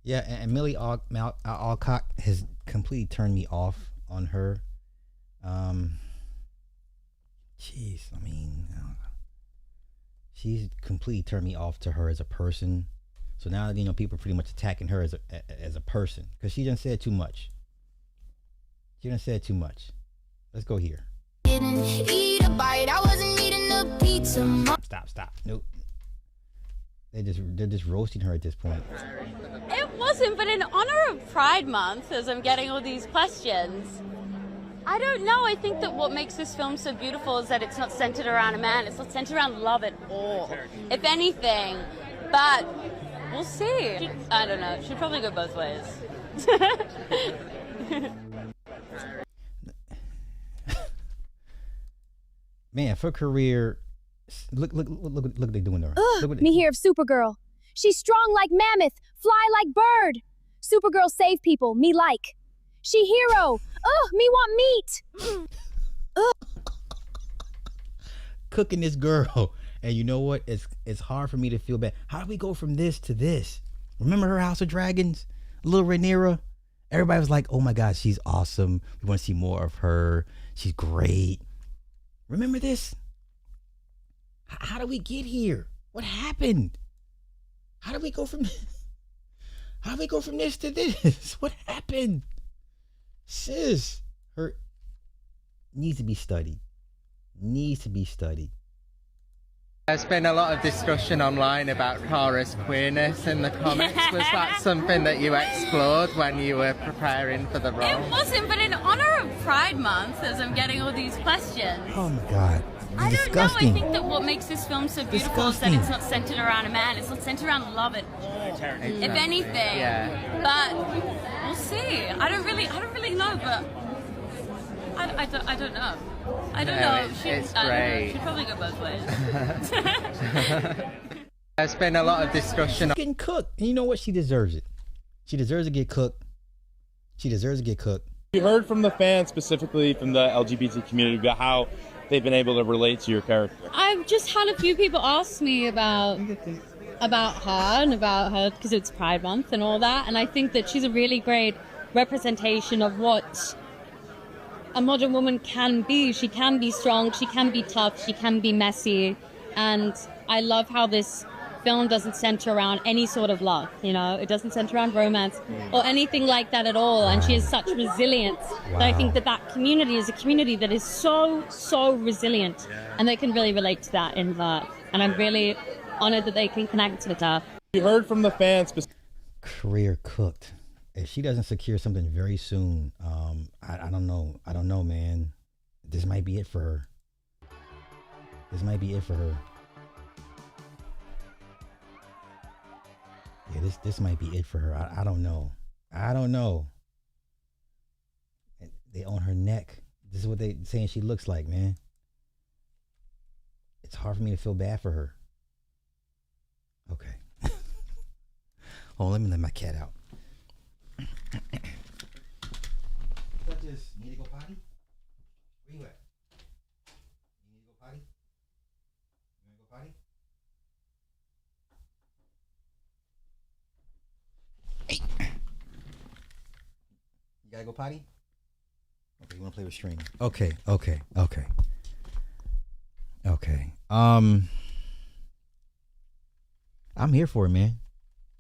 Yeah, and Millie Alcock has completely turned me off on her. Jeez, I mean, she's completely turned me off to her as a person. So now, you know, people are pretty much attacking her as a person because she done said too much. She done said too much. Let's go here. Didn't eat a bite. I wasn't eating a pizza. Stop. Nope. They're just roasting her at this point. It wasn't, but in honor of Pride Month, as I'm getting all these questions, I don't know. I think that what makes this film so beautiful is that it's not centered around a man. It's not centered around love at all, if anything. But we'll see. I don't know. It should probably go both ways. Man, for career, look what they doing to her. Ugh, me hear of Supergirl. She's strong like mammoth, fly like bird. Supergirl save people, me like. She hero. Ugh, me want meat. Cooking this girl, and you know what? It's hard for me to feel bad. How do we go from this to this? Remember her House of Dragons, Little Rhaenyra? Everybody was like, "Oh my God, she's awesome. We want to see more of her. She's great." Remember this? How do we get here? What happened? How do we go from this to this? What happened? Sis, her needs to be studied. There's been a lot of discussion online about Kara's queerness in the comics. Was that something that you explored when you were preparing for the role? It wasn't, but in honor of Pride Month, as I'm getting all these questions, Oh my God. I don't Disgusting. know. I think that what makes this film so beautiful is that it's not centered around a man. It's not centered around love at all, if anything. Yeah. But we'll see. I don't really know, but I don't know. I don't know. It's I don't know. great. Should probably go both ways. There's been a lot of discussion. Getting cooked. And you know what? She deserves it. She deserves to get cooked. You heard from the fans, specifically from the LGBT community, about how they've been able to relate to your character. I've just had a few people ask me about her and about her because it's Pride Month and all that, and I think that she's a really great representation of what a modern woman can be. She can be strong, she can be tough, she can be messy, and I love how this film doesn't center around any sort of love, you know? It doesn't center around romance or anything like that at all, and she has such resilience that I think that community is a community that is so resilient, and they can really relate to that in that, and I'm really honored that they can connect with her. You heard from the fans. Career cooked. If she doesn't secure something very soon, I don't know, man. This might be it for her. Yeah, this might be it for her. I don't know. They on her neck. This is what they saying she looks like, man. It's hard for me to feel bad for her. Okay. Hold on, let me let my cat out. What this? Need to go potty? Where you at? You need to go potty? You want to go potty? Hey. You gotta go potty? Okay, you want to play with string? Okay. I'm here for it, man.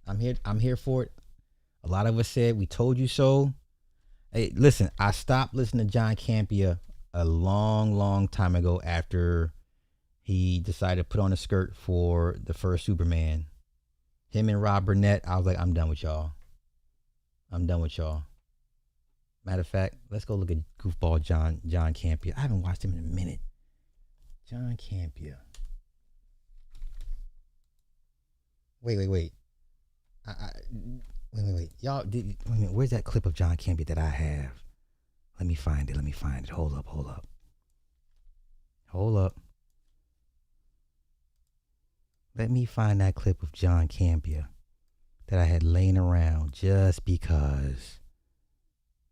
I'm here for it. A lot of us said we told you so. Hey, listen, I stopped listening to John Campea a long time ago after he decided to put on a skirt for the first Superman. Him and Rob Burnett, I was like, I'm done with y'all. Matter of fact, let's go look at goofball John Campea. I haven't watched him in a minute. John Campea. Wait. Wait. Y'all, where's that clip of John Campea that I have? Let me find it. Hold up. Let me find that clip of John Campea that I had laying around just because.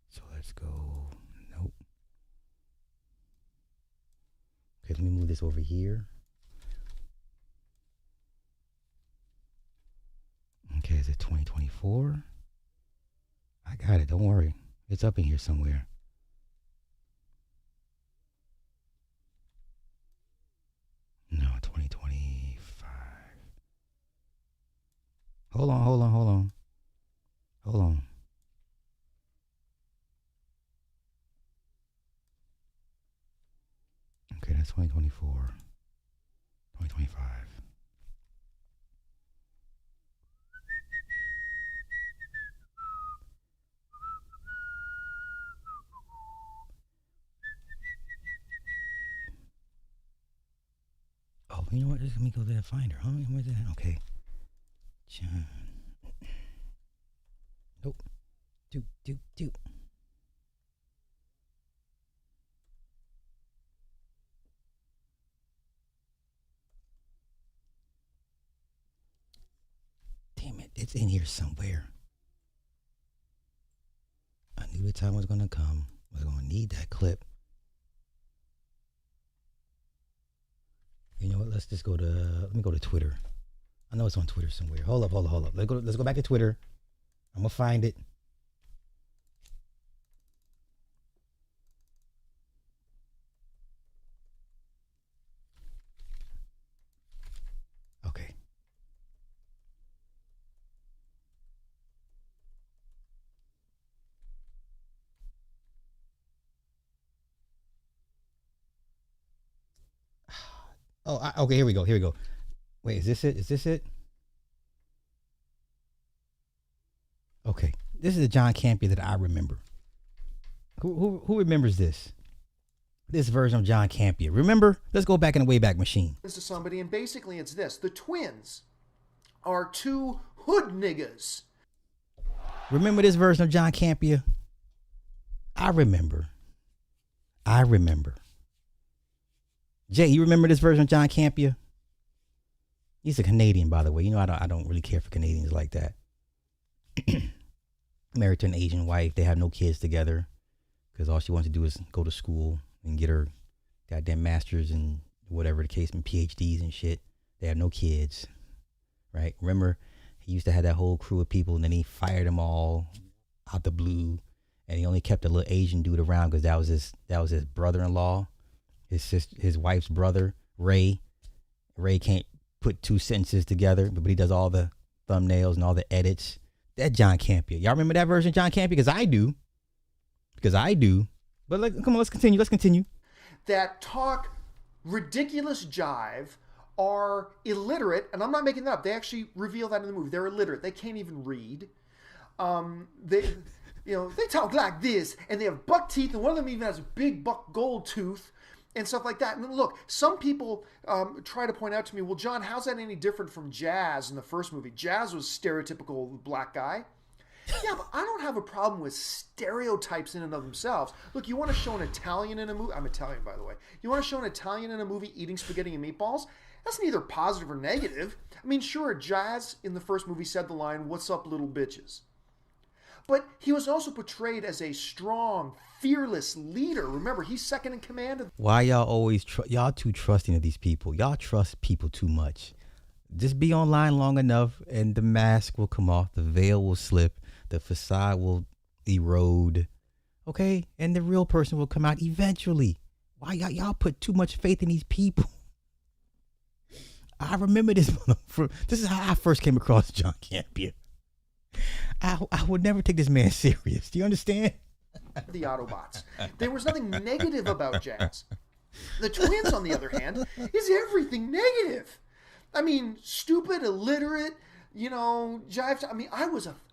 So let's go. Nope. Okay, let me move this over here. Okay, is it 2024? I got it. Don't worry. It's up in here somewhere. No, 2025. Hold on. Okay, that's 2024. 2025. Oh, you know what? Just let me go there and find her. Where's that? Okay. John. Nope. Do. Damn it. It's in here somewhere. I knew the time was going to come. I was going to need that clip. You know what? Let's just go to. Let me go to Twitter. I know it's on Twitter somewhere. Hold up. Let's go back to Twitter. I'm gonna find it. Okay. Okay, here we go. Wait, is this it? Okay, this is the John Campea that I remember. Who remembers this? This version of John Campea. Remember? Let's go back in the Wayback Machine. To somebody, and basically it's this: the twins are two hood niggas. Remember this version of John Campea? I remember. Jay, you remember this version of John Campea? He's a Canadian, by the way. You know, I don't really care for Canadians like that. Married to an Asian wife. They have no kids together because all she wants to do is go to school and get her goddamn masters and whatever the case, and PhDs and shit. They have no kids, right? Remember, he used to have that whole crew of people, and then he fired them all out the blue, and he only kept a little Asian dude around because that was his brother-in-law. His wife's brother, Ray. Ray can't put two sentences together, but he does all the thumbnails and all the edits. That John Campea. Y'all remember that version of John Campea? Because I do. But come on, let's continue. That talk ridiculous jive, are illiterate, and I'm not making that up. They actually reveal that in the movie. They're illiterate. They can't even read. They talk like this, and they have buck teeth, and one of them even has a big buck gold tooth. And stuff like that. And look, some people try to point out to me, well, John, how's that any different from Jazz in the first movie? Jazz was stereotypical black guy. Yeah, but I don't have a problem with stereotypes in and of themselves. Look, you want to show an Italian in a movie? I'm Italian, by the way. You want to show an Italian in a movie eating spaghetti and meatballs? That's neither positive or negative. I mean, sure, Jazz in the first movie said the line, "What's up, little bitches?" But he was also portrayed as a strong, fearless leader. Remember, he's second in command. Why y'all always y'all too trusting of these people? Y'all trust people too much. Just be online long enough, and the mask will come off, the veil will slip, the facade will erode. Okay? And the real person will come out eventually. Why y'all put too much faith in these people? I remember this. This is how I first came across John Campion. I would never take this man serious. Do you understand? The Autobots. There was nothing negative about Jazz. The twins, on the other hand, is everything negative. I mean, stupid, illiterate, jive. I mean,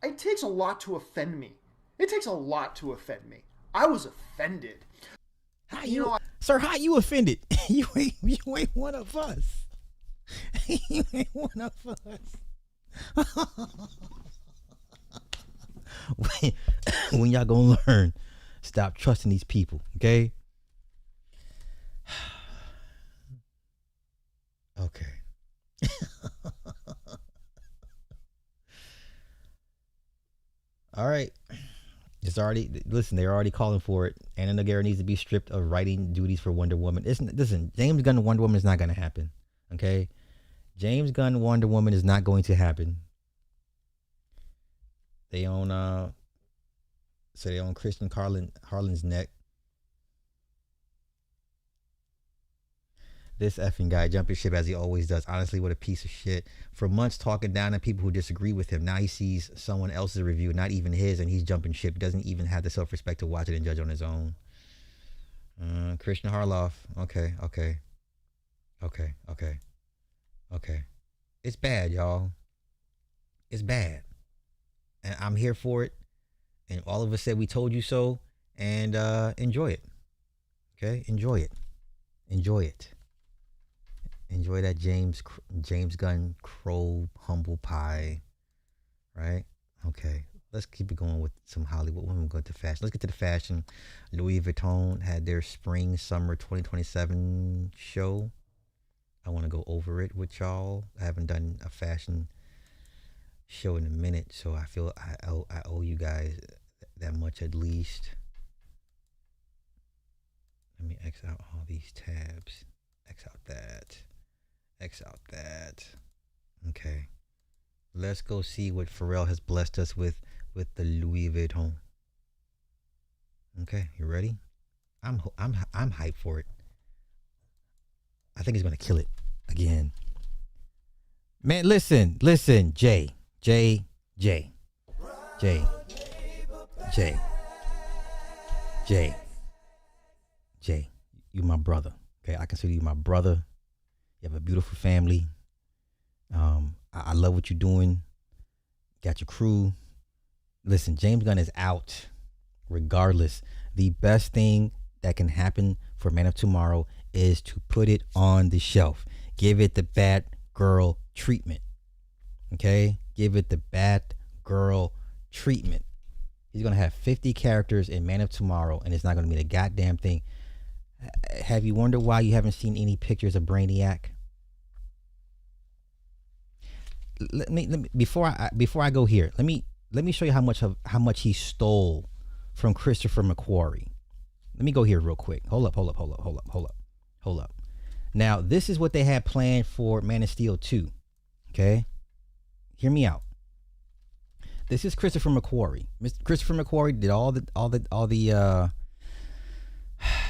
it takes a lot to offend me. It takes a lot to offend me. I was offended. Sir, how you offended? You ain't one of us. You ain't one of us. When y'all gonna learn, stop trusting these people, okay? Okay. All right. They're already calling for it. Anna Nogueira needs to be stripped of writing duties for Wonder Woman. Listen, James Gunn Wonder Woman is not going to happen. Okay? James Gunn Wonder Woman is not going to happen. They own Kristen Harlan's neck. This effing guy jumping ship as he always does. Honestly, what a piece of shit. For months talking down on people who disagree with him. Now he sees someone else's review, not even his, and he's jumping ship. He doesn't even have the self-respect to watch it and judge on his own. Christian Harloff. Okay. It's bad, y'all. It's bad. And I'm here for it. And all of us said we told you so. And enjoy it. Okay? Enjoy it. Enjoy it. Enjoy that James Gunn Crow humble pie. Right? Okay. Let's keep it going with some Hollywood. We're going to go to fashion. Let's get to the fashion. Louis Vuitton had their spring summer 2027 show. I want to go over it with y'all. I haven't done a fashion show in a minute, so I feel I owe you guys that much at least. Let me X out all these tabs. X out that. X out that. Okay. Let's go see what Pharrell has blessed us with the Louis Vuitton. Okay, you ready? I'm hyped for it. I think he's gonna kill it again. Man, listen, Jay, you my brother. Okay, I consider you my brother. You have a beautiful family. I love what you're doing. Got your crew. Listen, James Gunn is out. Regardless, the best thing that can happen for Man of Tomorrow is to put it on the shelf. Give it the Batgirl treatment. Okay? Give it the Batgirl treatment. He's going to have 50 characters in Man of Tomorrow, and it's not going to mean a goddamn thing. Have you wondered why you haven't seen any pictures of Brainiac? Let me before I go here, let me show you how much he stole from Christopher McQuarrie. Let me go here real quick. Hold up. Now, this is what they had planned for Man of Steel 2. Okay? Hear me out. This is Christopher McQuarrie. Christopher McQuarrie did all the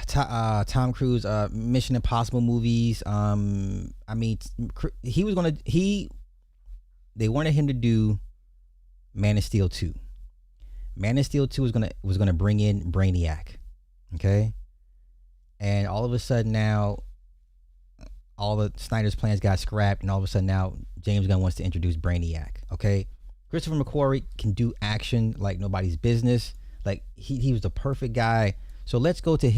Tom Cruise Mission Impossible movies. I mean, they wanted him to do Man of Steel 2. Man of Steel 2 was gonna bring in Brainiac. Okay? And all of a sudden now, all the Snyder's plans got scrapped, and all of a sudden now James Gunn wants to introduce Brainiac. Okay? Christopher McQuarrie can do action like nobody's business. Like he was the perfect guy. So let's go to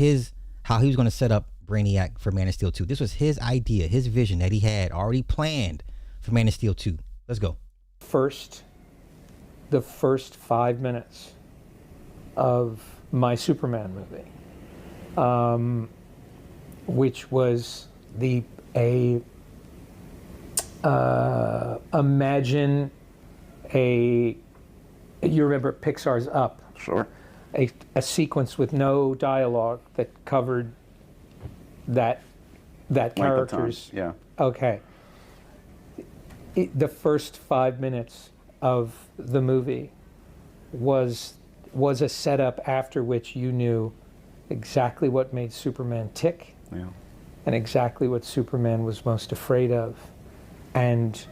how he was going to set up Brainiac for Man of Steel 2. This was his idea, his vision that he had already planned for Man of Steel 2. Let's go. The first 5 minutes of my Superman movie, which was imagine you remember Pixar's Up? Sure. A sequence with no dialogue that covered that character's. Yeah. Okay. The first 5 minutes of the movie was was a setup after which you knew exactly what made Superman tick, and exactly what Superman was most afraid of, and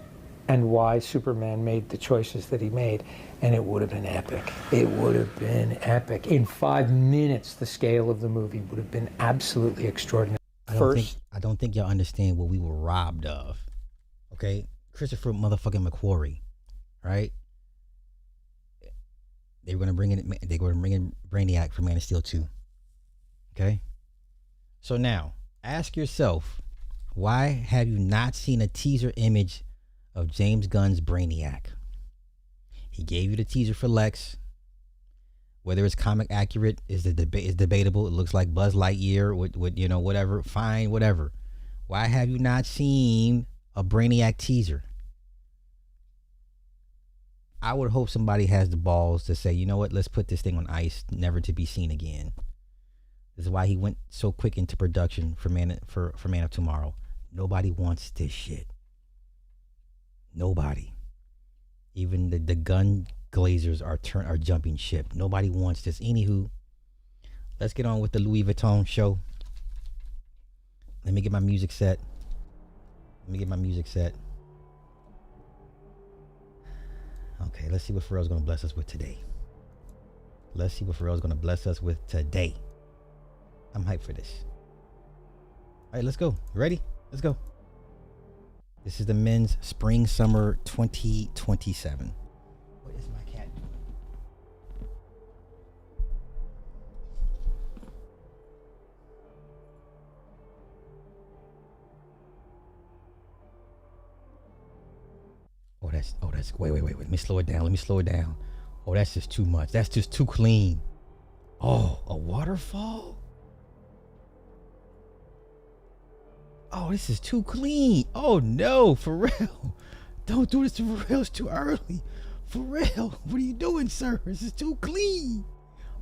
why Superman made the choices that he made. And it would have been epic. It would have been epic. In 5 minutes, the scale of the movie would have been absolutely extraordinary. I don't think y'all understand what we were robbed of. Okay? Christopher motherfucking McQuarrie, right? They were gonna bring in Brainiac for Man of Steel 2. Okay? So now, ask yourself, why have you not seen a teaser image of James Gunn's Brainiac? He gave you the teaser for Lex. Whether it's comic accurate is debatable. It looks like Buzz Lightyear with whatever. Fine, whatever. Why have you not seen a Brainiac teaser? I would hope somebody has the balls to say, you know what, let's put this thing on ice, never to be seen again. This is why he went so quick into production for Man of Tomorrow. Nobody wants this shit. Nobody. Even the gun glazers are jumping ship. Nobody wants this. Anywho, let's get on with the Louis Vuitton show. Let me get my music set. Okay, let's see what Pharrell's gonna bless us with today. I'm hyped for this. All right, let's go. You ready? Let's go. This is the men's spring summer 2027. What is my cat doing? Wait. Let me slow it down. Oh, that's just too much. That's just too clean. Oh, a waterfall? Oh, this is too clean. Oh no, for real. Don't do this to Pharrell. It's too early. For real. What are you doing, sir? This is too clean.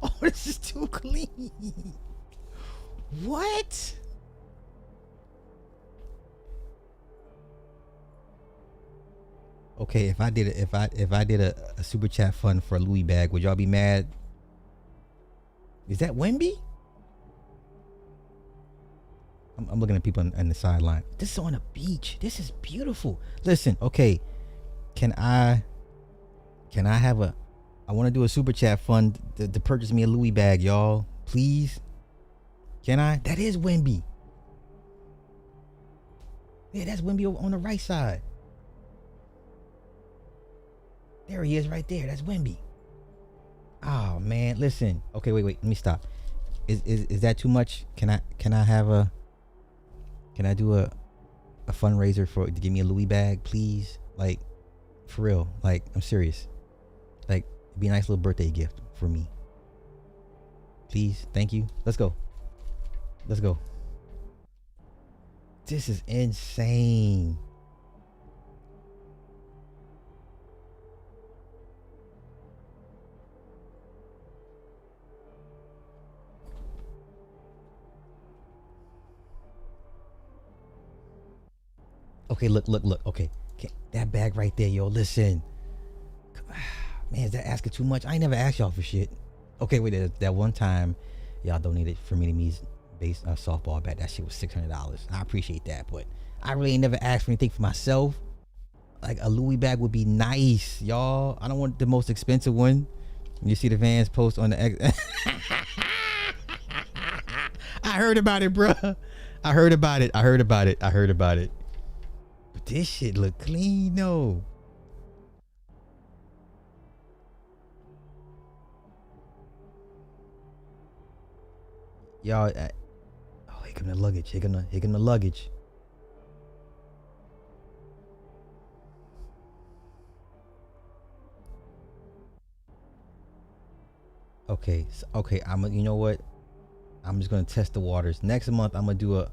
Oh, this is too clean. What? Okay, if I did a super chat fund for a Louis bag, would y'all be mad? Is that Wemby? I'm looking at people on the sideline. This is on a beach. This is beautiful. Listen, okay. Can I have I want to do a super chat fund to purchase me a Louis bag, y'all. Please. Can I? That is Wemby. Yeah, that's Wemby on the right side. There he is right there. That's Wemby. Oh man, listen. Okay, wait. Let me stop. Is that too much? Can I do a fundraiser to give me a Louis bag, please? Like, for real. Like, I'm serious. Like, it'd be a nice little birthday gift for me. Please, thank you. Let's go. This is insane. Okay, look. Okay, that bag right there, yo. Listen, man, is that asking too much? I ain't never asked y'all for shit. Okay, wait, that one time y'all donated for me to me's base softball bat. That shit was $600. I appreciate that, but I really ain't never asked for anything for myself. Like a Louis bag would be nice, y'all. I don't want the most expensive one. You see the Vans post on the X. I heard about it, bruh. I heard about it. But this shit look clean, though. Y'all, here come the luggage. Here come the luggage. Okay, you know what? I'm just gonna test the waters. Next month, I'm gonna do a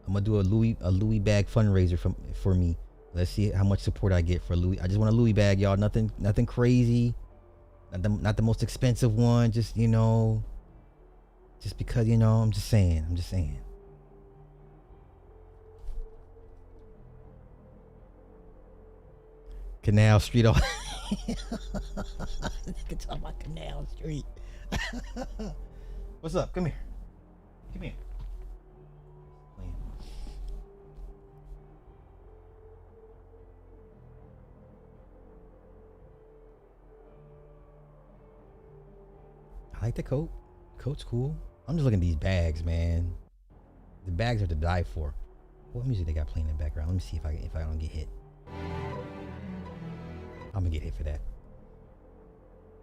Louis bag fundraiser for me. Let's see how much support I get for Louis. I just want a Louis bag, y'all. Nothing crazy. Not the most expensive one. Just just because I'm just saying. Canal Street. It's on my canal street. What's up? Come here. Come here. I like the coat. Coat's cool. I'm just looking at these bags, man. The bags are to die for. What music they got playing in the background? Let me see if I don't get hit. I'm gonna get hit for that.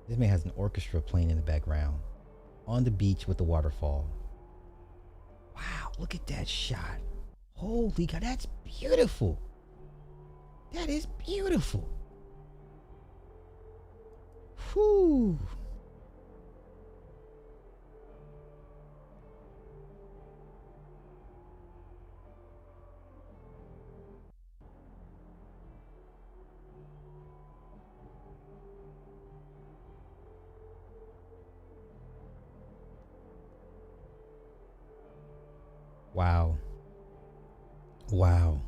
This man has an orchestra playing in the background on the beach with the waterfall. Wow, look at that shot. Holy God, that's beautiful. That is beautiful. Whew. Wow. Wow.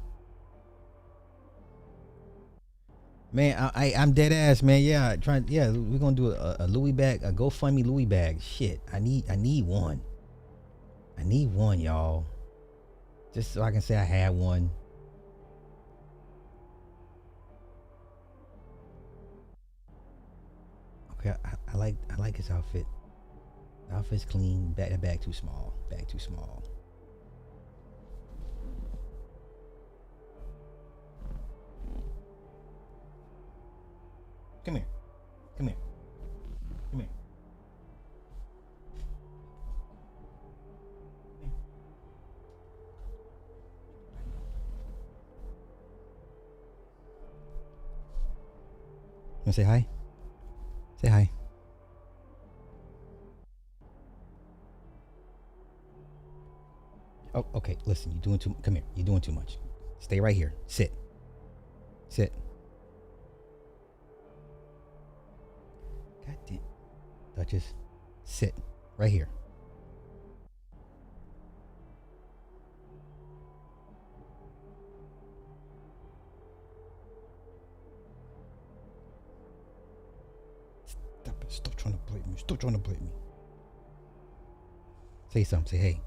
Man, I'm dead ass, man. Yeah, we're gonna do a Louis bag, a GoFundMe Louis bag. Shit. I need one. I need one, y'all. Just so I can say I had one. Okay, I like his outfit. The outfit's clean. Bag too small. Bag too small. Come here. Come here. Come here. You wanna say hi? Say hi. Oh, okay. Listen, you're doing too. Come here. You're doing too much. Stay right here. Sit. Sit. God damn. Duchess, sit right here. Stop it. Stop trying to blame me. Stop trying to blame me. Say something. Say hey.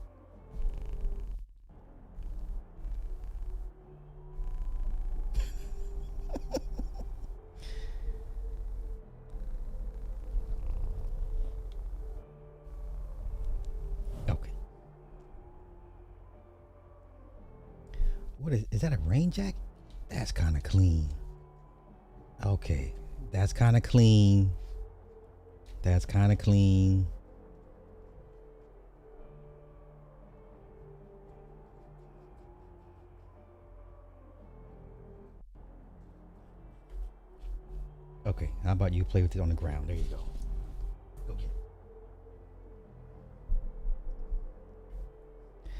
What is that a rain jacket? That's kind of clean. Okay. That's kind of clean. That's kind of clean. Okay. How about you play with it on the ground? There you go. Go get it.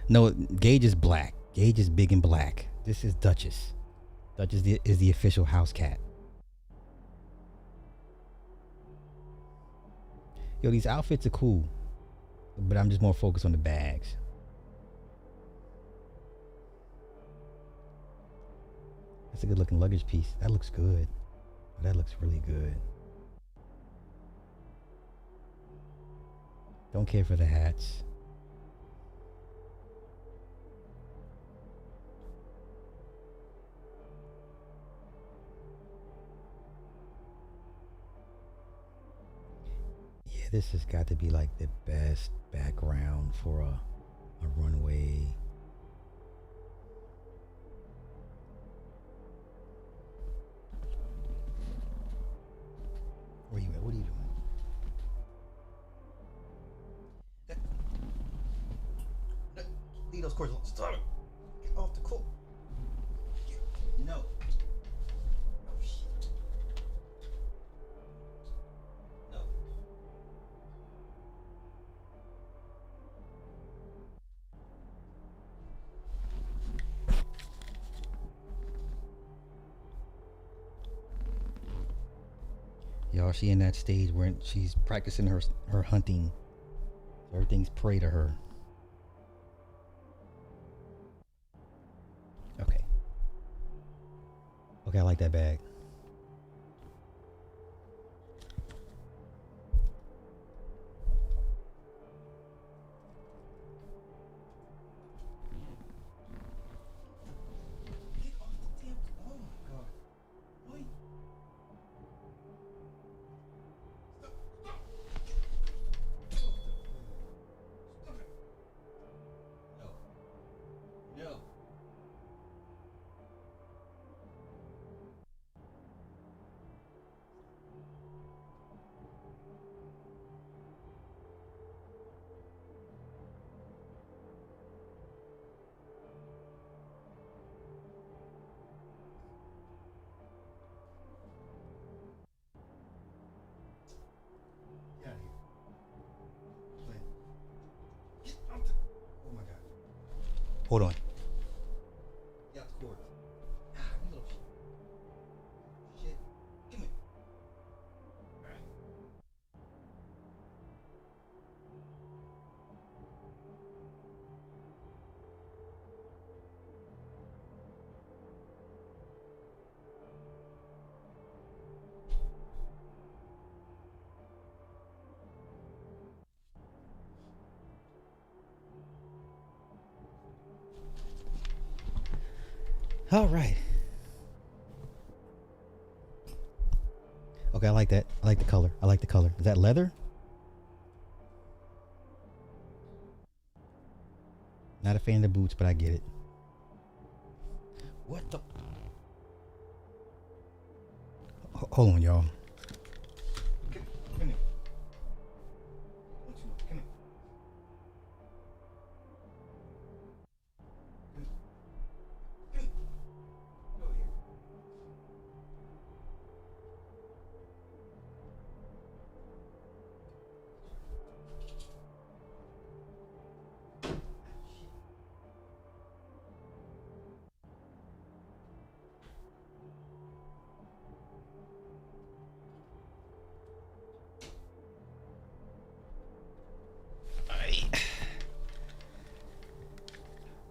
No, Gage is black. Gage is big and black. This is Duchess. Duchess is the official house cat. Yo, these outfits are cool, but I'm just more focused on the bags. That's a good looking luggage piece. That looks good. That looks really good. Don't care for the hats. This has got to be like the best background for a runway. Where you at? What are you doing? Leave those cords alone. Stop it. Get off the court. No. Y'all, she in that stage where she's practicing her hunting. So everything's prey to her. Okay. Okay, I like that bag. Hold on. All right. Okay, I like that. I like the color. I like the color. Is that leather? Not a fan of the boots, but I get it. What the? Hold on, y'all. Come here. Come here.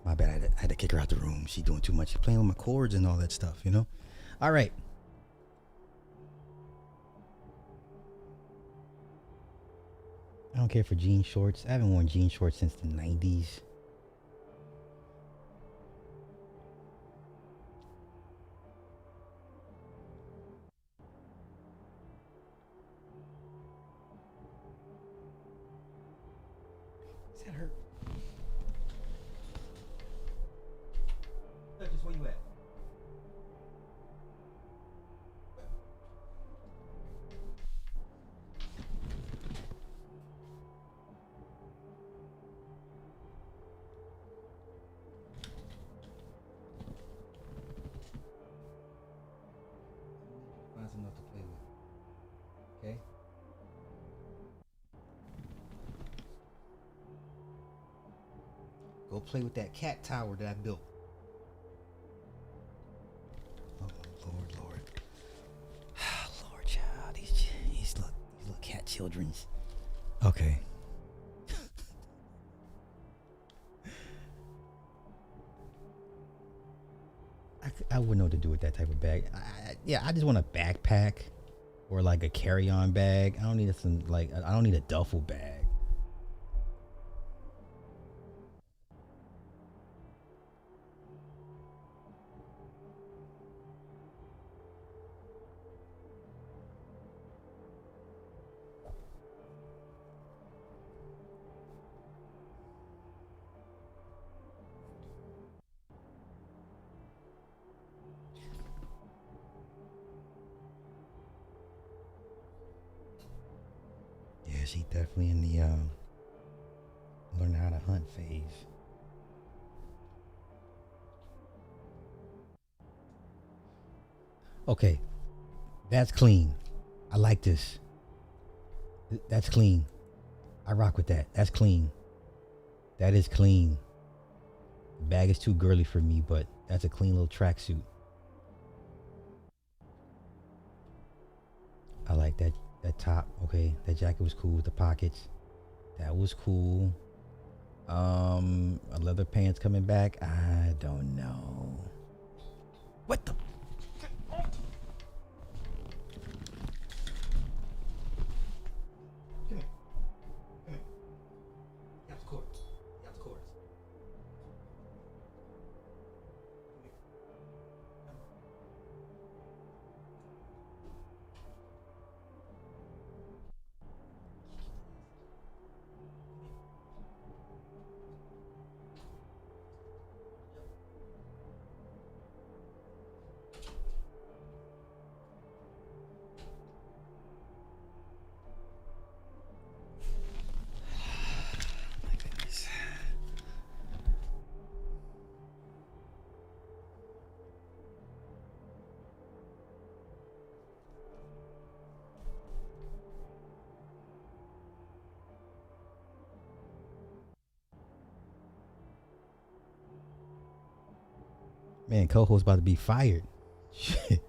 My bad. I had to kick her out the room. She's doing too much. She's playing with my cords and all that stuff, you know? All right. I don't care for jean shorts. I haven't worn jean shorts since the 90s. Is that her? Duchess, where you at? Find something else to play with. Okay? Go play with that cat tower that I built. Oh, Lord. Lord, child. These little cat children's. Okay. I wouldn't know what to do with that type of bag. I just want a backpack or like a carry-on bag. I don't need I don't need a duffel bag. Yeah, she definitely in the learn how to hunt phase. Okay, that's clean. I like this. That's clean. I rock with that. That's clean. That is clean. The bag is too girly for me, but that's a clean little tracksuit. I like that top. Okay, that jacket was cool with the pockets. That was cool. Leather pants coming back. I don't know. What the? Come here. Get out the court. Get out the court. Man, co-host about to be fired. Shit.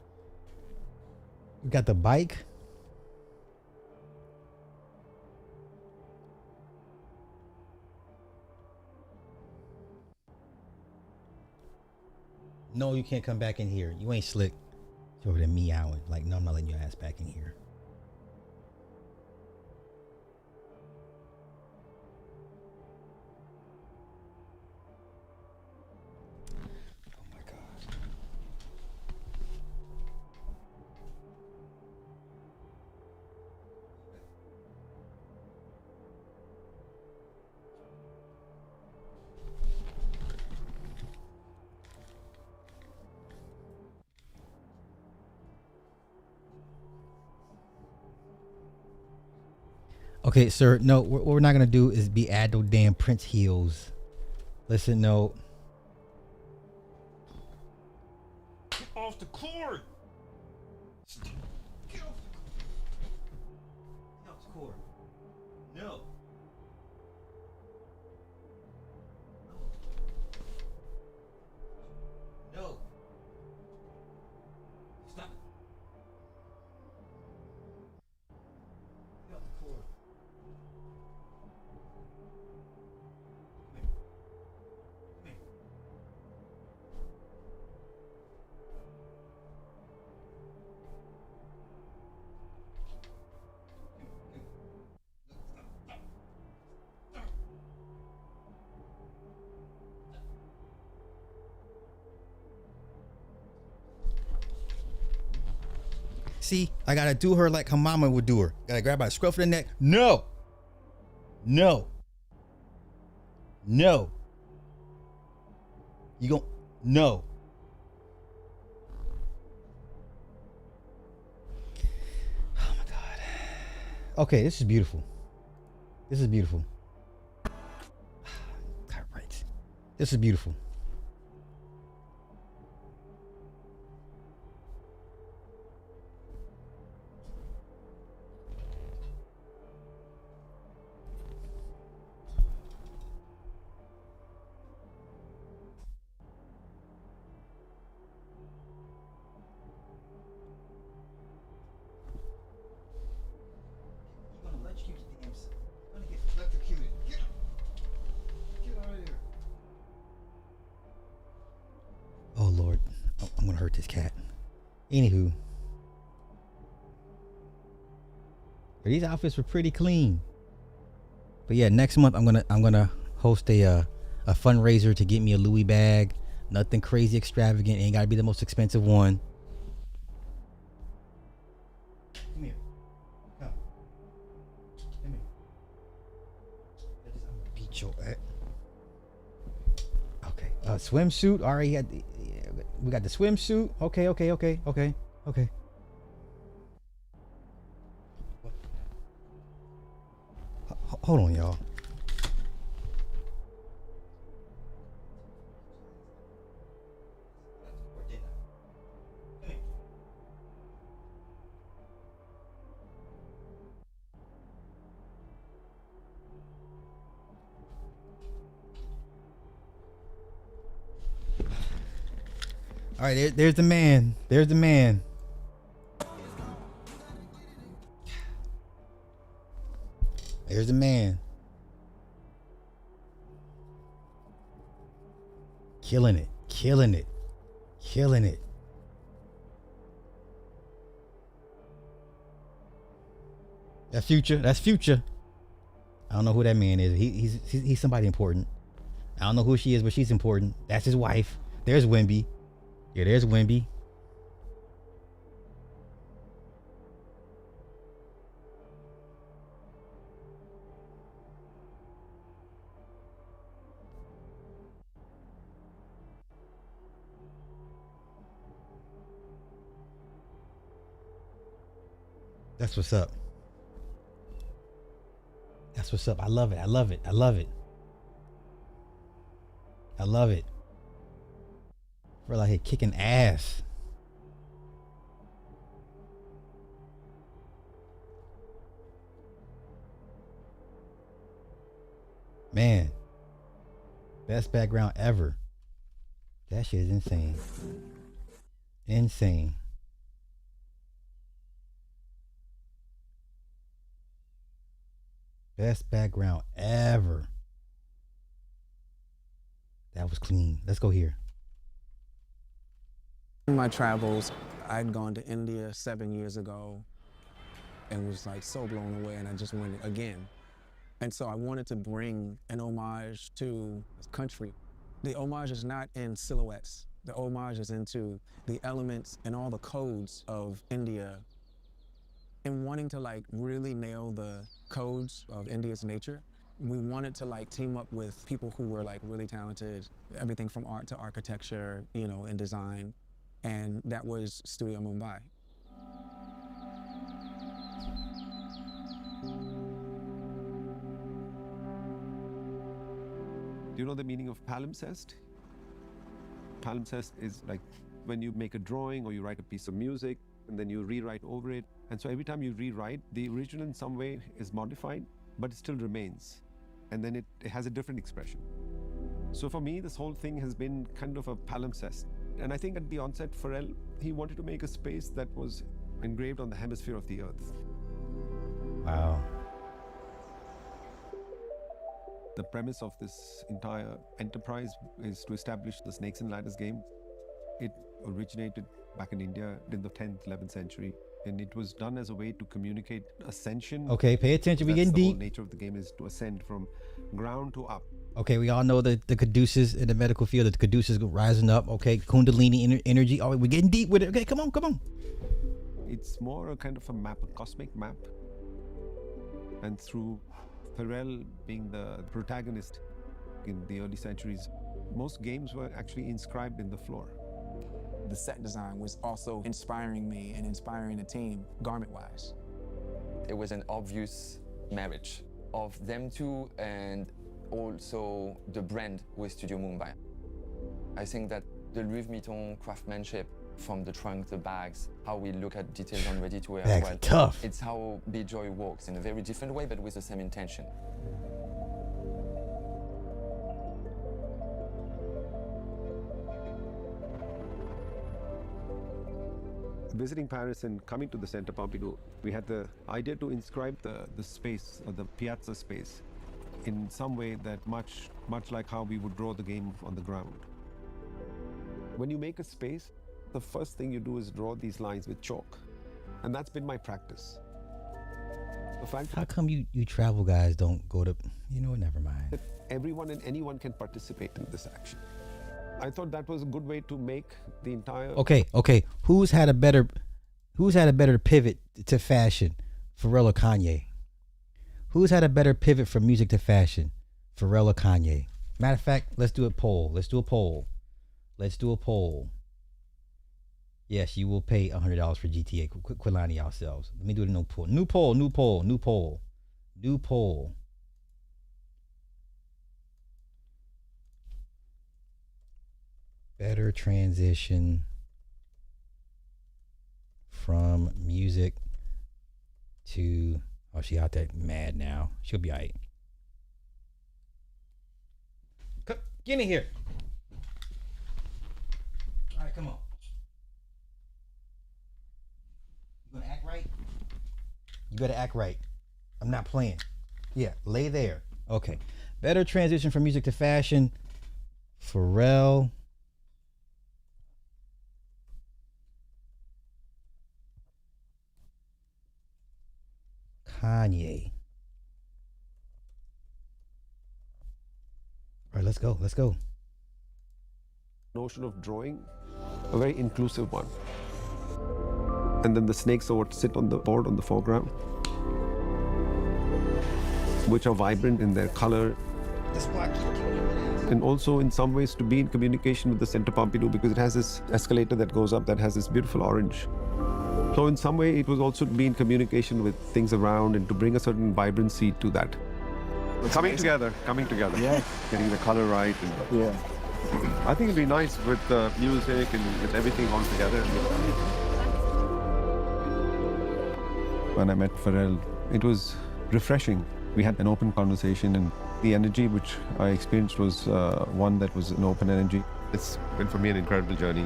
We got the bike. No, you can't come back in here. You ain't slick. You're over there meowing. Like, no, I'm not letting your ass back in here. Okay, sir. No, what we're not gonna do is be add no damn Prince heels. Listen, no. Get off the cord. Get off the cord. No. No. Stop. Get off the cord. See, I gotta do her like her mama would do her. Gotta grab by the scruff of the neck. No. No. No. You gon' no. Oh my God. Okay, this is beautiful. This is beautiful. God, right. This is beautiful. Oh Lord, I'm gonna hurt this cat. Anywho, these outfits were pretty clean. But yeah, next month I'm gonna host a fundraiser to get me a Louis bag. Nothing crazy extravagant. Ain't gotta be the most expensive one. Come here. Come. Come here. I'm gonna beat your ass. Okay. Swimsuit. Already had the. We got the swimsuit. Okay. Hold on, y'all. All right, there's the man. There's the man. There's the man. Killing it. Killing it. Killing it. That's Future. That's Future. I don't know who that man is. He's somebody important. I don't know who she is, but she's important. That's his wife. There's Wimby. Yeah, there's Wimby. That's what's up. That's what's up. I love it. I love it. I love it. I love it. We're like here kicking ass. Man. Best background ever. That shit is insane. Insane. Best background ever. That was clean. Let's go here. In my travels, I'd gone to India 7 years ago and was like so blown away, and I just went again. And so I wanted to bring an homage to this country. The homage is not in silhouettes. The homage is into the elements and all the codes of India. And wanting to like really nail the codes of India's nature, we wanted to like team up with people who were like really talented, everything from art to architecture, you know, and design. And that was Studio Mumbai. Do you know the meaning of palimpsest? Palimpsest is like when you make a drawing or you write a piece of music and then you rewrite over it. And so every time you rewrite, the original in some way is modified, but it still remains. And then it has a different expression. So for me, this whole thing has been kind of a palimpsest. And I think at the onset, Pharrell, he wanted to make a space that was engraved on the hemisphere of the earth. Wow. The premise of this entire enterprise is to establish the snakes and ladders game. It originated back in India in the 10th, 11th century, and it was done as a way to communicate ascension. Okay, pay attention, we That's getting the whole deep. nature of the game is to ascend from ground to up. Okay, we all know the caduceus in the medical field, the caduceus rising up. Okay, Kundalini energy. Oh, we're getting deep with it. Okay, come on, come on. It's more a kind of a map, a cosmic map. And through Pharrell being the protagonist in the early centuries, most games were actually inscribed in the floor. The set design was also inspiring me and inspiring the team, garment-wise. It was an obvious marriage of them two and also the brand with Studio Mumbai. I think that the Louis Vuitton craftsmanship, from the trunk, the bags, how we look at details on ready-to-wear as well. Tough. It's how Be Joy works in a very different way, but with the same intention. Visiting Paris and coming to the Centre Pompidou, we had the idea to inscribe the space, or the piazza space, in some way that much like how we would draw the game on the ground. When you make a space, the first thing you do is draw these lines with chalk. And that's been my practice. The fact How come you travel guys don't go to, you know, never mind. that everyone and anyone can participate in this action. I thought that was a good way to make the entire... Okay. Who's had a better pivot to fashion, Pharrell or Kanye? Who's had a better pivot from music to fashion, Pharrell or Kanye? Matter of fact, let's do a poll. Let's do a poll. Yes, you will pay $100 for GTA. Quit lying to yourselves. Let me do the new poll. Better transition from music to... Oh, she out there mad now. She'll be all right. Get in here. All right, come on. You gonna act right? You better act right. I'm not playing. Yeah, lay there. Okay. Better transition from music to fashion. Pharrell. Kanye. All right, let's go. Notion of drawing, a very inclusive one. And then the snakes are what sit on the board on the foreground, which are vibrant in their color. And also in some ways to be in communication with the Centre Pompidou, because it has this escalator that goes up that has this beautiful orange. So in some way it was also to be in communication with things around and to bring a certain vibrancy to that. Coming together. Yeah. Getting the color right. And Yeah. I think it'd be nice with the music and with everything all together. When I met Pharrell, it was refreshing. We had an open conversation, and the energy which I experienced was one that was an open energy. It's been for me an incredible journey.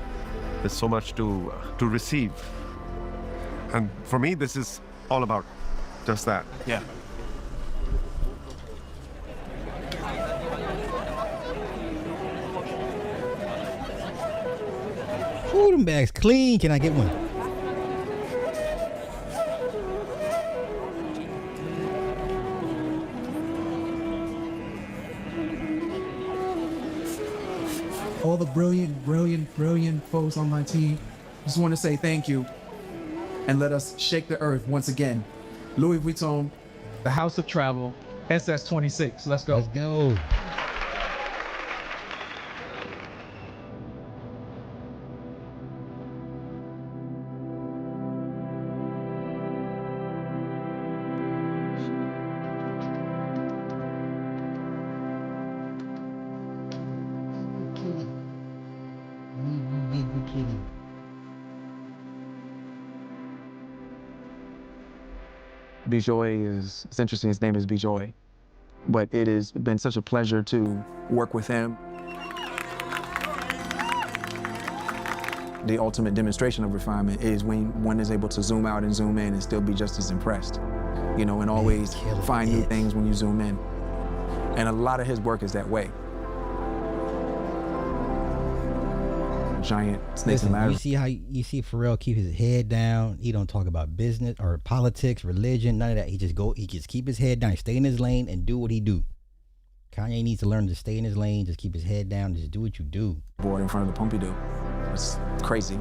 There's so much to receive. And for me, this is all about just that. Yeah. Ooh, them bags clean. Can I get one? All the brilliant folks on my team, just want to say thank you and let us shake the earth once again. Louis Vuitton, the House of Travel, SS26. Let's go. Let's go. Bijoy is, it's interesting, his name is Bijoy, but it has been such a pleasure to work with him. The ultimate demonstration of refinement is when one is able to zoom out and zoom in and still be just as impressed, you know, and always find new things when you zoom in. And a lot of his work is that way. Giant snakes and ladders. You see how you see Pharrell keep his head down. He don't talk about business or politics, religion, none of that. He just keep his head down, stay in his lane and do what he do. Kanye needs to learn to stay in his lane, just keep his head down, just do what you do. Board in front of the Pompidou. It's crazy,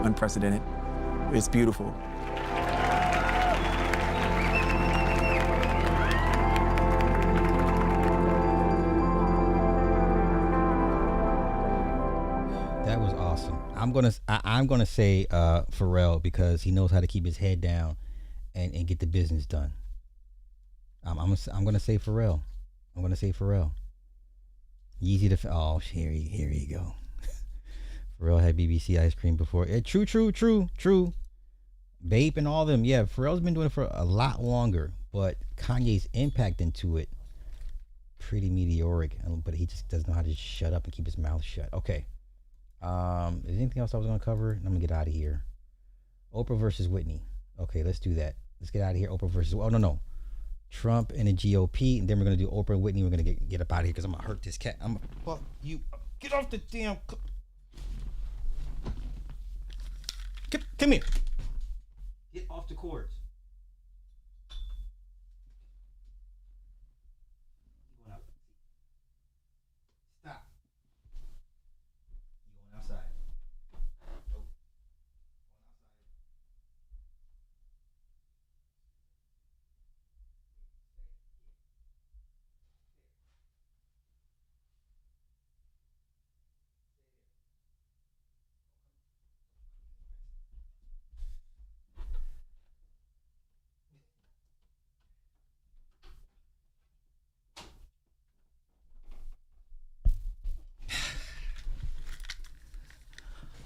unprecedented. It's beautiful. That was awesome. I'm gonna say Pharrell because he knows how to keep his head down and get the business done. I'm gonna say Pharrell. I'm gonna say Pharrell. Easy to oh here you go. Pharrell had BBC ice cream before. Yeah, true. Bape and all them. Yeah, Pharrell's been doing it for a lot longer, but Kanye's impact into it pretty meteoric. But he just doesn't know how to just shut up and keep his mouth shut. Okay. Is there anything else I was gonna cover? I'm gonna get out of here. Oprah versus Whitney. Okay, let's do that. Let's get out of here. Oprah versus no. Trump and the GOP, and then we're gonna do Oprah and Whitney. We're gonna get up out of here because I'm gonna hurt this cat. I'm gonna fuck you. Get off the damn. Come here. Get off the cords. Stop. You going outside? Nope.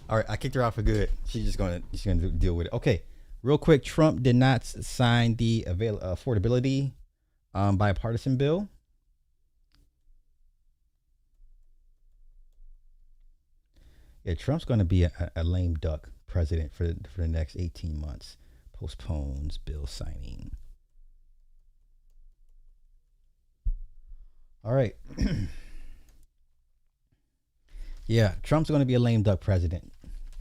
All right, I kicked her out for good. She's gonna deal with it. Okay, real quick. Trump did not sign the affordability bipartisan bill. Yeah, Trump's gonna be a lame duck president for the next 18 months. Postpones bill signing. All right. Yeah, Trump's gonna be a lame duck president.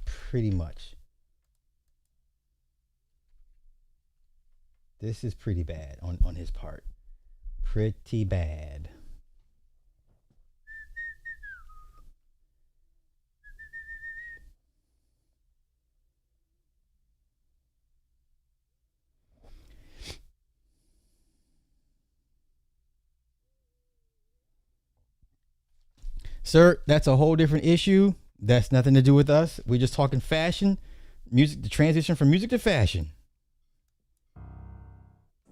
Pretty much. This is pretty bad on his part. Pretty bad. Sir, that's a whole different issue. That's nothing to do with us. We're just talking fashion, music, the transition from music to fashion.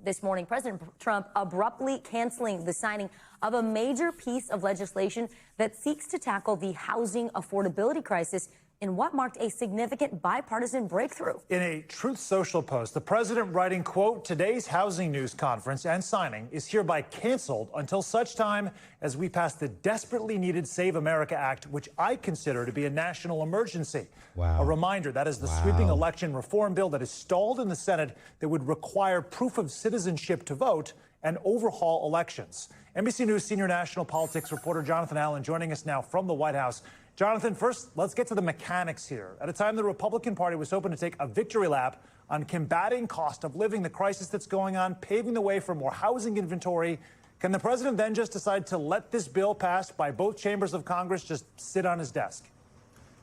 This morning, President Trump abruptly canceling the signing of a major piece of legislation that seeks to tackle the housing affordability crisis in what marked a significant bipartisan breakthrough. In a Truth Social post, the president writing, quote, "Today's housing news conference and signing is hereby canceled until such time as we pass the desperately needed Save America Act, which I consider to be a national emergency." Wow. A reminder, that is the sweeping election reform bill that is stalled in the Senate that would require proof of citizenship to vote and overhaul elections. NBC News senior national politics reporter Jonathan Allen joining us now from the White House. Jonathan, first, let's get to the mechanics here. At a time the Republican Party was hoping to take a victory lap on combating cost of living, the crisis that's going on, paving the way for more housing inventory, can the president then just decide to let this bill passed by both chambers of Congress just sit on his desk?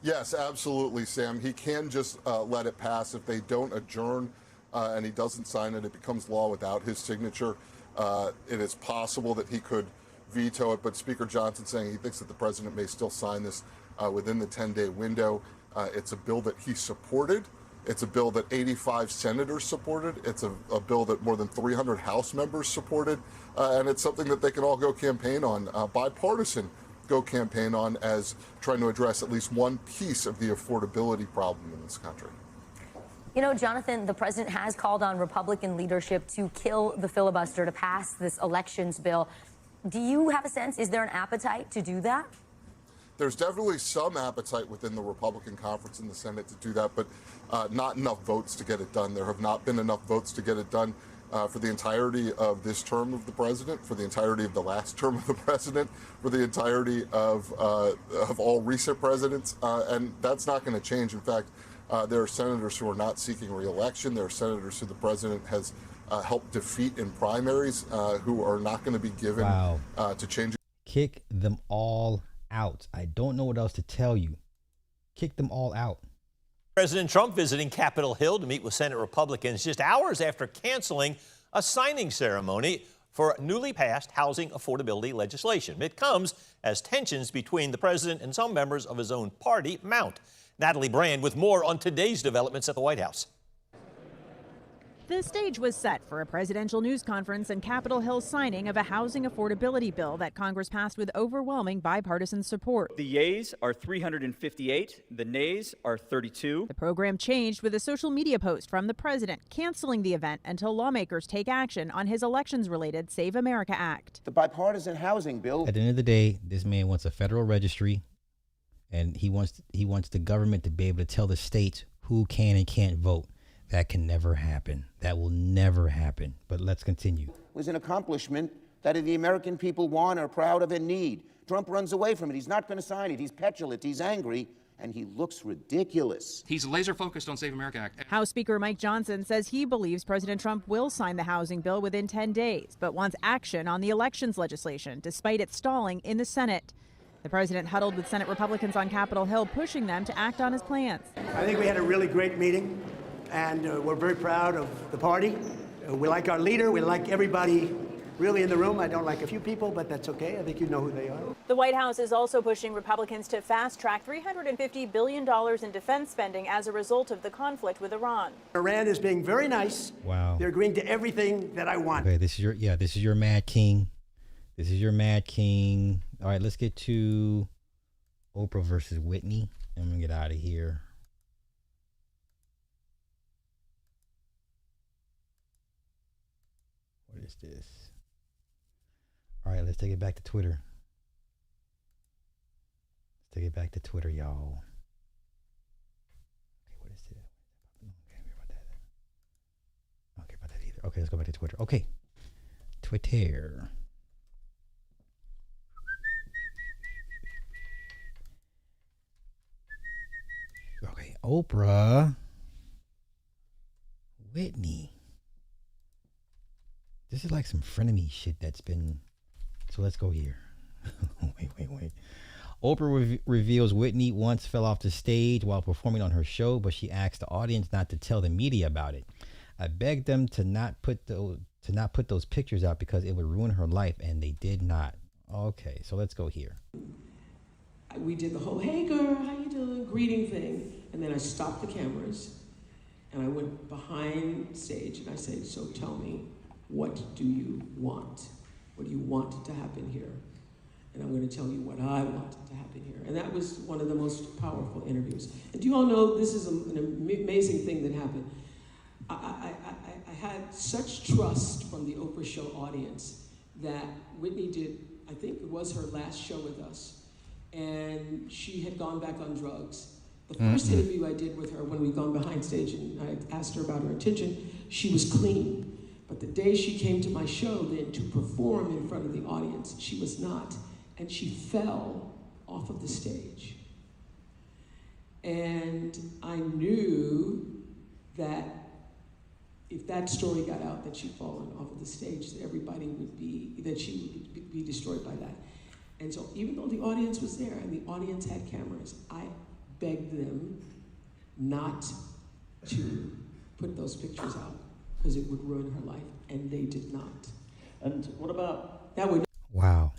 Yes, absolutely, Sam. He can just let it pass. If they don't adjourn and he doesn't sign it, it becomes law without his signature. It is possible that he could veto it, but Speaker Johnson saying he thinks that the president may still sign this within the 10-day window. It's a bill that he supported. It's a bill that 85 senators supported. It's a bill that more than 300 House members supported. And it's something that they can all go campaign on, bipartisan go campaign on, as trying to address at least one piece of the affordability problem in this country. You know, Jonathan, the president has called on Republican leadership to kill the filibuster to pass this elections bill. Do you have a sense, is there an appetite to do that? There's definitely some appetite within the Republican conference in the Senate to do that, but not enough votes to get it done. There have not been enough votes to get it done for the entirety of this term of the president, for the entirety of the last term of the president, for the entirety of all recent presidents, and that's not going to change. In fact, there are senators who are not seeking re-election. There are senators who the president has helped defeat in primaries who are not going to be given to change. Kick them all out. I don't know what else to tell you. Kick them all out. President Trump visiting Capitol Hill to meet with Senate Republicans just hours after canceling a signing ceremony for newly passed housing affordability legislation. It comes as tensions between the president and some members of his own party mount. Natalie Brand with more on today's developments at the White House. The stage was set for a presidential news conference and Capitol Hill's signing of a housing affordability bill that Congress passed with overwhelming bipartisan support. The yeas are 358, the nays are 32. The program changed with a social media post from the president canceling the event until lawmakers take action on his elections-related Save America Act. The bipartisan housing bill. At the end of the day, this man wants a federal registry, and he wants the government to be able to tell the states who can and can't vote. That can never happen. That will never happen. But let's continue. Was an accomplishment that the American people want, are proud of, and need. Trump runs away from it. He's not going to sign it. He's petulant. He's angry. And he looks ridiculous. He's laser focused on Save America Act. House Speaker Mike Johnson says he believes President Trump will sign the housing bill within 10 days, but wants action on the elections legislation, despite it stalling in the Senate. The president huddled with Senate Republicans on Capitol Hill, pushing them to act on his plans. I think we had a really great meeting, and we're very proud of the party. We like our leader. We like everybody really in the room. I don't like a few people, but that's okay. I think you know who they are. The White House is also pushing Republicans to fast-track $350 billion in defense spending as a result of the conflict with Iran. Iran is being very nice. Wow. They're agreeing to everything that I want. Okay, this is your Mad King. This is your Mad King. All right, let's get to Oprah versus Whitney. I'm gonna get out of here. What is this? All right, let's take it back to Twitter. Let's take it back to Twitter, y'all. Okay, what is it? Okay, I don't care about that. I don't care about that either. Okay, let's go back to Twitter. Okay, Twitter. Okay, Oprah, Whitney. This is like some frenemy shit that's been. So let's go here. Wait. Oprah reveals Whitney once fell off the stage while performing on her show, but she asked the audience not to tell the media about it. I begged them to not put those pictures out because it would ruin her life, and they did not. Okay, so let's go here. We did the whole, hey girl, how you doing, greeting thing. And then I stopped the cameras and I went behind stage and I said, so tell me, what do you want? What do you want to happen here? and I'm going to tell you what I want to happen here. And that was one of the most powerful interviews. And do you all know this is an amazing thing that happened? I had such trust from the Oprah show audience that Whitney did, I think it was her last show with us, and she had gone back on drugs. The first interview I did with her when we'd gone behind stage and I asked her about her intention, she was clean. But the day she came to my show then to perform in front of the audience, she was not. And she fell off of the stage. And I knew that if that story got out that she'd fallen off of the stage, that everybody would be, that she would be destroyed by that. And so even though the audience was there and the audience had cameras, I begged them not to put those pictures out because it would ruin her life, and they did not. And what about that? Would Wow.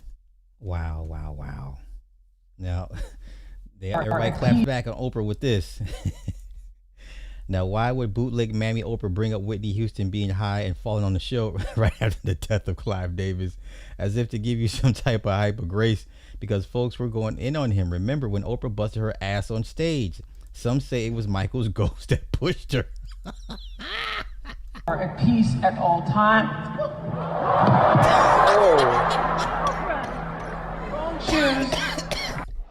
Now, everybody claps back on Oprah with this. Now, why would bootleg Mammy Oprah bring up Whitney Houston being high and falling on the show right after the death of Clive Davis, as if to give you some type of hype or grace, because folks were going in on him? Remember when Oprah busted her ass on stage? Some say it was Michael's ghost that pushed her. Are at peace at all times. Cheers.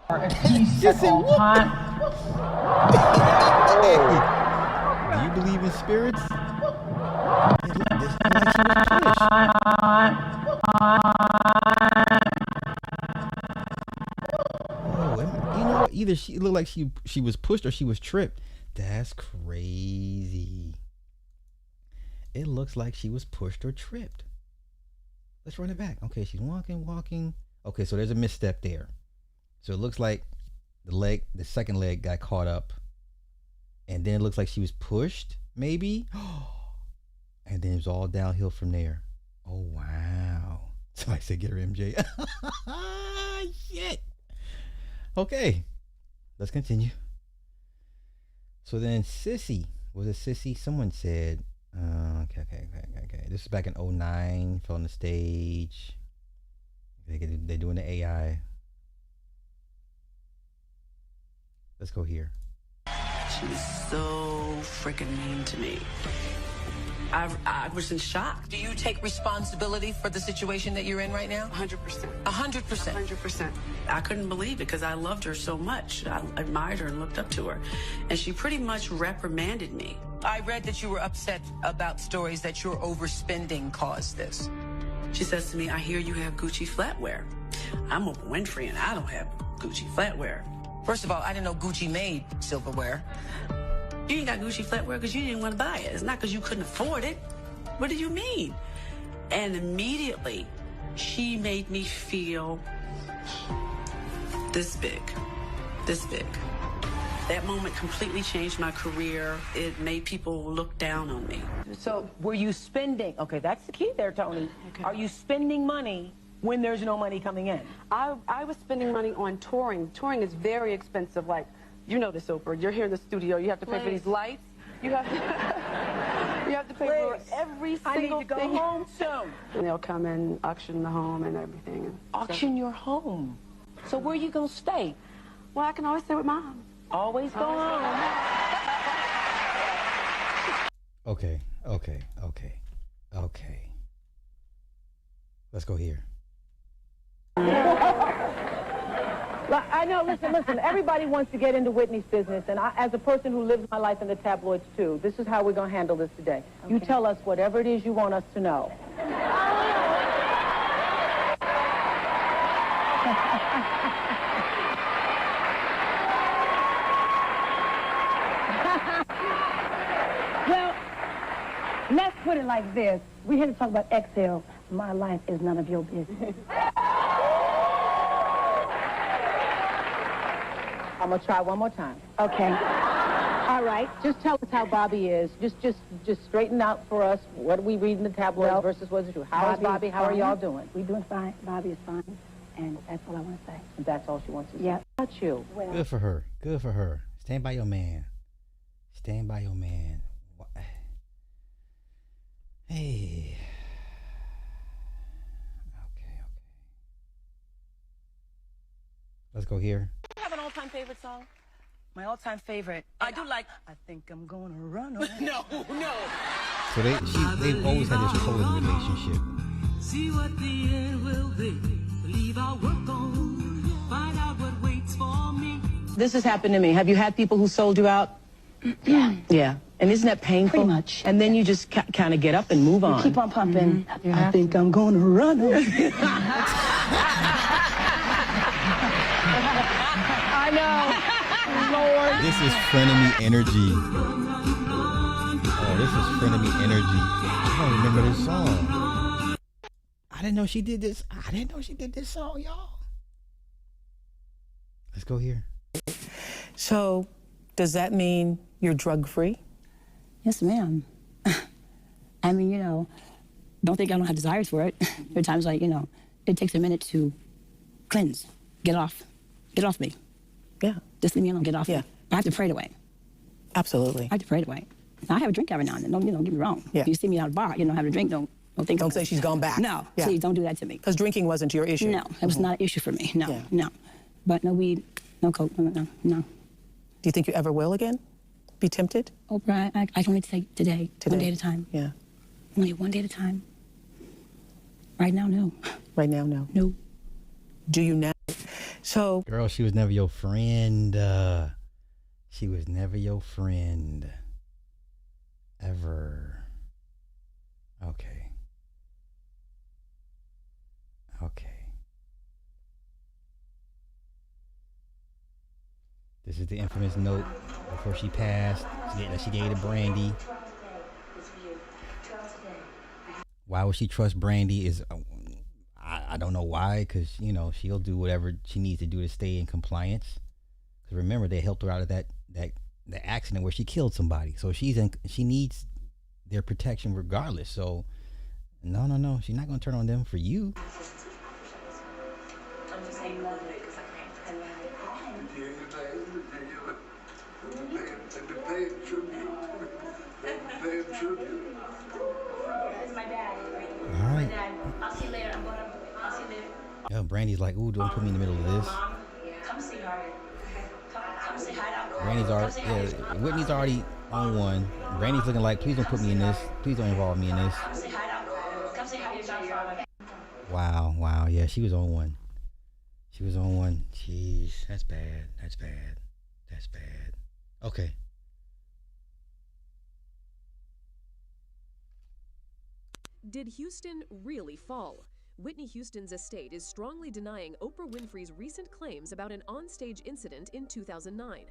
Are at peace at all times. Do you believe in spirits? You know what? Either she looked like she was pushed or she was tripped. That's crazy. It looks like she was pushed or tripped. Let's run it back. Okay, she's walking. Okay, so there's a misstep there. So it looks like the second leg got caught up. And then it looks like she was pushed, maybe. And then it was all downhill from there. Oh, wow. Somebody said, get her MJ. Shit. Okay, let's continue. So then Sissy, was it Sissy? Someone said, okay. This is back in 2009, fell on the stage. They're doing the AI. Let's go here. She was so freaking mean to me. I was in shock. Do you take responsibility for the situation that you're in right now? 100%. 100%. 100%. I couldn't believe it because I loved her so much. I admired her and looked up to her. And she pretty much reprimanded me. I read that you were upset about stories that your overspending caused this. She says to me, I hear you have Gucci flatware. I'm Oprah Winfrey and I don't have Gucci flatware. First of all, I didn't know Gucci made silverware. You ain't got Gucci flatware because you didn't want to buy it. It's not because you couldn't afford it. What do you mean? And immediately, she made me feel this big. This big. That moment completely changed my career. It made people look down on me. So were you spending, okay, that's the key there, Tony. Okay. Are you spending money when there's no money coming in? I was spending money on touring. Touring is very expensive. Like, you know this, Oprah. You're here in the studio. You have to pay for these lights. You have to, you have to pay for every single thing. I need to go home soon. And they'll come and auction the home and everything. Auction your home? So where are you going to stay? Well, I can always stay with Mom. Always go home. Okay. Let's go here. I know, listen, everybody wants to get into Whitney's business, and I, as a person who lives my life in the tabloids too, this is how we're going to handle this today. Okay. You tell us whatever it is you want us to know. Well, let's put it like this. We're here to talk about exhale. My life is none of your business. I'm going to try one more time. Okay. All right. Just tell us how Bobby is. Just straighten out for us what we read in the tabloids versus what's true. How is Bobby? How are y'all doing? We're doing fine. Bobby is fine. And that's all I want to say. And that's all she wants to say. Yeah. How about you? Well, Good for her. Good for her. Stand by your man. Stand by your man. Hey. Okay. go here. You have an all-time favorite song? My all-time favorite. I do like. I think I'm gonna run away. No. So they've always had this trolling relationship. See what the end will be. Leave our work on. Find out what waits for me. This has happened to me. Have you had people who sold you out? Yeah. Yeah. And isn't that painful? Pretty much. And then you just kind of get up and move on. You keep on pumping. I think I'm gonna run away. I know. Lord. This is frenemy energy. Oh, this is frenemy energy. I don't remember this song. I didn't know she did this. I didn't know she did this song, y'all. Let's go here. So, does that mean you're drug-free? Yes, ma'am. I mean, don't think I don't have desires for it. There are times like, it takes a minute to cleanse, get off me. Yeah. Just leave me alone, get off me. I have to pray it away. Absolutely. I have to pray it away. Now, I have a drink every now and then. Don't get me wrong. Yeah. If you see me at a bar, having a drink, don't say she's gone back. No, please don't do that to me. Because drinking wasn't your issue. No, it was not an issue for me. No. But no weed, no coke, no. Do you think you ever will again? Be tempted? Oprah, I can only take today, one day at a time. Yeah. Only one day at a time. Right now, no. Right now, no. No. Do you now? So. Girl, she was never your friend. She was never your friend. Ever. Okay. This is the infamous note before she passed. She gave to Brandy. Why would she trust Brandy? I don't know why, because she'll do whatever she needs to do to stay in compliance. Because remember, they helped her out of that accident where she killed somebody, so she needs their protection regardless. So no, she's not gonna turn on them for you. All right. I'll see you later. I'll see you later. Yeah, Brandy's like, ooh, don't put me in the middle of this. Come see her. Come say hi to Brandy's Whitney's already on one. Brandy's looking like, please don't put me in this. Please don't involve me in this. Come say hi to John. Wow. Yeah, she was on one. Jeez, that's bad. Okay. Did Houston really fall? Whitney Houston's estate is strongly denying Oprah Winfrey's recent claims about an onstage incident in 2009.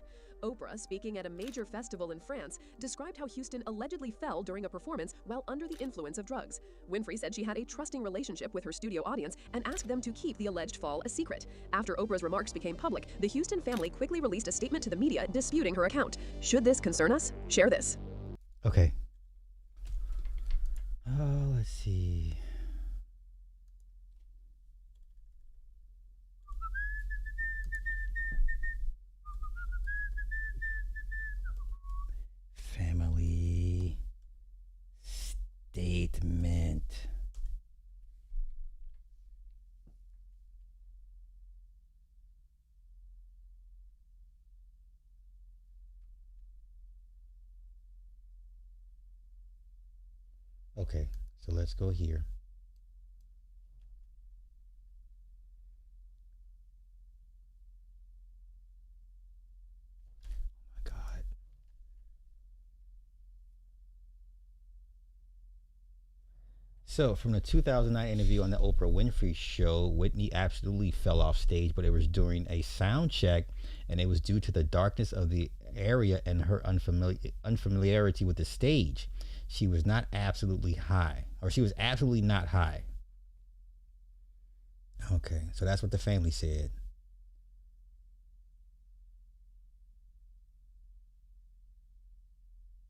Oprah, speaking at a major festival in France, described how Houston allegedly fell during a performance while under the influence of drugs. Winfrey said she had a trusting relationship with her studio audience and asked them to keep the alleged fall a secret. After Oprah's remarks became public, the Houston family quickly released a statement to the media disputing her account. Should this concern us? Share this. Okay. Let's see. Family statement. Okay, so let's go here. Oh my God. So, from the 2009 interview on the Oprah Winfrey Show, Whitney absolutely fell off stage, but it was during a sound check, and it was due to the darkness of the area and her unfamiliarity with the stage. She was not absolutely high, or she was absolutely not high. Okay, so that's what the family said.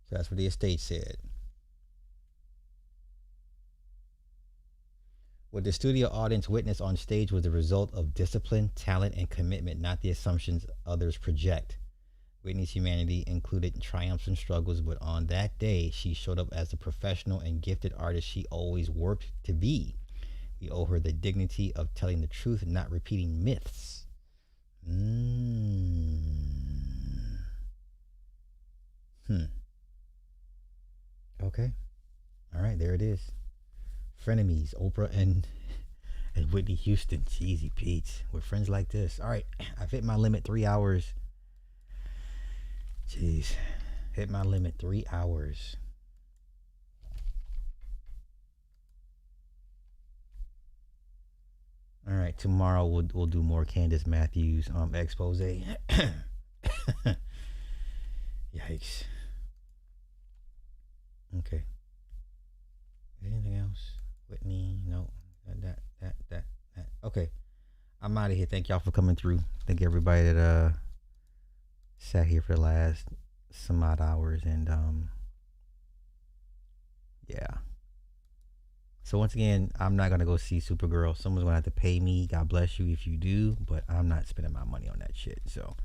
So that's what the estate said. What the studio audience witnessed on stage was the result of discipline, talent, and commitment, not the assumptions others project. Whitney's humanity included triumphs and struggles, but on that day, she showed up as the professional and gifted artist she always worked to be. We owe her the dignity of telling the truth and not repeating myths. Okay. All right, there it is. Frenemies, Oprah and Whitney Houston. Cheesy Pete's. We're friends like this. All right, I've hit my limit 3 hours. Jeez. Hit my limit 3 hours. All right, tomorrow we'll do more Candace Matthews expose. Yikes. Okay. Anything else? Whitney? No. That. Okay. I'm out of here. Thank y'all for coming through. Thank everybody that sat here for the last some odd hours, and yeah. So once again, I'm not gonna go see Supergirl. Someone's gonna have to pay me. God bless you if you do, but I'm not spending my money on that shit. So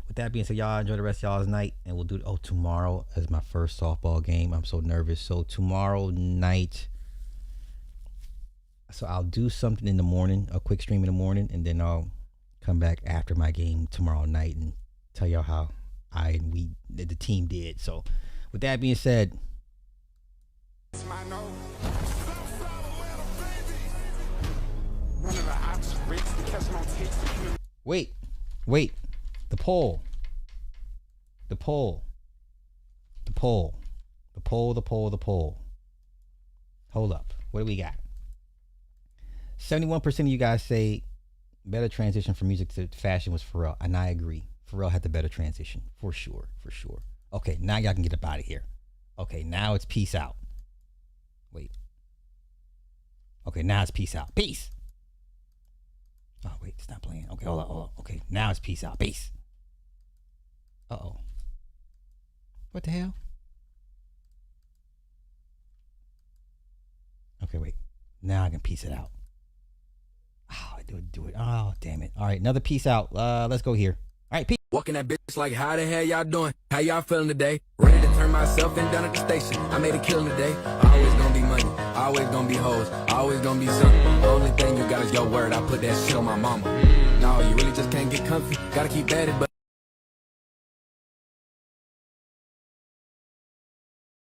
with that being said, y'all enjoy the rest of y'all's night, and we'll do tomorrow is my first softball game. I'm so nervous. So tomorrow night, so I'll do something in the morning, a quick stream in the morning, and then I'll come back after my game tomorrow night and tell y'all how the team did. So with that being said, wait, the poll. Hold up, what do we got? 71% of you guys say better transition from music to fashion was Pharrell, and I agree. Pharrell had the better transition, for sure. Okay, now y'all can get up out of here. Okay, now it's peace out. Wait. Okay, now it's peace out. Peace. Oh, wait, it's not playing. Okay, hold on. Okay, now it's peace out. Peace. Uh-oh. What the hell? Okay, wait. Now I can piece it out. Oh, I do it. Oh, damn it. All right, another piece out. Let's go here. All right, peace. Walking that bitch like, how the hell y'all doing? How y'all feeling today? Ready to turn myself in down at the station. I made a killing today. Always gonna be money. Always gonna be hoes. Always gonna be something. The only thing you got is your word. I put that shit on my mama. No, you really just can't get comfy. Gotta keep at it, but